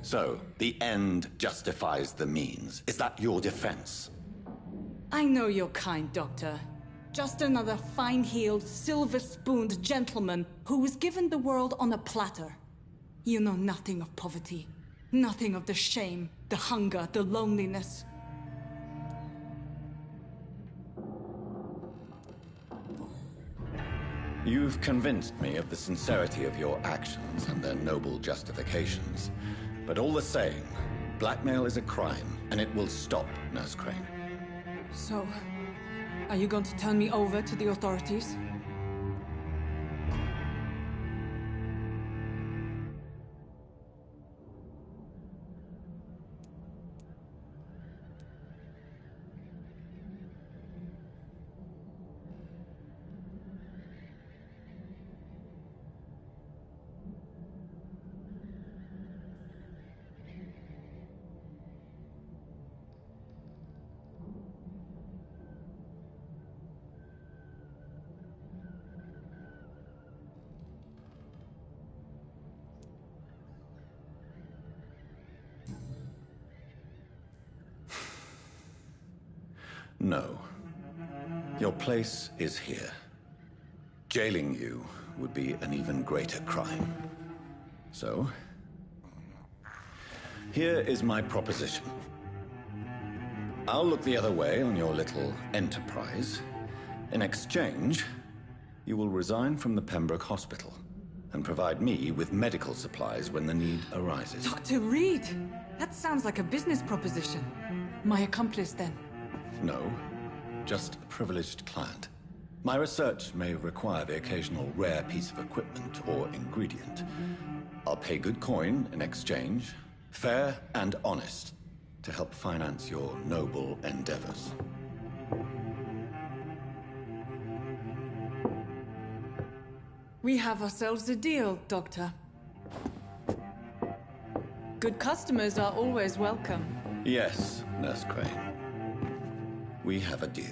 So, the end justifies the means. Is that your defense? I know you're kind, Doctor. Just another fine-heeled, silver-spooned gentleman who was given the world on a platter. You know nothing of poverty. Nothing of the shame, the hunger, the loneliness. You've convinced me of the sincerity of your actions and their noble justifications. But all the same, blackmail is a crime, and it will stop, Nurse Crane. So, are you going to turn me over to the authorities? No. Your place is here. Jailing you would be an even greater crime. So, here is my proposition. I'll look the other way on your little enterprise. In exchange, you will resign from the Pembroke Hospital and provide me with medical supplies when the need arises. Dr. Reed! That sounds like a business proposition. My accomplice, then. No, just a privileged client. My research may require the occasional rare piece of equipment or ingredient. I'll pay good coin in exchange, fair and honest, to help finance your noble endeavors. We have ourselves a deal, Doctor. Good customers are always welcome. Yes, Nurse Crane. We have a deal.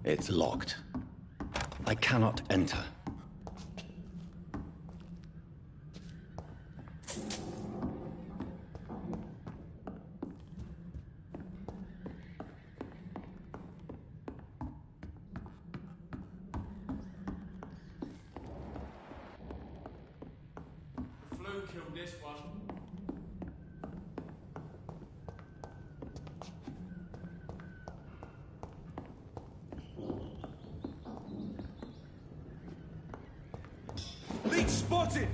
It's locked. I cannot enter. Killed this one. Leech spotted!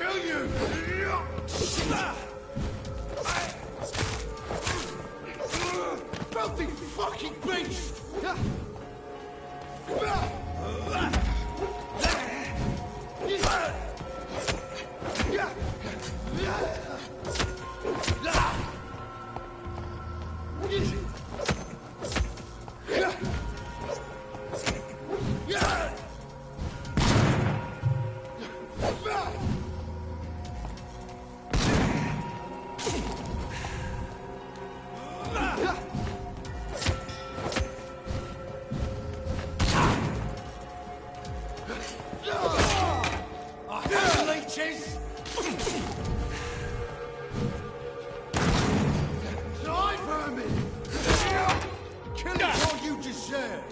Kill you! Die, vermin! Kill it all you deserve!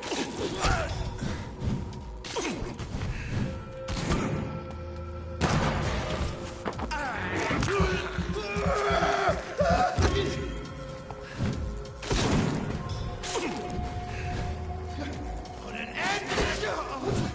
Put an end to it!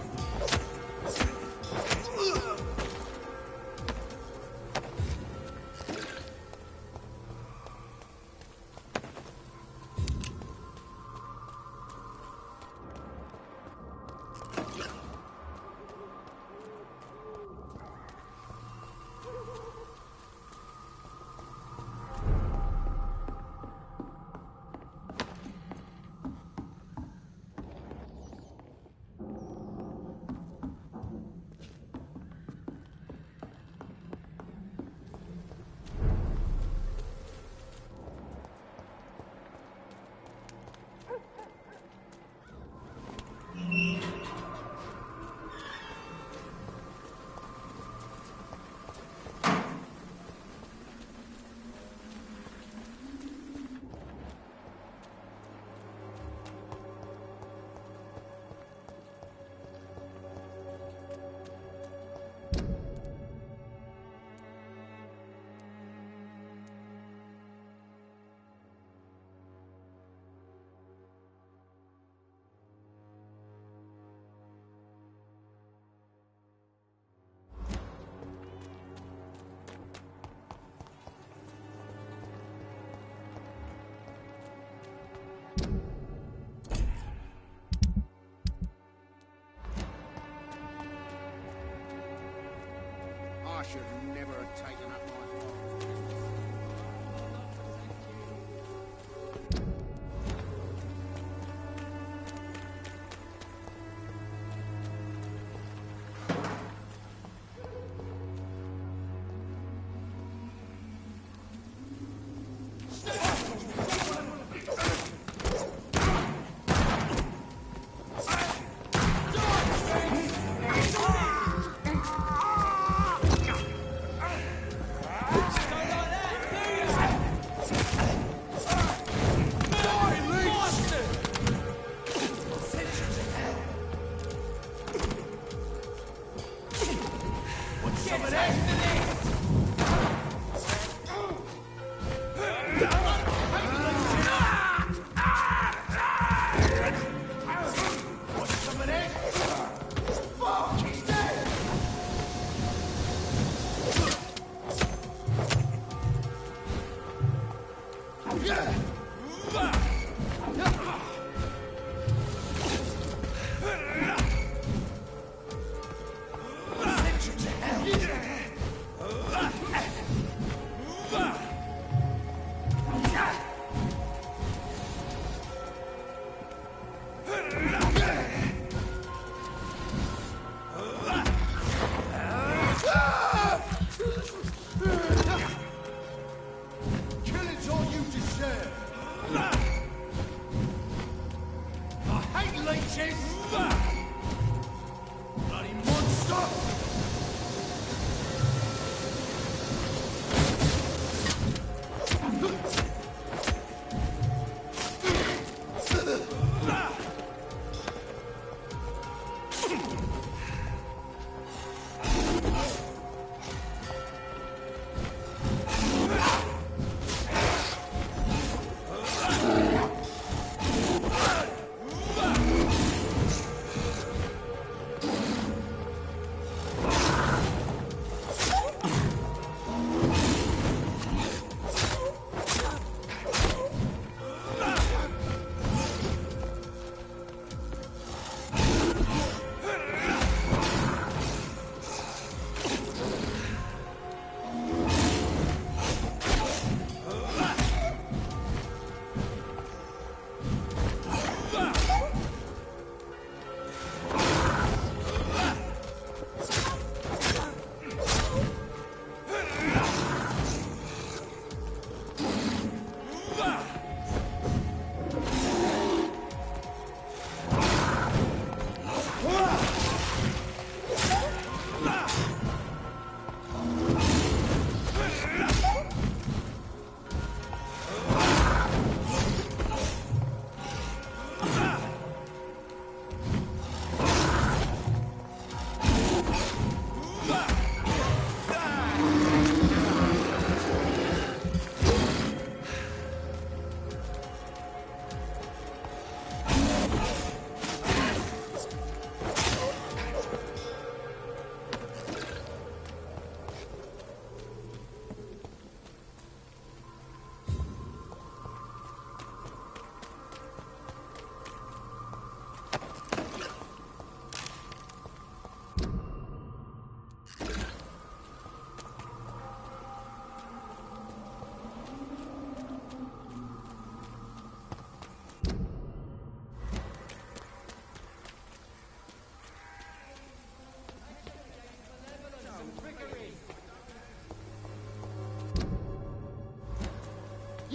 I should never have taken up my father's business.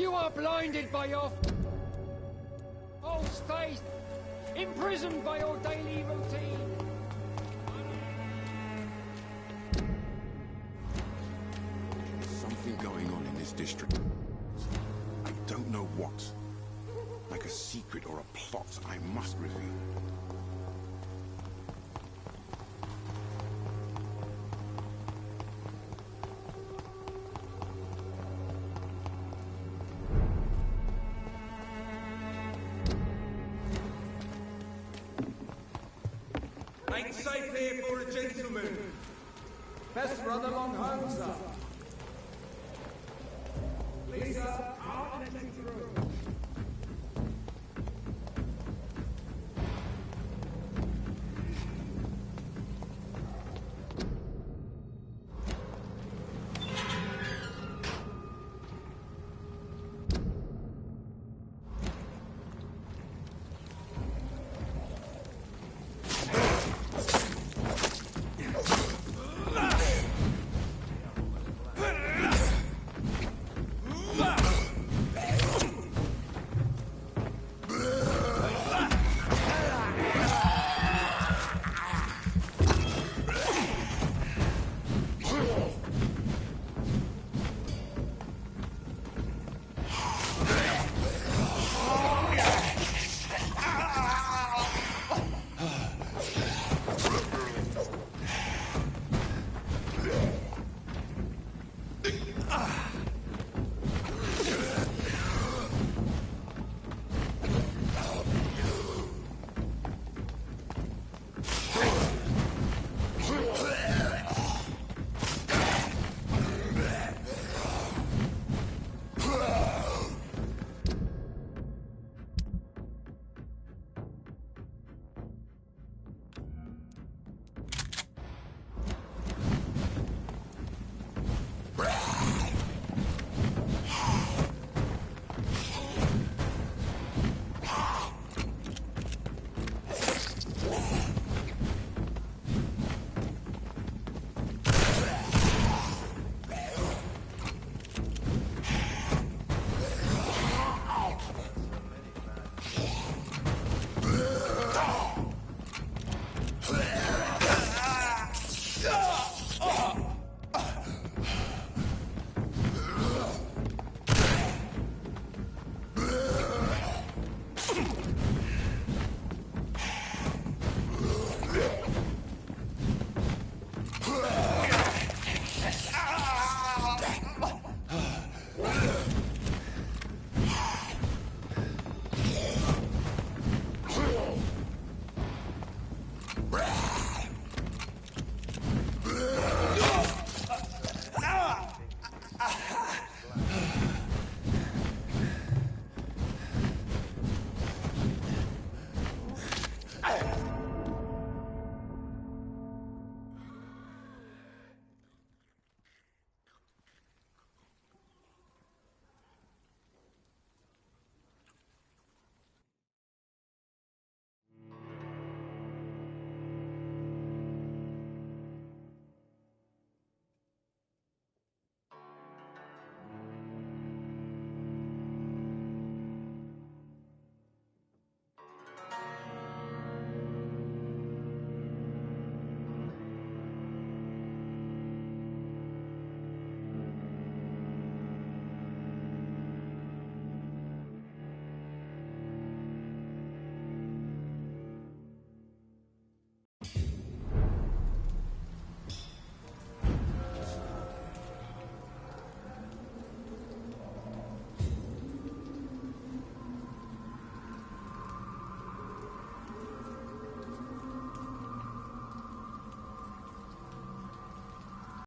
You are blinded by your false faith, imprisoned by your daily routine. There's something going on in this district. I don't know what. Like a secret or a plot I must reveal. Ain't safe here for a gentleman. Best run along home, sir. Please, sir, I'll let you through.